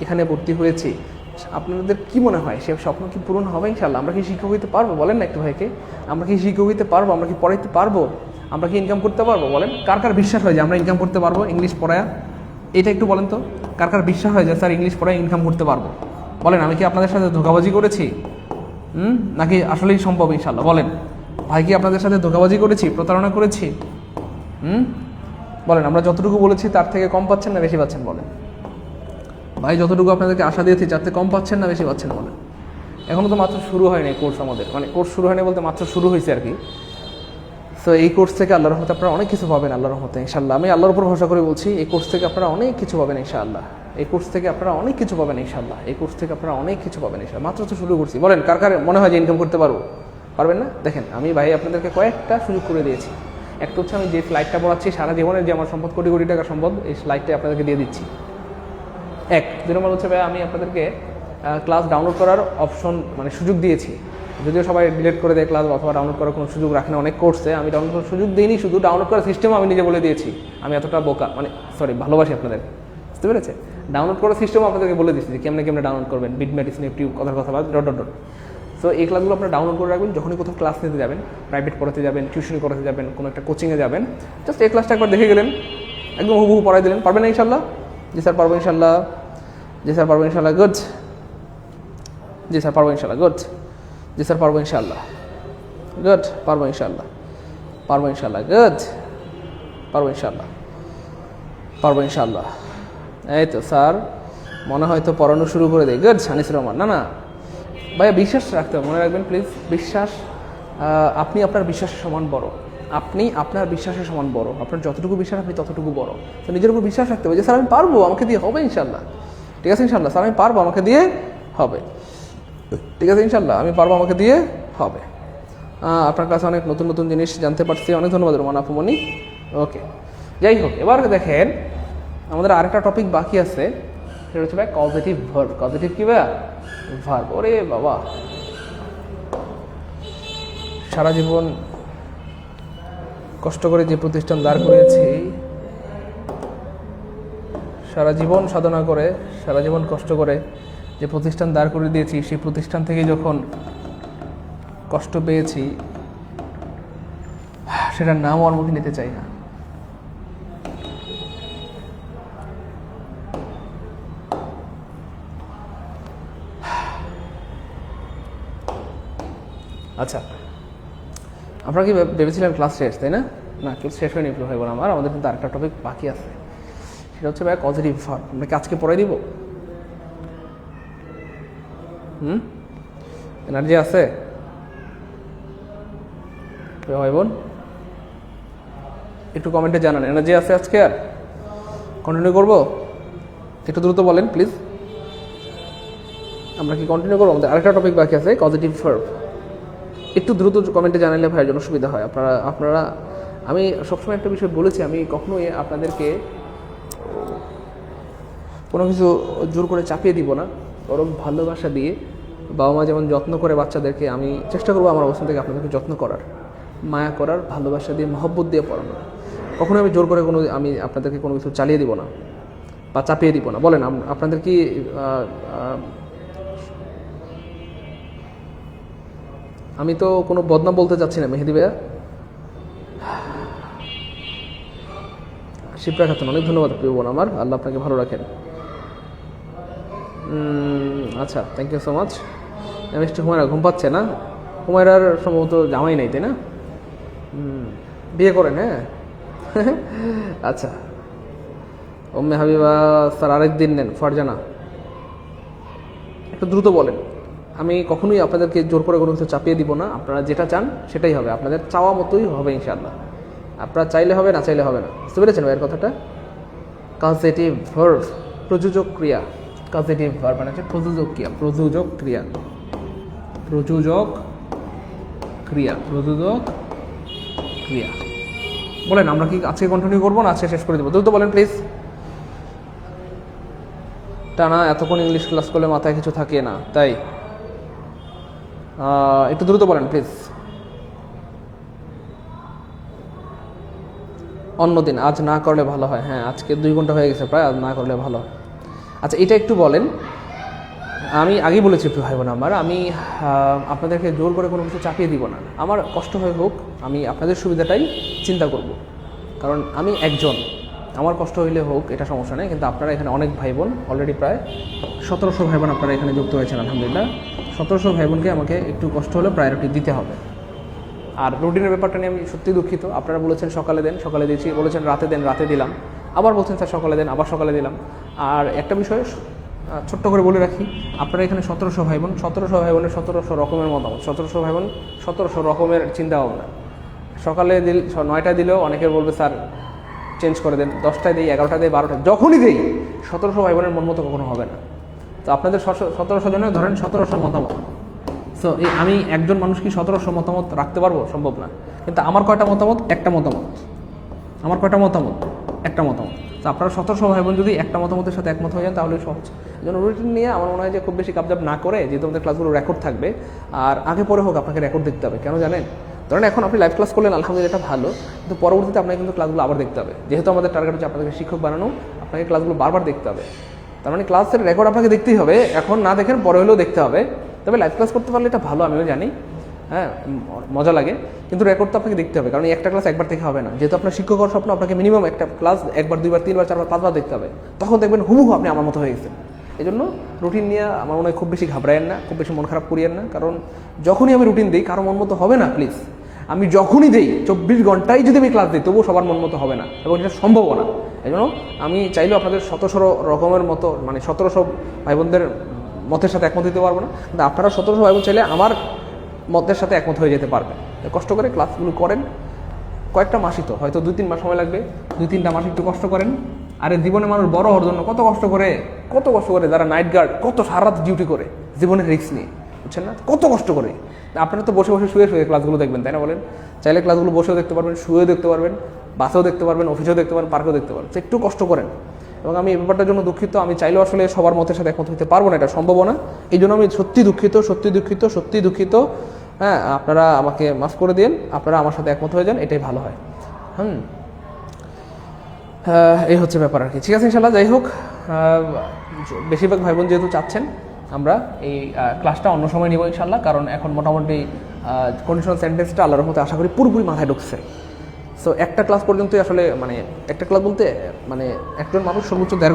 এখানে ভর্তি হয়েছি, আপনাদের কি মনে হয় সে স্বপ্ন কি পূরণ হবে ইনশাল্লাহ? আমরা কি শিক্ষক হতে পারবো? বলেন না একটু ভাইকে। আমরা কি শিক্ষক হতে পারবো? আমরা কি পড়াইতে পারবো? আমরা কি ইনকাম করতে পারবো? বলেন, কার কার বিশ্বাস হয় যে আমরা ইনকাম করতে পারবো ইংলিশ পড়ায়া? এটা একটু বলেন তো, কার কার বিশ্বাস হয় যে স্যার ইংলিশ পড়ায় ইনকাম করতে পারবো? বলেন, আমি কি আপনাদের সাথে ধোঁকাবাজি করেছি? নাকি আসলেই সম্ভব ইনশাল্লাহ? বলেন ভাই, কি আপনাদের সাথে ধোঁকাবাজি করেছি, প্রতারণা করেছি? বলেন, আমরা যতটুকু বলেছি তার থেকে কম পাচ্ছেন না বেশি পাচ্ছেন? বলেন ভাই, যতটুকু আপনাদেরকে আশা দিয়েছি তার থেকে কম পাচ্ছেন না বেশি পাচ্ছেন? বলেন। এখনও তো মাত্র শুরু হয়নি কোর্স আমাদের, মানে কোর্স শুরু হয়নি বলতে মাত্র শুরু হয়েছে আর কি। সো এই কোর্স থেকে আল্লাহর রহমতে আপনারা অনেক কিছু পাবেন আল্লাহর রহমতে ইনশাল্লাহ। আমি আল্লাহর উপর ভরসা করে বলছি, এই কোর্স থেকে আপনারা অনেক কিছু পাবেন ইনশাআল্লাহ। এই কোর্স থেকে আপনারা অনেক কিছু পাবেন ইনশাআল্লাহ। এই কোর্স থেকে আপনারা অনেক কিছু পাবেন ইনশাআল্লাহ। মাত্র তো শুরু করছি। বলেন, কার কার মনে হয় যে ইনকাম করতে পারবো? পারবেন না? দেখেন, আমি ভাই আপনাদেরকে কয়েকটা সুযোগ করে দিয়েছি। একটা হচ্ছে আমি যে স্লাইডটা পড়াচ্ছি, সারা জীবনের যে আমার সম্পদ, কোটি কোটি টাকার সম্পদ, এই স্লাইডটা আপনাদেরকে দিয়ে দিচ্ছি। 2 নম্বর হচ্ছে ভাই, আমি আপনাদেরকে ক্লাস ডাউনলোড করার অপশন, মানে সুযোগ দিয়েছি। যদিও সবাই ডিলিট করে দেয় ক্লাস, অথবা ডাউনলোড করার কোনো সুযোগ রাখে না অনেক কোর্সে, আমি ডাউনলোড করার সুযোগ দিইনি, শুধু ডাউনলোড করার সিস্টেম আমি নিজে বলে দিয়েছি। আমি এতটা বোকা, মানে সরি, ভালোবাসি আপনাদের, বুঝতে পেরেছে? ডাউনলোড করার সিস্টেম আপনাদেরকে বলে দিচ্ছি যে কেমনে ডাউনলোড করবেন, বিটম্যাট, স্ন্যাপটিউব, কথার কথা ডট। সো এই ক্লাসগুলো আপনারা ডাউনলোড করে রাখবেন। যখনই কোথাও ক্লাস নিতে যাবেন, প্রাইভেট পড়াতে যাবেন, টিউশনি করাতে যাবেন, কোনো একটা কোচিংয়ে যাবেন, জাস্ট এই ক্লাসটা একবার দেখে গেলেন, একদম হুবহু পড়াই দিলেন। পারবেন না ইনশাল্লাহ? জি স্যার পারবো ইনশাল্লাহ। জি স্যার পারবো ইনশাল্লাহ। গুড। জি স্যার পারবো ইনশাল্লাহ। গুড। জি স্যার পারবো ইনশাল্লাহ। গুড। পারবো ইনশাল্লাহ। পারবো ইনশাল্লাহ। গুড। পারবো ইনশাল্লাহ। পারবো ইনশাল্লাহ। এই তো স্যার মনে হয় তো পড়ানো শুরু করে দেয়। গুড। আনিসুর রহমান, না ভাইয়া, বিশ্বাস রাখতে হবে, মনে রাখবেন প্লিজ। বিশ্বাস, আপনি আপনার বিশ্বাসের সমান বড়। আপনি আপনার বিশ্বাসের সমান বড়। আপনার যতটুকু বিশ্বাস, আপনি ততটুকু বড়। তো নিজের উপর বিশ্বাস রাখতে হবে যে স্যার আমি পারবো, আমাকে দিয়ে হবে ইনশাল্লাহ। ঠিক আছে ইনশাল্লাহ? স্যার আমি পারবো, আমাকে দিয়ে হবে। ঠিক আছে ইনশাল্লাহ? আমি পারবো, আমাকে দিয়ে হবে। আপনার কাছে অনেক নতুন নতুন জিনিস জানতে পারছি, অনেক ধন্যবাদ রোমান আপুমনি। ওকে, যাই হোক, এবার দেখেন আমাদের আরেকটা টপিক বাকি আছে, সেটা হচ্ছে ভাই পজিটিভ ভার্ব। পজিটিভ কি ভাই? ভার্ব। ওরে বাবা, সারা জীবন কষ্ট করে যে প্রতিষ্ঠান দাঁড় করিয়েছি, সারা জীবন সাধনা করে, সারা জীবন কষ্ট করে যে প্রতিষ্ঠান দাঁড় করে দিয়েছি, সেই প্রতিষ্ঠান থেকে যখন কষ্ট পেয়েছি, সেটার নাম আর মুখে নিতে চাই না। আচ্ছা, আপনারা কি ভেবেছিলেন ক্লাস শেষ, তাই না? না, ক্লাস শেষ হয়নি ভাই বোন আমার, আমাদের কিন্তু আরেকটা টপিক বাকি আছে, সেটা হচ্ছে ভাই পজিটিভ ভার্ব। আমরা কি আজকে পড়াই দিব? এনার্জি আছে ভাই বোন? একটু কমেন্টে জানান এনার্জি আছে আজকে। আর কন্টিনিউ করবো? একটু দ্রুত বলেন প্লিজ। আমরা কি কন্টিনিউ করবো? আমাদের আরেকটা টপিক বাকি আছে, পজিটিভ ভার্ব। একটু দ্রুত কমেন্টে জানালে ভাইয়ের জন্য সুবিধা হয়। আপনারা আমি সবসময় একটা বিষয় বলেছি, আমি কখনোই আপনাদেরকে কোনো কিছু জোর করে চাপিয়ে দিব না, বরং ভালোবাসা দিয়ে, বাবা মা যেমন যত্ন করে বাচ্চাদেরকে, আমি চেষ্টা করবো আমার অবস্থান থেকে আপনাদেরকে যত্ন করার, মায়া করার, ভালোবাসা দিয়ে, মহব্বত দিয়ে পড়ানোর। কখনোই আমি জোর করে আমি আপনাদেরকে কোনো কিছু চালিয়ে দিব না বা চাপিয়ে দিব না। বলেন, আপনাদের কি আমি তো কোনো বদনাম বলতে চাচ্ছি না মেহেদি ভাইয়া। শিপ্রা খাতুন, অনেক ধন্যবাদ প্রিয় বোন আমার, আল্লাহ আপনাকে ভালো রাখেন। আচ্ছা, থ্যাংক ইউ সো মাচ। মিষ্টি হুমায়রা ঘুম পাচ্ছে না? হুমায়রার সম্ভবত জামাই নেই, তাই না? বিয়ে করেন? হ্যাঁ। আচ্ছা, উম্মে হাবিবা স্যার আরেকদিন নেন। ফারজানা একটু দ্রুত বলেন। আমি কখনোই আপনাদেরকে জোর করে কোনো কিছু চাপিয়ে দিব না। আপনারা যেটা চান সেটাই হবে, আপনাদের চাওয়া মতোই হবে ইনশাআল্লাহ। আপনারা চাইলে হবে, না চাইলে হবে না। বুঝতে পেরেছেন ভাইয়ের কথাটা? কজেটিভ ভার্ব, প্রযোজক ক্রিয়া। কজেটিভ ভার্ব মানে হচ্ছে প্রযোজক ক্রিয়া, প্রযোজক ক্রিয়া, প্রযোজক ক্রিয়া, প্রযোজক ক্রিয়া। বলেন, আমরা কি আজকে কন্টিনিউ করবো না আজকে শেষ করে দেবো? দ্রুত বলেন প্লিজ। টানা এতক্ষণ ইংলিশ ক্লাস করলে মাথায় কিছু থাকে না, তাই একটু দ্রুত বলেন প্লিজ। অন্যদিন, আজ না করলে ভালো হয়। হ্যাঁ, আজকে 2 ঘন্টা হয়ে গেছে প্রায়, আজ না করলে ভালো হয়। আচ্ছা, এটা একটু বলেন। আমি আগেই বলেছি একটু ভাই বোন আমার, আমি আপনাদেরকে জোর করে কোনো কিছু চাপিয়ে দিব না। আমার কষ্ট হয়ে হোক, আমি আপনাদের সুবিধাটাই চিন্তা করব। কারণ আমি একজন, আমার কষ্ট হইলে হোক, এটা সমস্যা নেই। কিন্তু আপনারা এখানে অনেক ভাই বোন, অলরেডি প্রায় 1700 ভাই বোন আপনারা এখানে যুক্ত হয়েছেন, আলহামদুলিল্লাহ। 1700 ভাই বোনকে আমাকে একটু কষ্ট হলেও প্রায়োরিটি দিতে হবে। আর রুটিনের ব্যাপারটা নিয়ে আমি সত্যি দুঃখিত। আপনারা বলেছেন সকালে দেন, সকালে দিয়েছি, বলেছেন রাতে দেন, রাতে দিলাম, আবার বলছেন স্যার সকালে দেন, আবার সকালে দিলাম। আর একটা বিষয় ছোট্ট করে বলে রাখি, আপনারা এখানে 1700 ভাই বোন, 1700 ভাই বোনের 1700 রকমের মতামত, 1700 ভাই বোন 1700 রকমের চিন্তা ভাবনা। সকালে 9টায় দিলেও অনেকে বলবে স্যার চেঞ্জ করে দেন, 10টায় দিই, 11টায় দিই, 12টায়, যখনই দিই 1700 ভাই বোনের মন মতো কখনো হবে না। তো আপনাদের 1700 জনের ধরেন 1700 মতামত। সো আমি একজন মানুষ কি 1700 মতামত রাখতে পারবো? সম্ভব না। কিন্তু আমার কয়টা মতামত? একটা মতামত। আমার কয়টা মতামত? একটা মতামত। তো আপনারা 1700 ভাই বোন যদি একটা মতামতের সাথে একমত হয়ে যান তাহলে সহজ। এই জন্য রুটিন নিয়ে আমার মনে হয় যে খুব বেশি কাবজাব না করে, যেহেতু আমাদের ক্লাসগুলো রেকর্ড থাকবে, আর আগে পরে হোক আপনাকে রেকর্ড দেখতে হবে। কেন জানেন? ধরেন এখন আপনি লাইভ ক্লাস করলেন, আলহামদুলিল্লাহ, এটা ভালো, কিন্তু পরবর্তীতে আপনাকে কিন্তু ক্লাসগুলো আবার দেখতে হবে। যেহেতু আমাদের টার্গেট হচ্ছে আপনাদেরকে শিক্ষক বানানো, আপনাকে ক্লাসগুলো বারবার দেখতে হবে। তার মানে ক্লাসের রেকর্ড আপনাকে দেখতেই হবে, এখন না দেখেন পরে হলেও দেখতে হবে। তবে লাইভ ক্লাস করতে পারলে এটা ভালো, আমিও জানি, হ্যাঁ মজা লাগে, কিন্তু রেকর্ড তো আপনাকে দেখতে হবে। কারণ একটা ক্লাস একবার দেখে হবে না। যেহেতু আপনার শিক্ষক হওয়ার স্বপ্ন, আপনাকে মিনিমাম একটা ক্লাস 1 বার 2 বার 3 বার 4 বার 5 বার দেখতে হবে। তখন দেখবেন হুবহু আপনি আমার মতো হয়ে গেছেন। এই জন্য রুটিন নিয়ে আমার মনে হয় খুব বেশি ঘাবড়ায়েন না, খুব বেশি মন খারাপ করিয়েন না। কারণ যখনই আমি রুটিন দিই কারো মন মতো হবে না, প্লিজ। আমি যখনই দিই 24 ঘন্টায় যদি আমি ক্লাস দিই তবুও সবার মন মতো হবে না, এবং এটা সম্ভবও না। এই জন্য আমি চাইলেও আপনাদের 1700 রকমের মতো, মানে 1700 ভাই বোনদের মতের সাথে একমত হতে পারবো না। কিন্তু আপনারা 1700 ভাই বোন চাইলে আমার মতের সাথে একমত হয়ে যেতে পারবেন। কষ্ট করে ক্লাসগুলো করেন, কয়েকটা মাসই তো, হয়তো 2-3 মাস সময় লাগবে, 2-3টা মাস একটু কষ্ট করেন। আরে জীবনে মানুষ বড় হওয়ার জন্য কত কষ্ট করে, কত কষ্ট করে, যারা নাইট গার্ড কত সারা রাত ডিউটি করে জীবনের রিস্ক নিয়ে, বুঝছেন না? কত কষ্ট করে। আপনারা তো বসে বসে শুয়ে শুয়ে ক্লাসগুলো দেখবেন, তাই না বলেন? চাইলে ক্লাসগুলো বসেও দেখতে পারবেন, শুয়েও দেখতে পারবেন, বাসেও দেখতে পারবেন, অফিসেও দেখতে পারবেন, পার্কেও দেখতে পারবেন। তো একটু কষ্ট করেন। এবং আমি এই ব্যাপারটার জন্য দুঃখিত, আমি চাইলেও আসলে সবার মতের সাথে একমত হতে পারবো না, এটা সম্ভব না। এই জন্য আমি সত্যি দুঃখিত, সত্যি দুঃখিত, সত্যি দুঃখিত। হ্যাঁ, আপনারা আমাকে মাফ করে দিন, আপনারা আমার সাথে একমত হয়ে যান, এটাই ভালো হয়। এই হচ্ছে ব্যাপার আর কি। ঠিক আছে, ইনশাল্লাহ। যাই হোক, বেশিরভাগ ভাই বোন যেহেতু চাচ্ছেন আমরা এই ক্লাসটা অন্য সময় নিব ইনশাল্লাহ, কারণ এখন মোটামুটি কন্ডিশনাল সেন্টেন্সটা আল্লাহর রহমতে আশা করি পুরোপুরি মাথায় ঢুকছে। সো একটা ক্লাস পর্যন্তই আসলে, মানে একটা ক্লাস বলতে মানে একজন মানুষ সর্বোচ্চ 1.5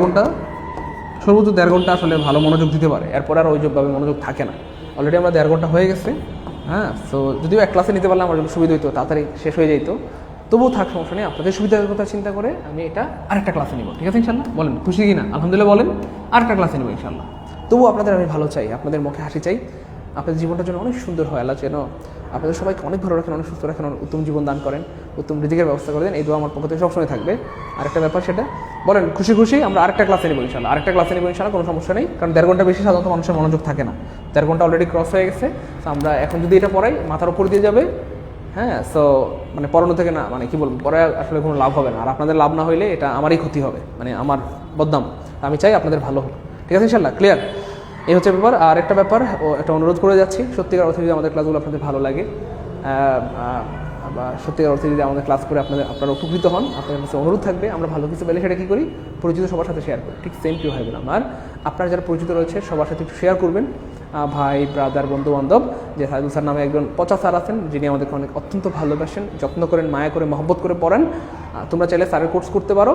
ঘন্টা আসলে ভালো মনোযোগ দিতে পারে, এরপর আর ওইভাবে মনোযোগ থাকে না। অলরেডি আমরা 1.5 ঘন্টা হয়ে গেছে। হ্যাঁ, সো যদিও এক ক্লাসে নিতে পারলে আমার জন্য সুবিধা হইতো, তাড়াতাড়ি শেষ হয়ে যেত। তবুও থাক, সমস্যা নেই, আপনাদের সুবিধার কথা চিন্তা করে আমি এটা আরেকটা ক্লাসে নিব। ঠিক আছে ইনশাল্লাহ? বলেন খুশি কিনা? আলহামদুলিল্লাহ বলেন। আরেকটা ক্লাসে নেব ইনশাল্লাহ। তবুও আপনাদের আমি ভালো চাই, আপনাদের মুখে হাসি চাই, আপনাদের জীবনটার জন্য অনেক সুন্দর হয়। আল্লাহ যেন আপনাদের সবাইকে অনেক ভালো রাখেন, অনেক সুস্থ রাখেন, উত্তম জীবন দান করেন, উত্তম রিজিকের ব্যবস্থা করে দেন। এই দোয়া আমার পক্ষ থেকে সবসময় থাকবে। আরেকটা ব্যাপার, সেটা বলেন খুশি খুশি আমরা আরেকটা ক্লাসে নেব ইনশাল্লাহ। আরেকটা ক্লাসে নেব ইনশাল্লাহ, কোনো সমস্যা নেই। কারণ 1.5 ঘন্টা বেশি সাধারণত মানুষের মনোযোগ থাকে না। 1.5 ঘন্টা অলরেডি ক্রস হয়ে গেছে। তো আমরা এখন যদি এটা পড়াই মাথার উপর দিয়ে যাবে। হ্যাঁ, সো মানে পড়ানো থেকে না, মানে কি বলবো, পরে আসলে কোনো লাভ হবে না। আর আপনাদের লাভ না হইলে এটা আমারই ক্ষতি হবে, মানে আমার বদনাম। আমি চাই আপনাদের ভালো হোক। ঠিক আছে ইনশাল্লাহ? ক্লিয়ার? এই হচ্ছে ব্যাপার। আর একটা ব্যাপার, একটা অনুরোধ করে যাচ্ছি, সত্যিকার অর্থে যদি আমাদের ক্লাসগুলো আপনাদের ভালো লাগে বা সত্যিকার অর্থে যদি আমাদের ক্লাস করে আপনারা উপকৃত হন, আপনাদের কাছে অনুরোধ থাকবে, আমরা ভালো কিছু পেলে সেটা কী করি, পরিচিত সবার সাথে শেয়ার করি। ঠিক সেম কেউ হয় বলে আমার, আপনারা যারা পরিচিত রয়েছে সবার সাথে একটু শেয়ার করবেন। ভাই, ব্রাদার, বন্ধু বান্ধব, যে সাইদুল স্যার নামে একজন পচা স্যার আছেন, যিনি আমাদেরকে অনেক অত্যন্ত ভালোবাসেন, যত্ন করেন, মায়া করে, মহব্বত করে পড়ান। তোমরা চাইলে স্যারের কোর্স করতে পারো।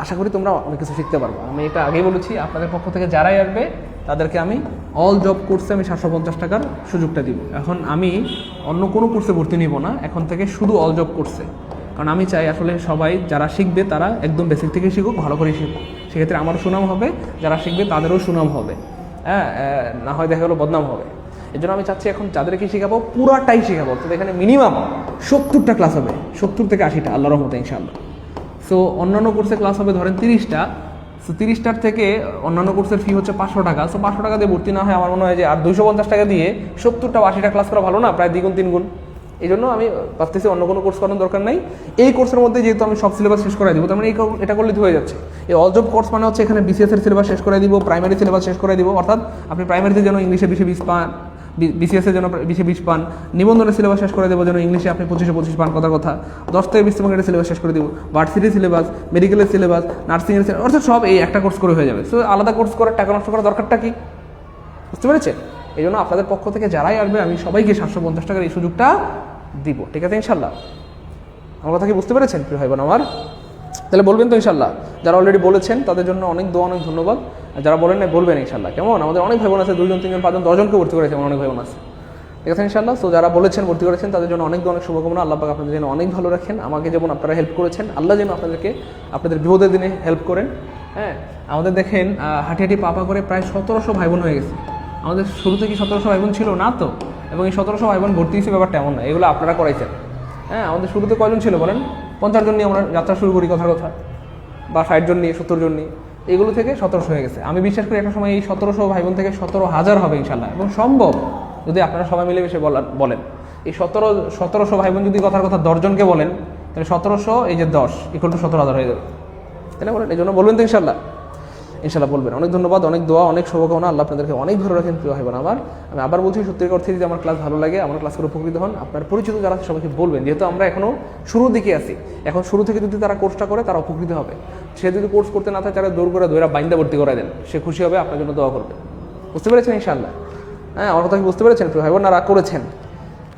আশা করি তোমরা অনেক কিছু শিখতে পারবো। আমি এটা আগেই বলেছি, আপনাদের পক্ষ থেকে যারাই আসবে তাদেরকে আমি অল জব কোর্সে আমি 750 টাকার সুযোগটা দিব। এখন আমি অন্য কোনো কোর্সে ভর্তি নিব না, এখন থেকে শুধু অল জব কোর্সে। কারণ আমি চাই আসলে সবাই যারা শিখবে তারা একদম বেসিক থেকে শিখুক, ভালো করে শিখুক। সেক্ষেত্রে আমারও সুনাম হবে, যারা শিখবে তাদেরও সুনাম হবে, হ্যাঁ, না হয় দেখা গেলো বদনাম হবে। এই জন্য আমি চাচ্ছি এখন যাদেরকে শেখাবো পুরাটাই শেখাবো। তো এখানে মিনিমাম 70টা ক্লাস হবে, 70 থেকে 80টা আল্লাহর রহমতে ইনশাআল্লাহ। সো অন্যান্য কোর্সে ক্লাস হবে ধরেন 30টা। সো 30টার থেকে অন্যান্য কোর্সের ফি হচ্ছে 500 টাকা। সো 500 টাকা দিয়ে ভর্তি না হয় আমার মনে হয় যে আর 250 টাকা দিয়ে 70টা 80টা ক্লাস করা ভালো না, প্রায় দ্বিগুণ তিনগুণ। এই জন্য আমি ভাবতেছি অন্য কোনো কোর্স করানোর দরকার নাই, এই কোর্সের মধ্যে যেহেতু আমি সব সিলেবাস শেষ করে দিব, তার মানে এটা করলে হয়ে যাচ্ছে। এই অল জব কোর্স মানে হচ্ছে এখানে বিসিএস এর সিলেবাস শেষ করে দিব, প্রাইমারি সিলেবাস শেষ করে দিব, অর্থাৎ আপনি প্রাইমারিতে যেন ইংলিশে 20 পান, বিসিএসের জন্য 20 পান, নিবন্ধনের সিলেবাস শেষ করে দেবো যেন ইংলিশে আপনি 25 পান, কথা 10 থেকে 20 মার্কেটের সিলেবাস শেষ করে দিব, ভার্সিটির সিলেবাস, মেডিকেলের সিলেবাস, নার্সিংয়ের সিলেবাস, অর্থাৎ সব এই একটা কোর্স করে হয়ে যাবে। সো আলাদা কোর্স করে টাকা নষ্ট করার দরকারটা কি, বুঝতে পেরেছেন? এই জন্য আপনাদের পক্ষ থেকে যারাই আসবে আমি সবাইকে 750 টাকার এই সুযোগটা দিব, ঠিক আছে ইনশাল্লাহ? আমার কথা কি বুঝতে পেরেছেন প্রিয় ভাই বোন আমার? তাহলে বলবেন তো ইনশাল্লাহ? যারা অলরেডি বলেছেন তাদের জন্য অনেক দোয়া, অনেক ধন্যবাদ। আর যারা বলেন না বলবেন ইনশাল্লাহ, কেমন? আমাদের অনেক ভাই বোন আছে, 2 জন 3 জন 5 জন 10 জনকে ভর্তি করেছে, আমার অনেক ভাই বোন আছে, ঠিক আছে ইনশাল্লাহ? সো যারা বলেছেন ভর্তি করেছেন তাদের জন্য অনেক অনেক শুভকামনা। আল্লাহ পাক আপনাদের যেন অনেক ভালো রাখেন, আমাকে যেমন আপনারা হেল্প করেছেন, আল্লাহ যেন আপনাদেরকে আপনাদের বিপদের দিনে হেল্প করেন। হ্যাঁ, আমাদের দেখেন হাঁটি হাঁটি পাপা করে প্রায় 1700 ভাই বোন হয়ে গেছে। আমাদের শুরুতে কি 1700 ভাই বোন ছিল না তো? এবং এই 1700 ভাই বোন ভর্তি হয়েছে ব্যাপারটা এমন না, এগুলো আপনারা করাইছেন। হ্যাঁ, আমাদের শুরুতে কয়জন ছিল বলেন? 50 জন নিয়ে আমরা যাত্রা শুরু করি, কথা বা 60 জন নিয়ে, 70 জন নিয়ে, এগুলো থেকে 1700 হয়ে গেছে। আমি বিশ্বাস করি একটা সময় এই 1700 ভাই বোন থেকে 17,000 হবে ইনশাল্লাহ, এবং সম্ভব যদি আপনারা সবাই মিলেমিশে বলেন। এই 1700 ভাই বোন যদি কথা 10 জনকে বলেন, তাহলে 1700 এই যে 10 = 17,000 হয়ে যাবে, তাই না? বলেন, এই জন্য বলবেন তো ইনশাল্লাহ? ইনশাল্লাহ বলবেন। অনেক ধন্যবাদ, অনেক দোয়া, অনেক শুভকামনা। আল্লাহ আপনাদেরকে অনেক ভালো রাখেন প্রিয় ভাই বোন আমার। আমি আবার বলছি, সত্যিকার অর্থে যদি আমার ক্লাস ভালো লাগে, আমার ক্লাস করে উপকৃত হন, আপনার পরিচিত যারা আছে সবাইকে বলবেন, যেহেতু আমরা এখনও শুরুর দিকে আছি। এখন শুরু থেকে যদি তারা কোর্সটা করে তারা উপকৃত হবে। সে যদি কোর্স করতে না থাকে তারা দৌড় করে ধরে বাইন্দা ভর্তি করে দেন, সে খুশি হবে, আপনার জন্য দোয়া করবে। বুঝতে পেরেছেন ইনশাল্লাহ? হ্যাঁ, আমার কথা কি বুঝতে পেরেছেন প্রিয় ভাই বোন? না রাগ করেছেন?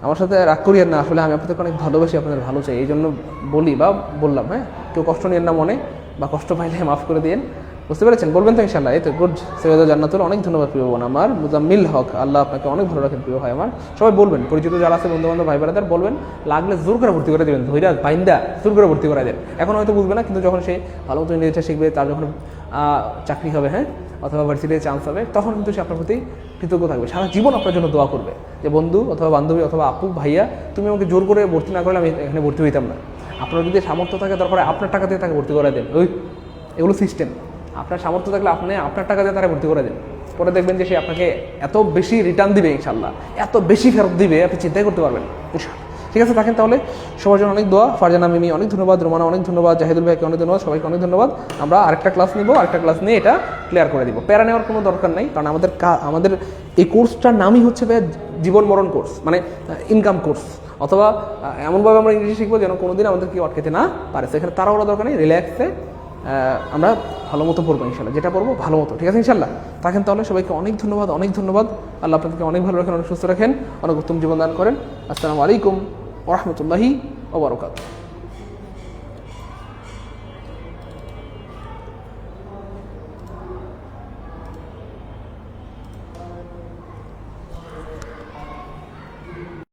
আমার সাথে রাগ করিয়েন না, আসলে আমি আপনাদেরকে অনেক ভালোবাসি, আপনাদের ভালো চাই, এই জন্য বলি বা বললাম। হ্যাঁ, কেউ কষ্ট নিয়েন না মনে, বা কষ্ট পাইলে মাফ করে দিন, বুঝতে পেরেছেন? বলবেন তো ইনশাল্লাহ? এই তো গুড। সৈয়দ জান্নাতুল, অনেক ধন্যবাদ প্রিয় বোন আমার। মুজাম্মিল হক, আল্লাহ আপনাকে অনেক ভালো রাখেন প্রিয় ভাই আমার। সবাই বলবেন, পরিচিত যারা আছে, বন্ধু বান্ধব, ভাই বোনেদের বলবেন, লাগলে জোর করে ভর্তি করে দেবেন, ধৈর্য বাইন্দা জোর করে ভর্তি করে দেন। এখন হয়তো বুঝবে না, কিন্তু যখন সে ভালো মতো ইংরেজিটা শিখবে, তার যখন চাকরি হবে, হ্যাঁ, অথবা ভার্সিটিতে চান্স হবে, তখন কিন্তু সে আপনার প্রতি কৃতজ্ঞ থাকবে, সারা জীবন আপনার জন্য দোয়া করবে যে বন্ধু অথবা বান্ধবী অথবা আপু ভাইয়া, তুমি আমাকে জোর করে ভর্তি না করলে আমি এখানে ভর্তি হইতাম না। আপনার যদি সামর্থ্য থাকে, তারপরে আপনার টাকা দিয়ে তাকে ভর্তি করে দেন। এগুলো সিস্টেম। আপনার সামর্থ্য থাকলে আপনি আপনার টাকা দিয়ে তারা ভর্তি করে দেন, পরে দেখবেন যে সে আপনাকে এত বেশি রিটার্ন দিবে ইনশাল্লাহ, এত বেশি ফেরত দিবে, আপনি চিন্তাই করতে পারবেন ইনশাল্লাহ। ঠিক আছে, থাকেন তাহলে। সবার জন্য অনেক দোয়া। ফারজানা মিমি অনেক ধন্যবাদ, রোমানা অনেক ধন্যবাদ, জাহিদুল ভাইকে অনেক ধন্যবাদ, সবাইকে অনেক ধন্যবাদ। আমরা আরেকটা ক্লাস নিব, আরেকটা ক্লাস নিয়ে এটা ক্লিয়ার করে দিব। প্যারা নেওয়ার কোনো দরকার নেই, কারণ আমাদের এই কোর্সটার নামই হচ্ছে জীবন মরণ কোর্স, মানে ইনকাম কোর্স। অথবা এমনভাবে আমরা ইংরেজি শিখবো যেন কোনোদিন আমাদের কেউ আটকাতে না পারে। সেখানে তারা ওরা দরকার নেই, রিল্যাক্সে আমরা ভালো মতো পড়বো ইনশাল্লাহ, যেটা পড়বো ভালো মতো। ঠিক আছে ইনশাল্লাহ? থাকেন তাহলে। সবাইকে অনেক ধন্যবাদ, অনেক ধন্যবাদ। আল্লাহ আপনাদেরকে অনেক ভালো রাখেন, অনেক সুস্থ রাখেন, অনেক উত্তম জীবন দান করেন। আসসালামু আলাইকুম ওয়া রাহমাতুল্লাহি ওয়া বারাকাতুহু।